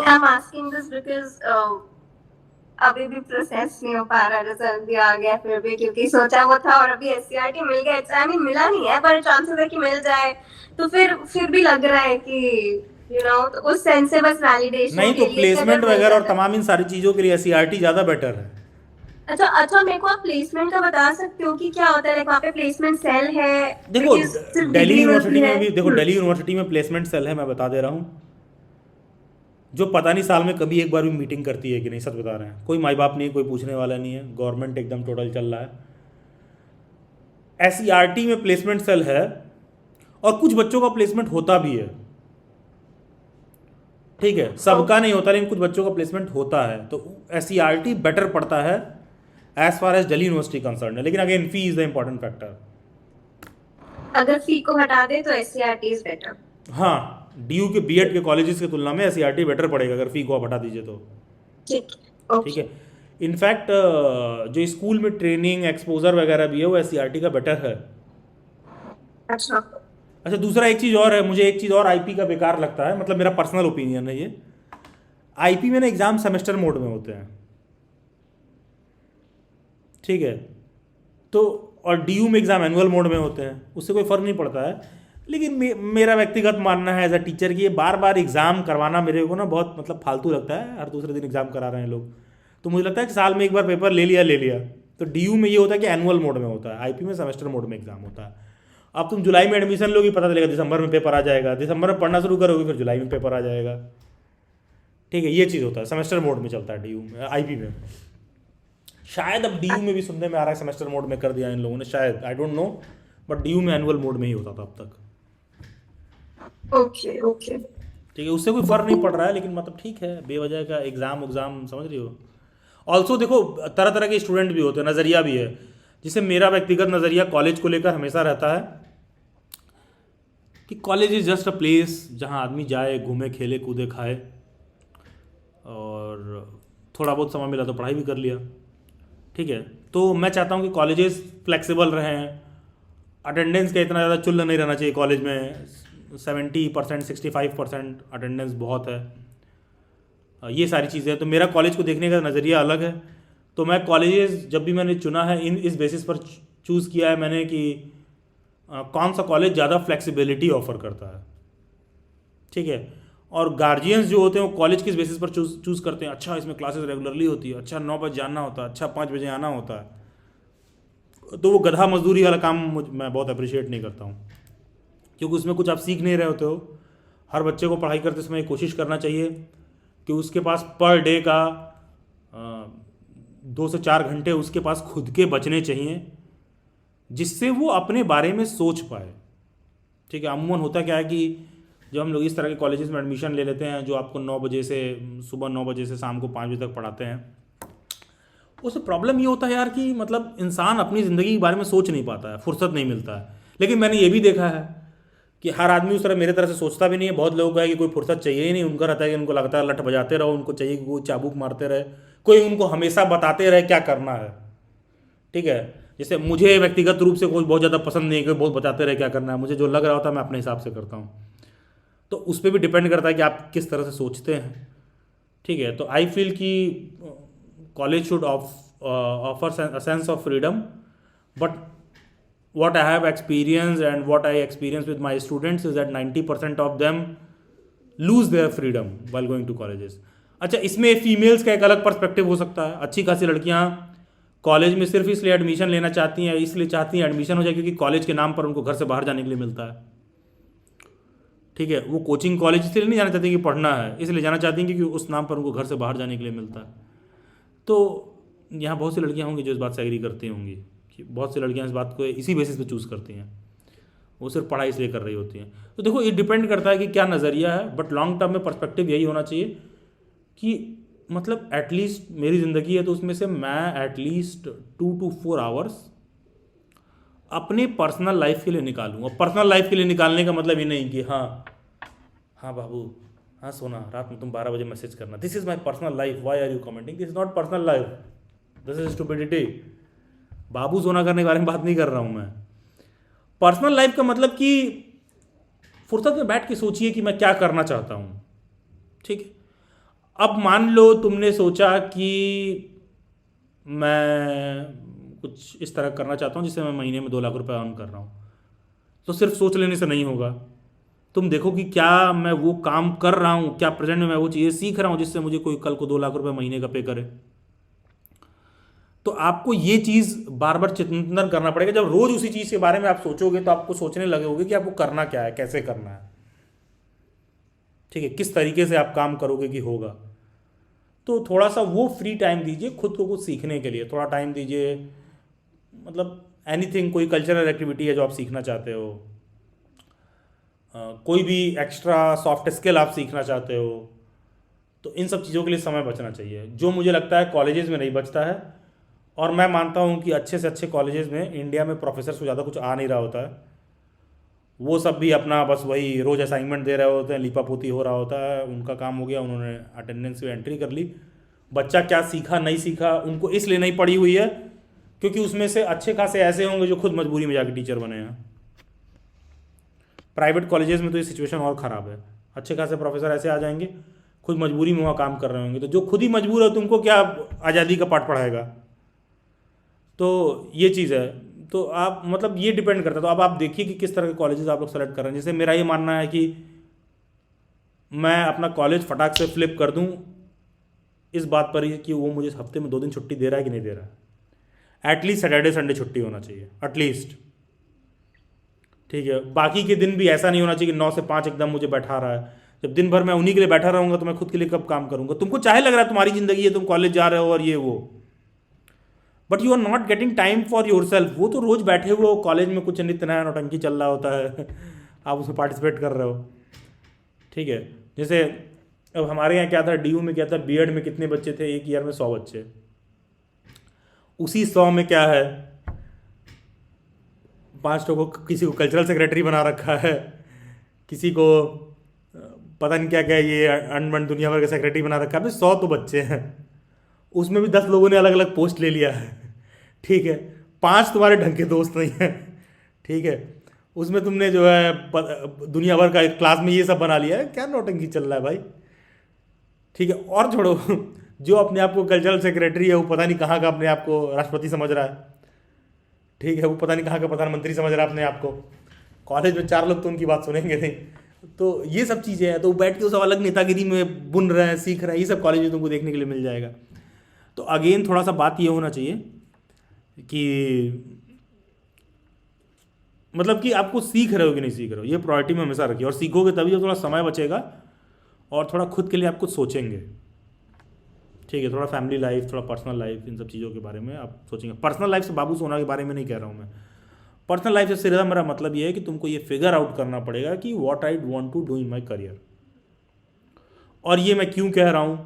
I am asking this because अभी भी प्रोसेस नहीं हो पा रहा, रिजल्ट भी आ गया फिर भी, क्योंकि सोचा वो था, और अभी SCRT मिल गया, आई मीन मिला नहीं है पर चांसेस है कि मिल जाए, तो फिर भी लग रहा है कि तो उस सेंस से बस वैलिडेशन नहीं, तो प्लेसमेंट वगैरह और तमाम इन सारी चीज़ों के लिए SCRT ज़्यादा बेटर है। अच्छा, मेरे को आप प्लेसमेंट का बता सकते हो कि क्या होता है, लाइक वहाँ पे प्लेसमेंट सेल है? देखो दिल्ली यूनिवर्सिटी में भी, देखो दिल्ली यूनिवर्सिटी में प्लेसमेंट सेल है, मैं बता दे रहा हूँ, जो पता नहीं साल में कभी एक बार भी मीटिंग करती है कि नहीं, सच बता रहे हैं। कोई माई बाप नहीं, कोई पूछने वाला नहीं है, गवर्नमेंट एकदम टोटल चल रहा है। SCRT में प्लेसमेंट सेल है, और कुछ बच्चों का प्लेसमेंट होता भी है, ठीक है, सबका नहीं होता, लेकिन कुछ बच्चों का प्लेसमेंट होता है। तो SCRT बेटर पड़ता है as far as Delhi University concern है, लेकिन again fee is the important factor. अगर फी को हटा दे तो SCRT इज बेटर। हाँ, DU के BEd के कॉलेजेस की तुलना में SCRT बेटर पड़ेगा अगर फी को आप हटा दीजिए तो, ठीक है। इनफैक्ट जो स्कूल में ट्रेनिंग एक्सपोजर वगैरह भी है वो SCERT का बेटर है। अच्छा दूसरा एक चीज़ और है, मुझे एक चीज़ और आईपी का बेकार लगता है, मतलब मेरा पर्सनल ओपिनियन है ये। आईपी में ना एग्ज़ाम सेमेस्टर मोड में होते हैं, ठीक है, तो और DU में एग्ज़ाम एनुअल मोड में होते हैं, उससे कोई फ़र्क नहीं पड़ता है। लेकिन मेरा व्यक्तिगत मानना है एज अ टीचर कि ये बार बार एग्ज़ाम करवाना मेरे को ना बहुत मतलब फालतू लगता है। हर दूसरे दिन एग्ज़ाम करा रहे हैं लोग, तो मुझे लगता है कि साल में एक बार पेपर ले लिया। तो DU में ये होता है कि एनुअल मोड में होता है, आईपी में सेमेस्टर मोड में एग्ज़ाम होता है। अब तुम जुलाई में एडमिशन लोगी, पता चलेगा दिसंबर में पेपर आ जाएगा, दिसंबर में पढ़ना शुरू करोगे फिर जुलाई में पेपर आ जाएगा, ठीक है, ये चीज़ होता है। सेमेस्टर मोड में चलता है DU में, आईपी में। शायद अब DU में भी सुनने में आ रहा है सेमेस्टर मोड में कर दिया इन लोगों ने, शायद, आई डोंट नो, बट DU में एनुअल मोड में ही होता था अब तक। ओके ओके ठीक है, उससे कोई फ़र्क नहीं पड़ रहा है, लेकिन मतलब ठीक है, बेवजह का एग्ज़ाम समझ रही हो। ऑल्सो देखो तरह तरह के स्टूडेंट भी होते हैं, नज़रिया भी है। जैसे मेरा व्यक्तिगत नज़रिया कॉलेज को लेकर हमेशा रहता है कि college is just a place जहाँ आदमी जाए, घूमे, खेले, कूदे, खाए, और थोड़ा बहुत समय मिला तो पढ़ाई भी कर लिया, ठीक है। तो मैं चाहता हूँ कि कॉलेजेस फ्लेक्सिबल रहें, अटेंडेंस का इतना ज़्यादा चुल्ल नहीं रहना चाहिए कॉलेज में। 70% 65% अटेंडेंस बहुत है, ये सारी चीज़ें। तो मेरा कॉलेज को देखने का नज़रिया अलग है। तो मैं कॉलेजेस जब भी मैंने चुना है इस बेसिस पर चूज़ किया है मैंने कि कौन सा कॉलेज ज़्यादा फ्लेक्सिबिलिटी ऑफर करता है, ठीक है। और गार्जियंस जो होते हैं वो कॉलेज किस बेसिस पर चूज़ करते हैं, अच्छा इसमें क्लासेस रेगुलरली होती है, अच्छा 9 बजे जाना होता है, अच्छा 5 बजे आना होता है। तो वो गधा मजदूरी वाला काम मैं बहुत अप्रिशिएट नहीं करता हूँ, क्योंकि उसमें कुछ आप सीख नहीं रहे होते हो। हर बच्चे को पढ़ाई करते समय कोशिश करना चाहिए कि उसके पास पर डे का 2 से 4 घंटे उसके पास खुद के बचने चाहिए, जिससे वो अपने बारे में सोच पाए, ठीक है। अमूमन होता क्या है कि जब हम लोग इस तरह के कॉलेजेस में एडमिशन ले लेते हैं जो आपको 9 बजे से सुबह 9 बजे से शाम को 5 बजे तक पढ़ाते हैं, उससे प्रॉब्लम ये होता है यार कि मतलब इंसान अपनी ज़िंदगी के बारे में सोच नहीं पाता है, फुर्सत नहीं मिलता है। लेकिन मैंने ये भी देखा है कि हर आदमी उस तरह मेरे तरह से सोचता भी नहीं है। बहुत लोगों का है कि कोई फुर्सत चाहिए ही नहीं, उनका रहता है कि उनको लगता है लठ बजाते रहो, उनको चाहिए कि कोई चाबुक मारते रहे, कोई उनको हमेशा बताते रहे क्या करना है, ठीक है। जैसे मुझे व्यक्तिगत रूप से कोई बहुत ज़्यादा पसंद नहीं है कि बहुत बताते रहे क्या करना है, मुझे जो लग रहा होता है मैं अपने हिसाब से करता हूँ। तो उस पर भी डिपेंड करता है कि आप किस तरह से सोचते हैं, ठीक है। तो आई फील कि college should offer a sense of freedom, but what I have experienced and what I experience with my students is that 90% of them lose their freedom while going to colleges. अच्छा, इसमें फीमेल्स का एक अलग पर्सपेक्टिव हो सकता है। अच्छी खासी लड़कियां कॉलेज में सिर्फ इसलिए एडमिशन लेना चाहती हैं, इसलिए चाहती हैं एडमिशन हो जाए क्योंकि कॉलेज के नाम पर उनको घर से बाहर जाने के लिए मिलता है, ठीक है। वो कोचिंग कॉलेज इसलिए नहीं जाना चाहती कि पढ़ना है, इसलिए जाना चाहती हैं क्योंकि उस नाम पर उनको घर से बाहर जाने के लिए मिलता है। तो यहाँ बहुत सी लड़कियाँ होंगी जो इस बात से एग्री करती होंगी कि बहुत सी लड़कियां इस बात को इसी बेसिस पे चूज़ करती हैं, वो सिर्फ पढ़ाई इसलिए कर रही होती हैं। तो देखो ये डिपेंड करता है कि क्या नज़रिया है, बट लॉन्ग टर्म में पर्सपेक्टिव यही होना चाहिए कि मतलब एटलीस्ट मेरी ज़िंदगी है तो उसमें से मैं एटलीस्ट 2 to 4 आवर्स अपने पर्सनल लाइफ के लिए निकालूँ। और पर्सनल लाइफ के लिए निकालने का मतलब ये नहीं कि हाँ बाबू, हाँ सोना, रात में तुम 12 बजे मैसेज करना, this is my personal life, why are you commenting, this is not personal life, this is stupidity. बाबू सोना करने के बारे में बात नहीं कर रहा हूँ मैं। पर्सनल लाइफ का मतलब कि फुर्सत में बैठ के सोचिए कि मैं क्या करना चाहता हूँ, ठीक है। अब मान लो तुमने सोचा कि मैं कुछ इस तरह करना चाहता हूँ जिससे मैं महीने में 2 लाख रुपए अर्न कर रहा हूँ, तो सिर्फ सोच लेने से नहीं होगा। तुम देखो कि क्या मैं वो काम कर रहा हूँ, क्या प्रेजेंट में मैं वो चीज़ें सीख रहा हूँ जिससे मुझे कोई कल को 2 लाख रुपए महीने का पे करे। तो आपको ये चीज़ बार बार चिंतन करना पड़ेगा। जब रोज़ उसी चीज़ के बारे में आप सोचोगे तो आपको सोचने लगोगे कि आपको करना क्या है, कैसे करना है, ठीक है, किस तरीके से आप काम करोगे कि होगा। तो थोड़ा सा वो फ्री टाइम दीजिए खुद को कुछ सीखने के लिए, थोड़ा टाइम दीजिए, मतलब एनीथिंग, कोई कल्चरल एक्टिविटी है जो आप सीखना चाहते हो, कोई भी एक्स्ट्रा सॉफ्ट स्किल आप सीखना चाहते हो, तो इन सब चीज़ों के लिए समय बचना चाहिए, जो मुझे लगता है कॉलेजेस में नहीं बचता है। और मैं मानता हूँ कि अच्छे से अच्छे कॉलेजेस में इंडिया में प्रोफेसर को ज़्यादा कुछ आ नहीं रहा होता है, वो सब भी अपना बस वही रोज़ असाइनमेंट दे रहे होते हैं, लीपापोती हो रहा होता है, उनका काम हो गया, उन्होंने अटेंडेंस की एंट्री कर ली बच्चा क्या सीखा नहीं सीखा उनको इसलिए नहीं पड़ी हुई है क्योंकि उसमें से अच्छे खासे ऐसे होंगे जो खुद मजबूरी में जाके टीचर बने हैं। प्राइवेट कॉलेजेस में तो ये सिचुएशन और ख़राब है, अच्छे खासे प्रोफेसर ऐसे आ जाएंगे खुद मजबूरी में वहाँ काम कर रहे होंगे, तो जो खुद ही मजबूर है तुमको क्या आज़ादी का पाठ पढ़ाएगा। तो ये चीज़ है, तो आप मतलब ये डिपेंड करता है। तो अब आप देखिए कि किस तरह के कॉलेजेस आप लोग सेलेक्ट कर रहे हैं। जैसे मेरा ये मानना है कि मैं अपना कॉलेज फटाक से फ्लिप कर दूं इस बात पर ही कि वो मुझे हफ्ते में 2 दिन छुट्टी दे रहा है कि नहीं दे रहा है। एटलीस्ट सैटरडे संडे छुट्टी होना चाहिए एटलीस्ट, ठीक है। बाकी के दिन भी ऐसा नहीं होना चाहिए कि 9 से 5 एकदम मुझे बैठा रहा है। जब दिन भर मैं उन्हीं के लिए बैठा रहूँगा तो मैं खुद के लिए कब काम करूँगा। तुमको चाहे लग रहा है तुम्हारी ज़िंदगी है, तुम कॉलेज जा रहे हो और ये वो, but you are not getting time for yourself. वो तो रोज़ बैठे हुए हो कॉलेज में, कुछ नित्य नया नौटंकी चल रहा होता है आप उसमें पार्टिसिपेट कर रहे हो, ठीक है। जैसे अब हमारे यहाँ क्या था, DU में क्या था, B.Ed में कितने बच्चे थे, एक ईयर में 100 बच्चे। उसी 100 में क्या है, 5 को किसी को कल्चरल सेक्रेटरी बना रखा है, किसी को पता नहीं क्या क्या ये अनबन दुनिया भर का सेक्रेटरी बना रखा है। अभी 100 तो बच्चे हैं, उसमें भी 10 लोगों ने अलग अलग पोस्ट ले लिया है, ठीक है। 5 तुम्हारे ढंग के दोस्त नहीं हैं, ठीक है। उसमें तुमने जो है दुनिया भर का क्लास में ये सब बना लिया है, क्या नौटंकी चल रहा है भाई, ठीक है। और छोड़ो, जो अपने आप को कल्चरल सेक्रेटरी है वो पता नहीं कहाँ का अपने आप को राष्ट्रपति समझ रहा है, ठीक है। वो पता नहीं कहाँ का प्रधानमंत्री समझ रहा है अपने आप को। कॉलेज में 4 लोग तो उनकी बात सुनेंगे नहीं। तो ये सब चीज़ें हैं, तो बैठ के वो सब अलग नेतागिरी में बुन रहे हैं, सीख रहे हैं, ये सब कॉलेज में तुमको देखने के लिए मिल जाएगा। तो अगेन थोड़ा सा बात ये होना चाहिए कि मतलब कि आपको सीख रहे हो कि नहीं सीख रहे हो, ये प्रायोरिटी में हमेशा रखिए। और सीखोगे तभी तो थोड़ा समय बचेगा और थोड़ा खुद के लिए आप कुछ सोचेंगे, ठीक है। थोड़ा फैमिली लाइफ, थोड़ा पर्सनल लाइफ, इन सब चीज़ों के बारे में आप सोचेंगे। पर्सनल लाइफ से बाबू सोना के बारे में नहीं कह रहा हूँ मैं। पर्सनल लाइफ से सीधा मेरा मतलब ये है कि तुमको ये फिगर आउट करना पड़ेगा कि what I want to do in my career. और ये मैं क्यों कह रहा हूँ,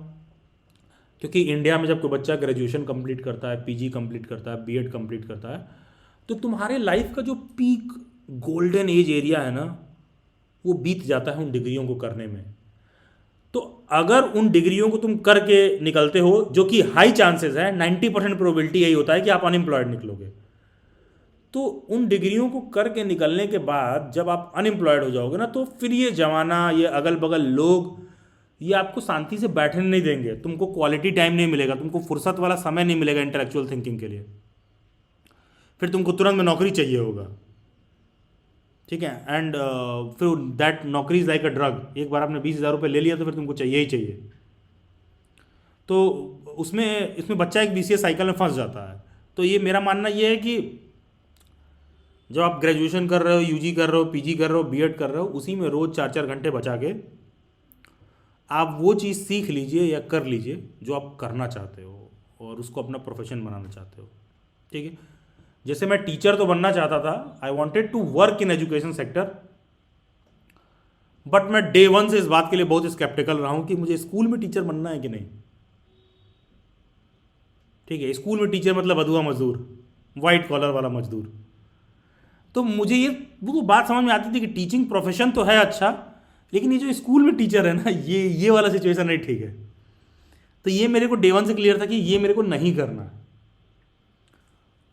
क्योंकि इंडिया में जब कोई बच्चा ग्रेजुएशन कंप्लीट करता है, PG कंप्लीट करता है, B.Ed कंप्लीट करता है, तो तुम्हारे लाइफ का जो पीक गोल्डन एज एरिया है ना, वो बीत जाता है उन डिग्रियों को करने में। तो अगर उन डिग्रियों को तुम करके निकलते हो, जो कि हाई चांसेस है, 90% प्रोबेबिलिटी यही होता है कि आप अनएम्प्लॉयड निकलोगे। तो उन डिग्रियों को करके निकलने के बाद जब आप अनएम्प्लॉयड हो जाओगे ना, तो फिर ये जमाना, ये अगल बगल लोग, ये आपको शांति से बैठने नहीं देंगे। तुमको क्वालिटी टाइम नहीं मिलेगा, तुमको फुर्सत वाला समय नहीं मिलेगा इंटेलेक्चुअल थिंकिंग के लिए। फिर तुमको तुरंत में नौकरी चाहिए होगा, ठीक है। एंड फिर दैट नौकरी इज लाइक अ ड्रग। एक बार आपने 20,000 रुपये ले लिया तो फिर तुमको चाहिए ही चाहिए। तो इसमें बच्चा एक BCA साइकिल में फंस जाता है। तो ये मेरा मानना ये है कि जब आप ग्रेजुएशन कर रहे हो, UG कर रहे हो, PG कर रहे हो, B.Ed कर रहे हो, उसी में रोज़ 4-4 घंटे बचा के आप वो चीज़ सीख लीजिए या कर लीजिए जो आप करना चाहते हो और उसको अपना प्रोफेशन बनाना चाहते हो, ठीक है। जैसे मैं टीचर तो बनना चाहता था, I wanted to work in education sector, but मैं डे 1 से इस बात के लिए बहुत स्केप्टिकल रहा हूं कि मुझे स्कूल में टीचर बनना है कि नहीं, ठीक है। स्कूल में टीचर मतलब अधूरा मजदूर, वाइट कॉलर वाला मजदूर। तो मुझे वो तो बात समझ में आती थी कि टीचिंग प्रोफेशन तो है अच्छा, लेकिन ये जो स्कूल में टीचर है ना, ये वाला सिचुएशन नहीं ठीक है। तो ये मेरे को डे 1 से क्लियर था कि ये मेरे को नहीं करना।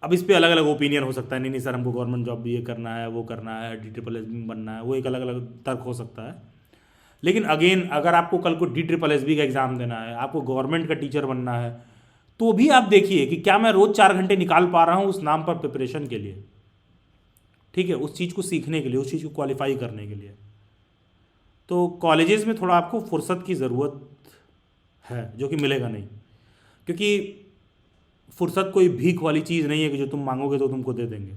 अब इस पे अलग अलग ओपिनियन हो सकता है, नहीं सर हमको गवर्नमेंट जॉब भी ये करना है, वो करना है, DSSB में बनना है, वो एक अलग अलग तर्क हो सकता है। लेकिन अगेन अगर आपको कल को DSSB का एग्ज़ाम देना है, आपको गवर्नमेंट का टीचर बनना है, तो भी आप देखिए कि क्या मैं रोज़ 4 घंटे निकाल पा रहा हूँ उस नाम पर प्रिपरेशन के लिए, ठीक है, उस चीज़ को सीखने के लिए, उस चीज़ को क्वालिफाई करने के लिए। तो कॉलेजेस में थोड़ा आपको फुर्सत की ज़रूरत है, जो कि मिलेगा नहीं, क्योंकि फुर्सत कोई भीख वाली चीज़ नहीं है कि जो तुम मांगोगे तो तुमको दे देंगे।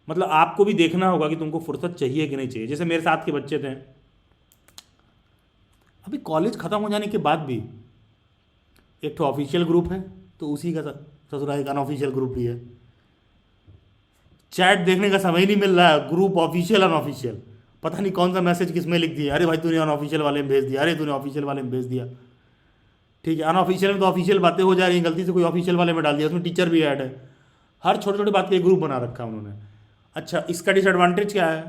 मतलब आपको भी देखना होगा कि तुमको फुर्सत चाहिए कि नहीं चाहिए। जैसे मेरे साथ के बच्चे थे, अभी कॉलेज ख़त्म हो जाने के बाद भी एक तो ऑफिशियल ग्रुप है, तो उसी का ससुराल एक अनऑफिशियल ग्रुप भी है। चैट देखने का समय ही नहीं मिल रहा है, ग्रुप ऑफिशियल अनऑफिशियल, पता नहीं कौन सा मैसेज किसमें लिख दिया, अरे भाई तूने अनऑफिशियल वाले में भेज दिया, अरे तूने ऑफिशियल वाले में भेज दिया, ठीक है। अनऑफिशियल में तो ऑफिशियल बातें हो जा रही हैं, गलती से कोई ऑफिशियल वाले में डाल दिया, उसमें टीचर भी ऐड है, हर छोटे छोटे बात के लिए ग्रुप बना रखा है उन्होंने। अच्छा, इसका डिसएडवांटेज क्या है,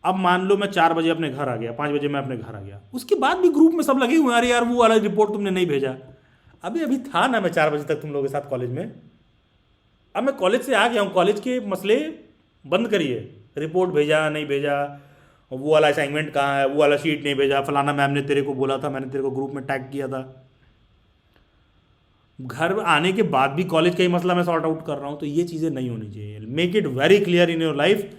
अब मान लो मैं 4 बजे अपने घर आ गया, 5 बजे मैं अपने घर आ गया, उसके बाद भी ग्रुप में सब लगे हुए हैं, अरे यार वो वाला रिपोर्ट तुमने नहीं भेजा, अभी था ना मैं 4 बजे तक तुम लोगों के साथ कॉलेज में। अब मैं कॉलेज से आ गया हूँ, कॉलेज के मसले बंद करिए। रिपोर्ट भेजा नहीं भेजा, वो वाला असाइनमेंट कहाँ है, वो वाला शीट नहीं भेजा, फलाना मैम ने तेरे को बोला था, मैंने तेरे को ग्रुप में टैग किया था। घर आने के बाद भी कॉलेज का ही मसला मैं सॉर्ट आउट कर रहा हूँ, तो ये चीज़ें नहीं होनी चाहिए। Make it very clear in your life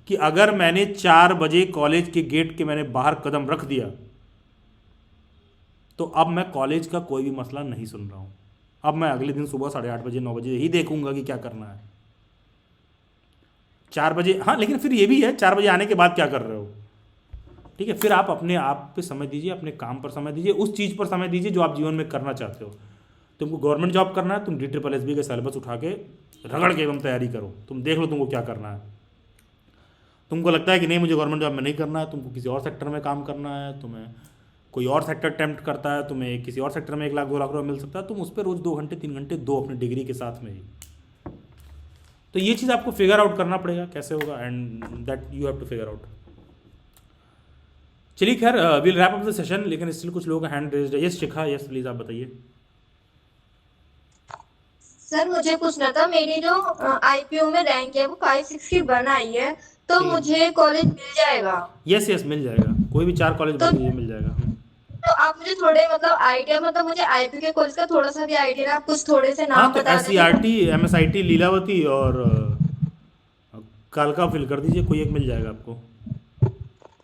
कि अगर मैंने 4 बजे कॉलेज के गेट के मैंने बाहर कदम रख दिया तो अब मैं कॉलेज का कोई भी मसला नहीं सुन रहा हूँ। अब मैं अगले दिन सुबह 8:30 बजे 9 बजे ही देखूंगा कि क्या करना है। 4 बजे, हाँ लेकिन फिर ये भी है 4 बजे आने के बाद क्या कर रहे हो, ठीक है। फिर आप अपने आप पे समय दीजिए, अपने काम पर समय दीजिए, उस चीज़ पर समय दीजिए जो आप जीवन में करना चाहते हो। तुमको गवर्नमेंट जॉब करना है, तुम DSSB का सिलेबस उठा के रगड़ के एकदम तैयारी करो, तुम देख लो तुमको क्या करना है। तुमको लगता है कि नहीं मुझे गवर्नमेंट जॉब में नहीं करना है, तुमको किसी और सेक्टर में काम करना है, तुम्हें कोई और सेक्टर अटेम्प्ट करता है, तुम्हें किसी और सेक्टर में 1 लाख 2 लाख रुपये मिल सकता है, तुम उस पर रोज़ 2 घंटे 3 घंटे दो अपनी डिग्री के साथ में ही। तो ये चीज़ आपको फिगर आउट करना पड़ेगा कैसे होगा, and that you have to figure out. चलिए खैर, will wrap up the session, लेकिन स्टिल कुछ लोगों का हैंड रेज्ड है। यस शिखा, यस प्लीज़ आप बताइए। सर मुझे पूछना था, मेरी जो IPO में रैंक है वो 561 आई है, तो मुझे कॉलेज मिल जाएगा? यस यस मिल जाएगा, कोई भी 4 कॉलेज भर दीजिए मिल जाएगा। तो आप मुझे थोड़े मतलब आइडिया, मतलब मुझे IPO के कॉलेज का थोड़ा सा भी आइडिया, आप कुछ थोड़े से नाम हाँ तो बता दीजिए। SCRT, MSIT, लीलावती और कालका फिल कर दीजिए, कोई एक मिल जाएगा आपको।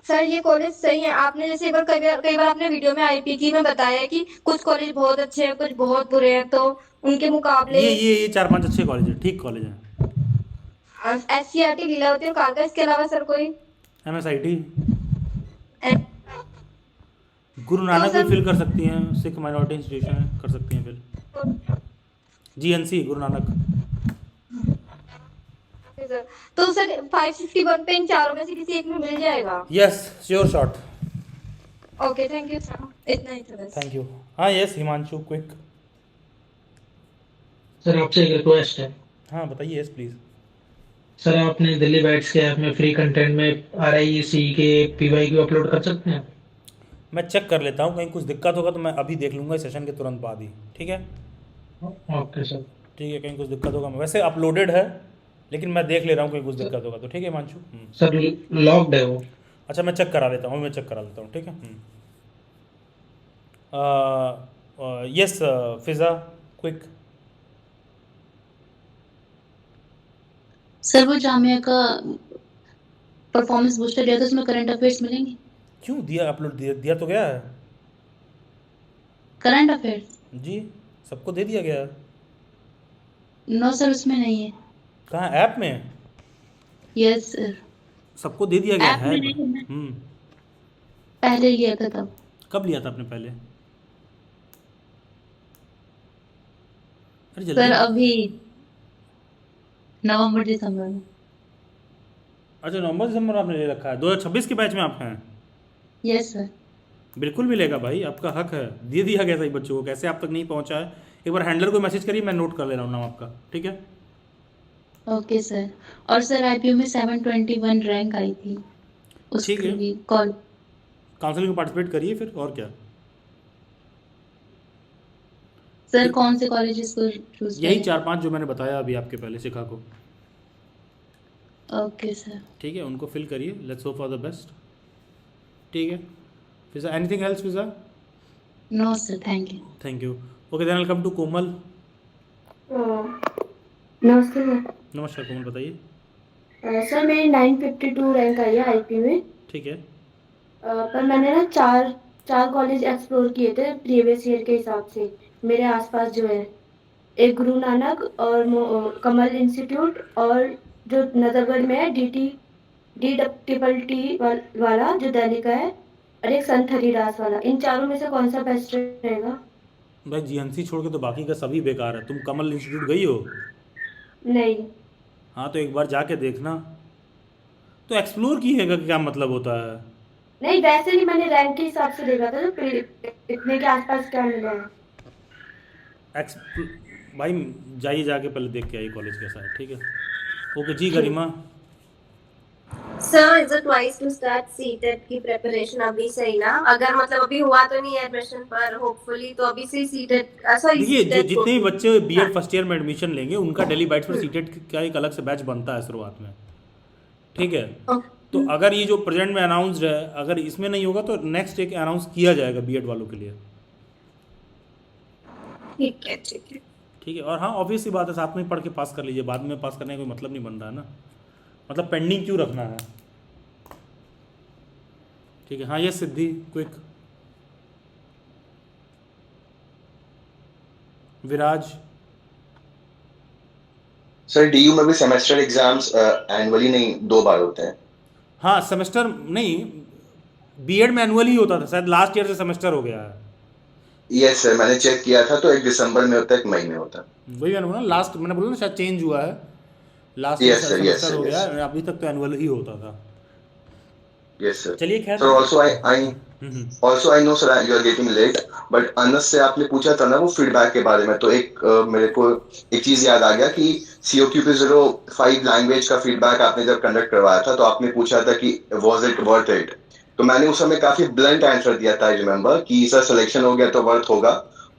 सर ये कॉलेज सही है? आपने जैसे एक बार कई बार आपने वीडियो में IPG में बताया है कि कुछ कॉलेज बहुत अच्छे हैं, कुछ बहुत बुरे हैं, तो उनके मुकाबले ये 4-5 अच्छे कॉलेज हैं, ठीक कॉलेज हैं। SCRT, लीलावती और कालका, इसके अलावा सर कोई? MSIT, गुरु नानक भी फिल कर सकती हैं, सिख माइनॉरिटी इंस्टीट्यूशन है, कर सकती हैं फिल। GNC गुरु नानक। तो सर 561 पे इन चारों में से किसी एक में मिल जाएगा? Yes sure shot. Okay thank you sir, इतना ही था बस। Thank you. हाँ यस हिमांशु क्विक। सर आपसे एक रिक्वेस्ट है। हाँ बताइए। Yes please. सर आपने दिल्ली बाइट्स के ऐप में फ्री कंटेंट में RIEC के PYQ अपलोड कर सकते हैं? मैं चेक कर लेता हूँ, कहीं कुछ दिक्कत होगा तो मैं अभी देख लूँगा इस सेशन के तुरंत बाद ही, ठीक है। Okay sir. ठीक है, कहीं कुछ दिक्कत होगा, वैसे अपलोडेड है लेकिन मैं देख ले रहा हूँ कहीं कुछ दिक्कत होगा तो, ठीक है हिमांशु। सर लॉक्ड है वो। अच्छा मैं चेक करा लेता हूँ, मैं चेक करा लेता हूँ, ठीक है। यस फिज़ा क्विक। सर वो जामिया का परफॉर्मेंस बूस्टर दिया था, उसमें करंट अफेयर्स मिलेंगे? क्यों दिया, अपलोड दिया तो गया है। Current affairs? जी सबको दे दिया गया है। नो सर उसमें नहीं है। कहाँ, ऐप में? यस सर सबको दे दिया गया ऐप है। में नहीं, मैं पहले लिया था तब। कब लिया था आपने पहले? अरे सर जल्दी। अभी नवंबर दिसंबर में। अच्छा नवंबर दिसंबर आपने ले रखा है, 2026 के बैच में आप हैं? Yes sir. बिल्कुल मिलेगा भाई, आपका हक है, दे दिया गया था बच्चों को, कैसे आप तक नहीं पहुंचा है एक बार हैंडलर को मैसेज करिए, मैं नोट कर ले रहा हूँ नाम आपका, ठीक है। Okay sir. और सर IPO में 721 रैंक आई थी, ठीक है, उसकी कॉल काउंसलिंग में पार्टिसिपेट करिए फिर, और क्या। सर कौन से कॉलेजेस को चूज यही करें? 4-5 जो मैंने बताया अभी आपके पहले शिखा को, ओके सर। ठीक है, उनको फिल करिए, let's hope for the best, ठीक है। Fiza anything else Fiza? No sir thank you. Thank you. Okay then welcome to Komal. नमस्ते सर। नमस्कार कोमल बताइए। सर मेरी 952 रैंक आई है IPO में। ठीक है। पर मैंने ना चार कॉलेज एक्सप्लोर किए थे प्रीवियस ईयर के हिसाब से, मेरे आसपास जो है, एक गुरु नानक और कमल इंस्टीट्यूट, और जो नजरगढ़ में है DTTT वाला जो दिल्ली का है, और एक संत हरिदास वाला। इन चारों में से कौन सा बेस्ट रहेगा? भाई GNC छोड़ के तो बाकी का सभी बेकार है। तुम कमल इंस्टीट्यूट गई हो? नहीं। हाँ तो एक बार जाके देखना, तो एक्सप्लोर कीजिएगा कि क्या मतलब होता है। नहीं वैसे नहीं, मैंने रैंक के हिसाब से देखा था, तो इतने के आसपास क्या मिला है। भाई जाइए, जाके पहले देख के आइए कॉलेज कैसा है, ठीक है। ओके जी Garima. Sir is it wise to start CTET की प्रिपरेशन अभी से ही ना? अगर मतलब अभी हुआ तो नहीं एडमिशन पर होपफुली, तो अभी से सीटेट सॉरी देखिए सीटेट जितने भी बच्चे बीएड फर्स्ट ईयर में एडमिशन लेंगे उनका डेली बाइट्स पर सीटेट का एक अलग से बैच बनता है शुरुआत में, ठीक है। तो अगर ये जो प्रेजेंट में अनाउंस्ड है, अगर इसमें नहीं होगा तो नेक्स्ट एक अनाउंस किया जाएगा बीएड वालों के लिए, ठीक है ठीक है। ठीक है। और हाँ ऑब्वियस सी बात है, साथ में पढ़ के पास कर लीजिए, बाद में पास करने का कोई मतलब नहीं बन रहा है ना, मतलब पेंडिंग क्यों रखना है, ठीक है। हाँ ये सिद्धि क्विक। विराज। सर डीयू में भी सेमेस्टर एग्जाम्स एनुअली नहीं 2 बार होते हैं? हाँ सेमेस्टर नहीं, बीएड में एनुअल ही होता था, शायद लास्ट ईयर से सेमेस्टर हो गया है। यस सर, मैंने चेक किया था तो एक दिसंबर में होता है, एक मई में होता है। वही मैंने बोला लास्ट, मैंने बोला ना शायद चेंज हुआ है, last Yes, sir, yes, semester sir, हो yes, गया sir. है, अभी तक तो एनुअल ही होता था। Yes sir. चलिए खैर। Sir also I know sir you are getting late, but Anas से आपने पूछा था ना वो फीडबैक के बारे में, तो एक मेरे को एक चीज याद आ गया कि COQP05 लैंग्वेज का फीडबैक आपने जब कंडक्ट करवाया था तो आपने पूछा था कि वाज इट वर्थ इट, तो मैंने उस समय काफी ब्लंट आंसर दिया था, आई रिमेम्बर, कि सर सिलेक्शन हो गया तो वर्थ होगा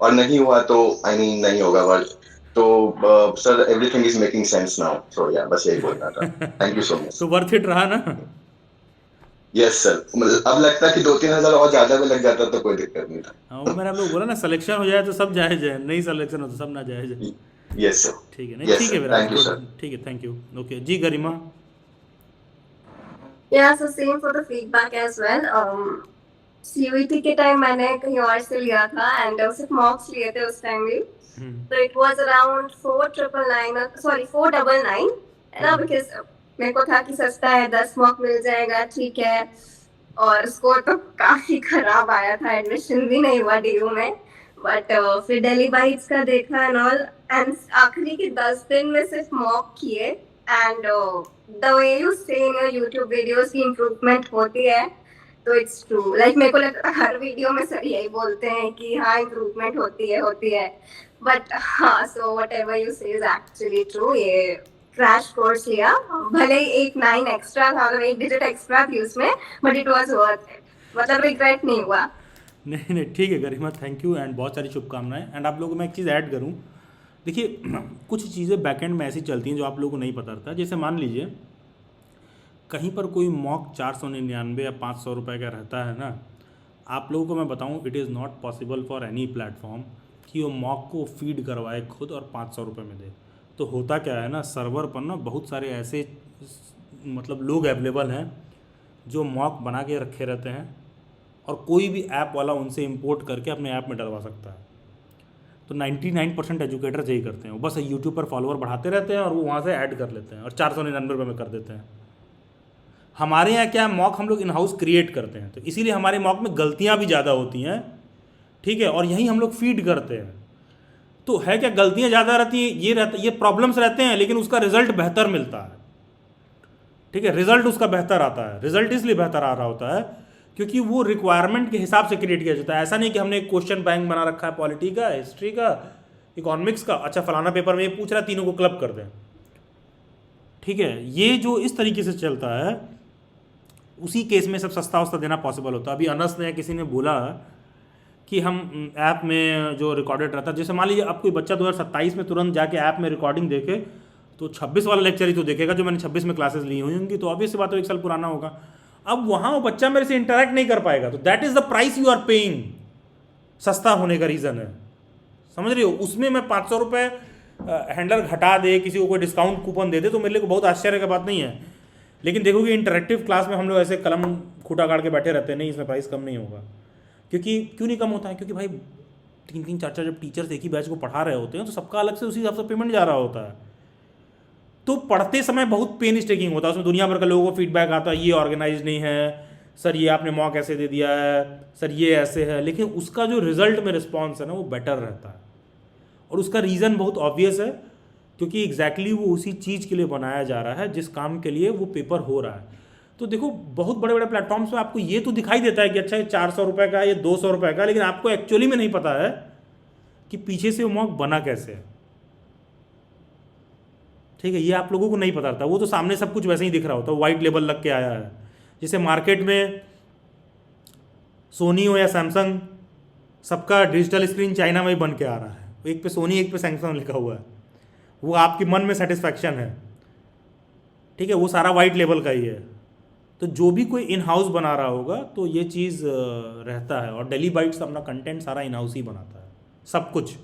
और नहीं हुआ तो आई मीन नहीं होगा वर्थ। तो sir everything is making sense now, so या बस यही बोलना था। Thank you so much. तो वर्थ इट रहा ना? यस सर, अब लगता है कि 2-3 हजार और ज्यादा में लग जाता तो कोई दिक्कत नहीं था। हाँ वो मैंने आप लोग बोला ना, सिलेक्शन हो जाए तो सब जायज है, नहीं सिलेक्शन हो तो सब ना जायज है। Yes sir. ठीक है, नहीं Yes, ठीक है sir. Viraj, Thank you, good, sir. ठीक है, थैंक यू। ओके जी Garima. Yeah, so same for the feedback as well. CUET के टाइम मैंने कहीं और से लिया था एंड सिर्फ मॉक्स लिए थे उस टाइम भी, तो इट वाज अराउंड 499 है ना, बिकॉज मेरे को था कि सस्ता है, 10 मॉक मिल जाएगा, ठीक है। और स्कोर तो काफी खराब आया था, एडमिशन भी नहीं हुआ डीयू में, बट फिर दिल्ली बाइट्स का देखा एंड ऑल, एंड आखिरी के 10 दिन में सिर्फ मॉक किए एंड द वे यू से इन योर यूट्यूब वीडियोस की इम्प्रूवमेंट होती है, तो इट्स ट्रू। लाइक मेरे को लगता है हर वीडियो में सर यही बोलते हैं कि हाँ इम्प्रूवमेंट होती है, बट हाँ सो व्हाटएवर यू से इज एक्चुअली ट्रू। ये क्रैश कोर्स लिया, भले ही 8-9 एक्स्ट्रा था, 8 डिजिट एक्स्ट्रा थी उसमें, but it was worth it, मतलब रिग्रेट नहीं हुआ। नहीं नहीं ठीक है गरिमा, थैंक यू एंड बहुत सारी शुभकामनाएं। एंड आप लोगों को मैं एक चीज़ ऐड करूं, देखिए कुछ चीज़ें बैकएंड में ऐसी चलती हैं जो आप लोगों को नहीं पता रहता। जैसे मान लीजिए कहीं पर कोई मॉक 499 या 500 रुपये का रहता है ना, आप लोगों को मैं बताऊं it is not possible for any platform कि वो मॉक को फीड करवाए खुद और 500 रुपये में दे। तो होता क्या है ना, सर्वर पर ना बहुत सारे ऐसे मतलब लोग अवेलेबल हैं जो मॉक बना के रखे रहते हैं और कोई भी ऐप वाला उनसे इंपोर्ट करके अपने ऐप में डलवा सकता है। तो 99% एजुकेटर्स यही करते हैं, वो बस यूट्यूब पर फॉलोअर बढ़ाते रहते हैं और वो वहाँ से ऐड कर लेते हैं और 499 रुपये में कर देते हैं। हमारे यहाँ क्या मॉक हम लोग इन हाउस क्रिएट करते हैं, तो इसीलिए हमारे मॉक में गलतियाँ भी ज़्यादा होती हैं, ठीक है, और यही हम लोग फीड करते हैं। तो है क्या, गलतियाँ ज़्यादा रहती हैं, ये प्रॉब्लम्स रहते हैं, लेकिन उसका रिजल्ट बेहतर मिलता है, ठीक है, रिजल्ट उसका बेहतर आता है। रिजल्ट इसलिए बेहतर आ रहा होता है क्योंकि वो रिक्वायरमेंट के हिसाब से क्रिएट किया जाता है। ऐसा नहीं कि हमने एक क्वेश्चन बैंक बना रखा है पॉलिटी का, हिस्ट्री का, इकोनॉमिक्स का, अच्छा फलाना पेपर में ये पूछ रहा है, तीनों को क्लब कर दें, ठीक है। ये जो इस तरीके से चलता है उसी केस में सब सस्ता वस्ता देना पॉसिबल होता है। अभी अनस ने किसी ने बोला कि हम ऐप में जो रिकॉर्डेड रहता है, जैसे मान लीजिए अब कोई बच्चा 2027 में तुरंत जाके ऐप में रिकॉर्डिंग देखे तो 26 वाला लेक्चर ही तो देखेगा जो मैंने 26 में क्लासेस ली हुई होंगी, तो ऑब्वियस सी बात है 1 साल पुराना होगा। अब वहाँ वो बच्चा मेरे से इंटरेक्ट नहीं कर पाएगा, तो that is the price you are paying. सस्ता होने का रीज़न है, समझ रही हो। उसमें मैं 500 रुपये हैंडलर घटा दे, किसी को कोई डिस्काउंट कूपन दे दे, तो मेरे लिए बहुत आश्चर्य की बात नहीं है। लेकिन देखोगे इंटरेक्टिव क्लास में हम लोग ऐसे कलम खूटा काट के बैठे रहते हैं, नहीं इसमें प्राइस कम नहीं होगा। क्योंकि क्यों नहीं कम होता है, क्योंकि भाई 3-3, 4-4 जब टीचर्स एक ही बैच को पढ़ा रहे होते हैं तो सबका अलग से उसी हिसाब से पेमेंट जा रहा होता है। तो पढ़ते समय बहुत पेन स्टेकिंग होता है, उसमें दुनिया भर का लोगों को फीडबैक आता है, ये ऑर्गेनाइज नहीं है सर, ये आपने मॉक ऐसे दे दिया है सर, ये ऐसे है, लेकिन उसका जो रिजल्ट में रिस्पॉन्स है ना वो बेटर रहता है। और उसका रीज़न बहुत ऑब्वियस है, क्योंकि एग्जैक्टली वो उसी चीज़ के लिए बनाया जा रहा है जिस काम के लिए वो पेपर हो रहा है। तो देखो बहुत बड़े बड़े प्लेटफॉर्म्स में आपको ये तो दिखाई देता है कि अच्छा ये 400 रुपये का, ये 200 रुपये का, लेकिन आपको एक्चुअली में नहीं पता है कि पीछे से वो मॉक बना कैसे है, ठीक है, ये आप लोगों को नहीं पता था। वो तो सामने सब कुछ वैसे ही दिख रहा होता है, वाइट लेबल लग के आया है। जैसे मार्केट में सोनी हो या सैमसंग, सबका डिजिटल स्क्रीन चाइना में ही बन के आ रहा है, एक पे सोनी एक पे सैमसंग लिखा हुआ है, वो आपके मन में सेटिस्फैक्शन है, ठीक है, वो सारा वाइट लेबल का ही है। तो जो भी कोई इन हाउस बना रहा होगा तो ये चीज़ रहता है। और डेली बाइट्स अपना कंटेंट सारा इन हाउस ही बनाता है, सब कुछ।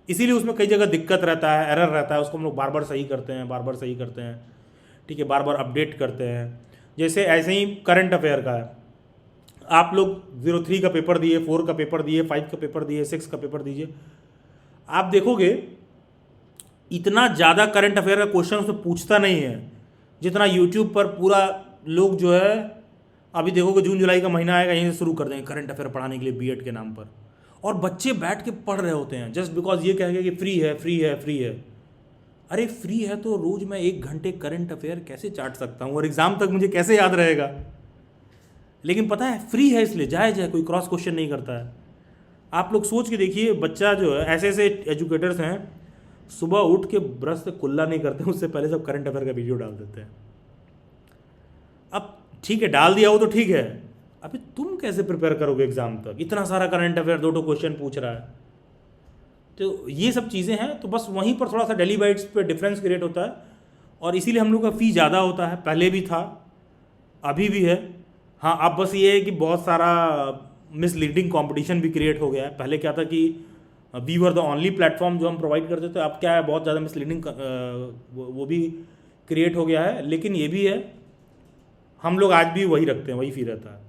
इसीलिए उसमें कई जगह दिक्कत रहता है, एरर रहता है, उसको हम लोग बार बार सही करते हैं, बार बार सही करते हैं, ठीक है, बार बार अपडेट करते हैं। जैसे ऐसे ही करंट अफेयर का है, आप लोग 03 का पेपर दिए, 4 का पेपर दिए, 5 का पेपर दिए, 6 का पेपर दीजिए, आप देखोगे इतना ज़्यादा करंट अफेयर का क्वेश्चन उसमें पूछता नहीं है जितना यूट्यूब पर पूरा लोग जो है। अभी देखोगे जून जुलाई का महीना आएगा, यहीं से शुरू कर देंगे करंट अफेयर पढ़ाने के लिए बीएड के नाम पर, और बच्चे बैठ के पढ़ रहे होते हैं जस्ट बिकॉज ये कहेंगे कि फ्री है फ्री है फ्री है। अरे फ्री है तो रोज़ मैं 1 घंटे करंट अफेयर कैसे चाट सकता हूँ और एग्ज़ाम तक मुझे कैसे याद रहेगा। लेकिन पता है फ्री है इसलिए जायज़ है, कोई क्रॉस क्वेश्चन नहीं करता है। आप लोग सोच के देखिए, बच्चा जो है, ऐसे ऐसे एजुकेटर्स हैं सुबह उठ के ब्रश से कुल्ला नहीं करते, उससे पहले सब करंट अफेयर का वीडियो डाल देते हैं। अब ठीक है डाल दिया हो तो ठीक है, अभी तुम कैसे प्रिपेयर करोगे एग्जाम तक, इतना सारा करंट अफेयर 2 क्वेश्चन पूछ रहा है। तो ये सब चीज़ें हैं, तो बस वहीं पर थोड़ा सा डेली बाइट्स पे डिफरेंस क्रिएट होता है और इसीलिए हम लोग का फ़ी ज़्यादा होता है, पहले भी था अभी भी है। हाँ, अब बस ये है कि बहुत सारा मिसलीडिंग कंपटीशन भी क्रिएट हो गया है। पहले क्या था कि we were the only platform जो हम प्रोवाइड करते थे, अब क्या है बहुत ज़्यादा मिसलीडिंग वो भी क्रिएट हो गया है। लेकिन ये भी है हम लोग आज भी वही रखते हैं, वही फ़ी रहता है,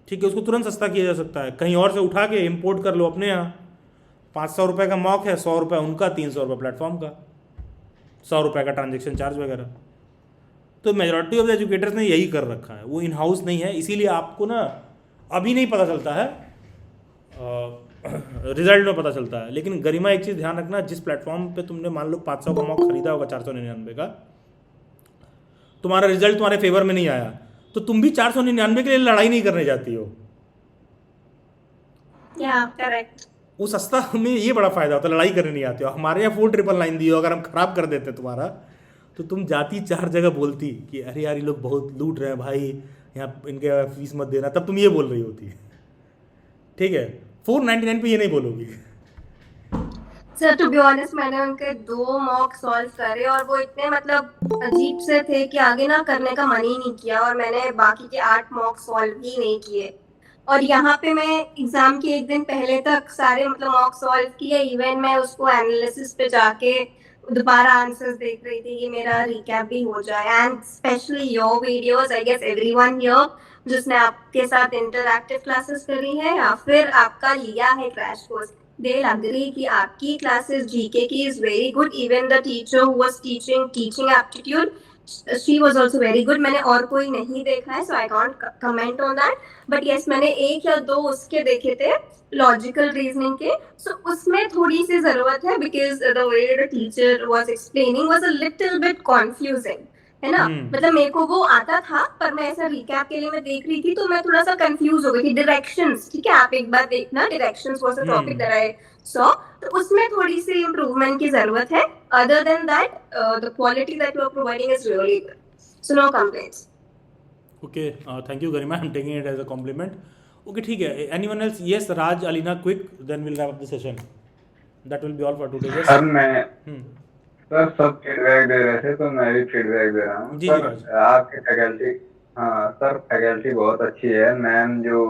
ठीक है। उसको तुरंत सस्ता किया जा सकता है, कहीं और से उठा के इंपोर्ट कर लो अपने यहाँ। 500 रुपये का मॉक है, 100 रुपये उनका, 300 रुपये प्लेटफॉर्म का, 100 रुपये का ट्रांजेक्शन चार्ज वगैरह। तो मेजॉरिटी ऑफ द एजुकेटर्स ने यही कर रखा है, वो इन हाउस नहीं है। इसीलिए आपको ना अभी नहीं पता चलता है, रिजल्ट में पता चलता है। लेकिन गरिमा एक चीज़ ध्यान रखना, जिस प्लेटफॉर्म पे तुमने मान लो 500 का मॉक खरीदा होगा 499 का, तुम्हारा रिजल्ट तुम्हारे फेवर में नहीं आया तो तुम भी 499 के लिए लड़ाई नहीं करने जाती हो। करेक्ट। वो सस्ता में ये बड़ा फायदा होता है, लड़ाई करने नहीं आते हो। हमारे यहाँ 4999 दिए हो, अगर हम खराब कर देते तुम्हारा तो तुम जाती 4 जगह बोलती कि अरे यार ये लोग बहुत लूट रहे हैं भाई, यहाँ इनके फीस मत देना, तब तुम ये बोल रही होती, ठीक है। 499 पे ये नहीं बोलोगी। सर टू बी ऑनेस्ट मैंने उनके 2 मॉक सॉल्व करे और वो इतने मतलब अजीब से थे कि आगे ना करने का मन ही नहीं किया, और मैंने बाकी के 8 मॉक सॉल्व ही नहीं किए। और यहाँ पे मैं एग्जाम के 1 दिन पहले तक सारे मतलब मॉक सॉल्व किए, इवन मैं उसको एनालिसिस पे जाके दोबारा आंसर्स देख रही थी कि मेरा रिकैप भी हो जाए। And specially your videos, I guess everyone here जिसने आपके साथ इंटरैक्टिव क्लासेस करी है या फिर आपका लिया है क्रैश कोर्स, they'll agree कि आपकी classes GK की is very good. Even the teacher who was teaching aptitude, she was also very good. मैंने और कोई नहीं देखा है, so I can't comment on that. But yes, मैंने 1 या 2 उसके देखे थे logical reasoning के, so उसमें थोड़ी सी जरूरत है because the way the teacher was explaining was a little bit confusing. है ना, मतलब मेरे को वो आता था पर मैं ऐसा रिकैप के लिए मैं देख रही थी तो मैं थोड़ा सा कंफ्यूज हो गई थी। डायरेक्शंस, ठीक है, आप एक बार देखना, directions was a topic that I saw, तो उसमें थोड़ी सी इंप्रूवमेंट की जरूरत है। Other than that the quality that you are providing is really good, so no complaints. Okay, thank you Garima, I am taking it as a compliment. Okay, ठीक है। Anyone else? Yes Raj, Alina, quick, then will wrap up the session. That will be all for today. Sir सब फीडबैक दे रहे थे तो मैं भी फीडबैक दे रहा हूँ। सर आपकी फैकल्टी, हाँ सर फैकल्टी बहुत अच्छी है। मैम जो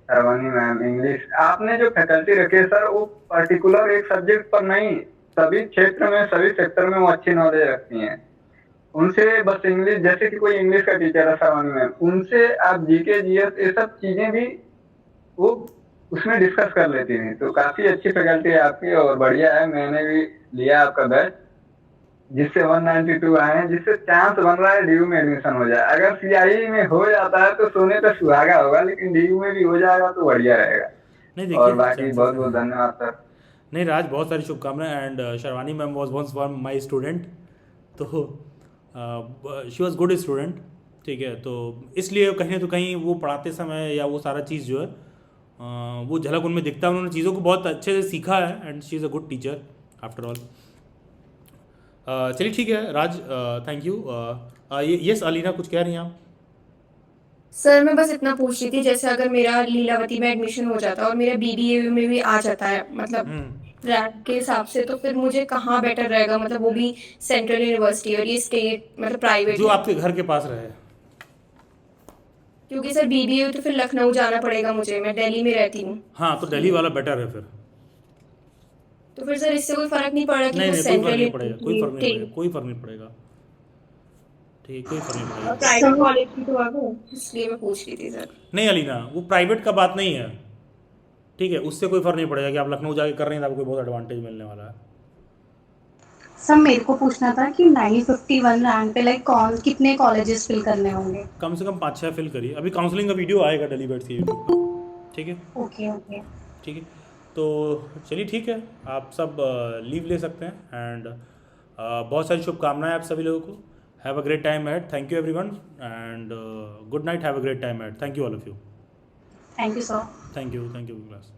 सरवानी मैम, इंग्लिश आपने जो फैकल्टी रखी है सर, वो पर्टिकुलर एक सब्जेक्ट पर नहीं, सभी क्षेत्र में सभी सेक्टर में वो अच्छी नॉलेज रखती हैं। उनसे बस इंग्लिश, जैसे कि कोई इंग्लिश का टीचर है सरवानी मैम, उनसे आप जीके जीएस ये सब चीजें भी वो उसमें डिस्कस कर लेती हैं। तो काफी अच्छी फैकल्टी है आपकी और बढ़िया है। मैंने भी लिया आपका बैच जिससे 192 आए हैं, जिससे चांस बन रहा है डीयू में एडमिशन हो जाए। अगर सीआई में हो जाता है तो सोने पे सुहागा होगा, लेकिन डीयू में भी हो जाएगा तो बढ़िया रहेगा। नहीं और बाकी बहुत बहुत धन्यवाद सर। नहीं राज, बहुत सारी शुभकामनाएं। And Sharvani ma'am was once for my student, तो शी वाज गुड स्टूडेंट, ठीक है। तो इसलिए कहीं तो कहीं वो पढ़ाते समय या वो सारा चीज़ जो है वो झलक उनमें दिखता है। उन्होंने चीज़ों को बहुत अच्छे से सीखा है and she is a good teacher after all. चलिए ठीक है राज, थैंक यू। यस अलीना, कुछ कह रही हैं आप? सर मैं बस इतना पूछ रही थी, जैसे अगर मेरा लीलावती में एडमिशन हो जाता और मेरा बीबीए में भी आ जाता है मतलब रैंक के हिसाब से, तो फिर मुझे कहाँ बेटर रहेगा, मतलब वो भी सेंट्रल यूनिवर्सिटी और ये स्टेट मतलब प्राइवेट जो आपके घर के पास रहे। क्योंकि सर बीबीए तो फिर लखनऊ जाना पड़ेगा मुझे, मैं दिल्ली में रहती हूँ। हाँ तो दिल्ली वाला बेटर है फिर। तो फिर सर इससे कोई फर्क नहीं पड़ा कि नहीं वो नहीं, कोई फर्क सेंट्रल नहीं पड़ेगा, कोई फर्क नहीं पड़ेगा, कोई फर्क नहीं पड़ेगा। ठीक, कोई फर्क नहीं पड़ेगा। प्राइवेट कॉलेज की तो आ गए, इसलिए मैं पूछ रही थी सर। नहीं अलीना, वो प्राइवेट का बात नहीं है, ठीक है, उससे कोई फर्क नहीं पड़ेगा कि आप लखनऊ जाके कर रहे हैं तो आपको बहुत एडवांटेज मिलने वाला है। सर मेरे को पूछना था कि 951 रैंक पे लाइक कौन कितने कॉलेजेस फिल करने होंगे? कम से कम 5-6 फिल करिए, अभी काउंसलिंग का वीडियो आएगा डेलीवेट के यूट्यूब पर, ठीक है? ओके ओके ठीक है, तो चलिए ठीक है, आप सब लीव ले सकते हैं एंड बहुत सारी शुभकामनाएं आप सभी लोगों को। Have a great time ahead, thank you everyone and good night, have a great time ahead, thank you all of you. Thank you sir. Thank you class.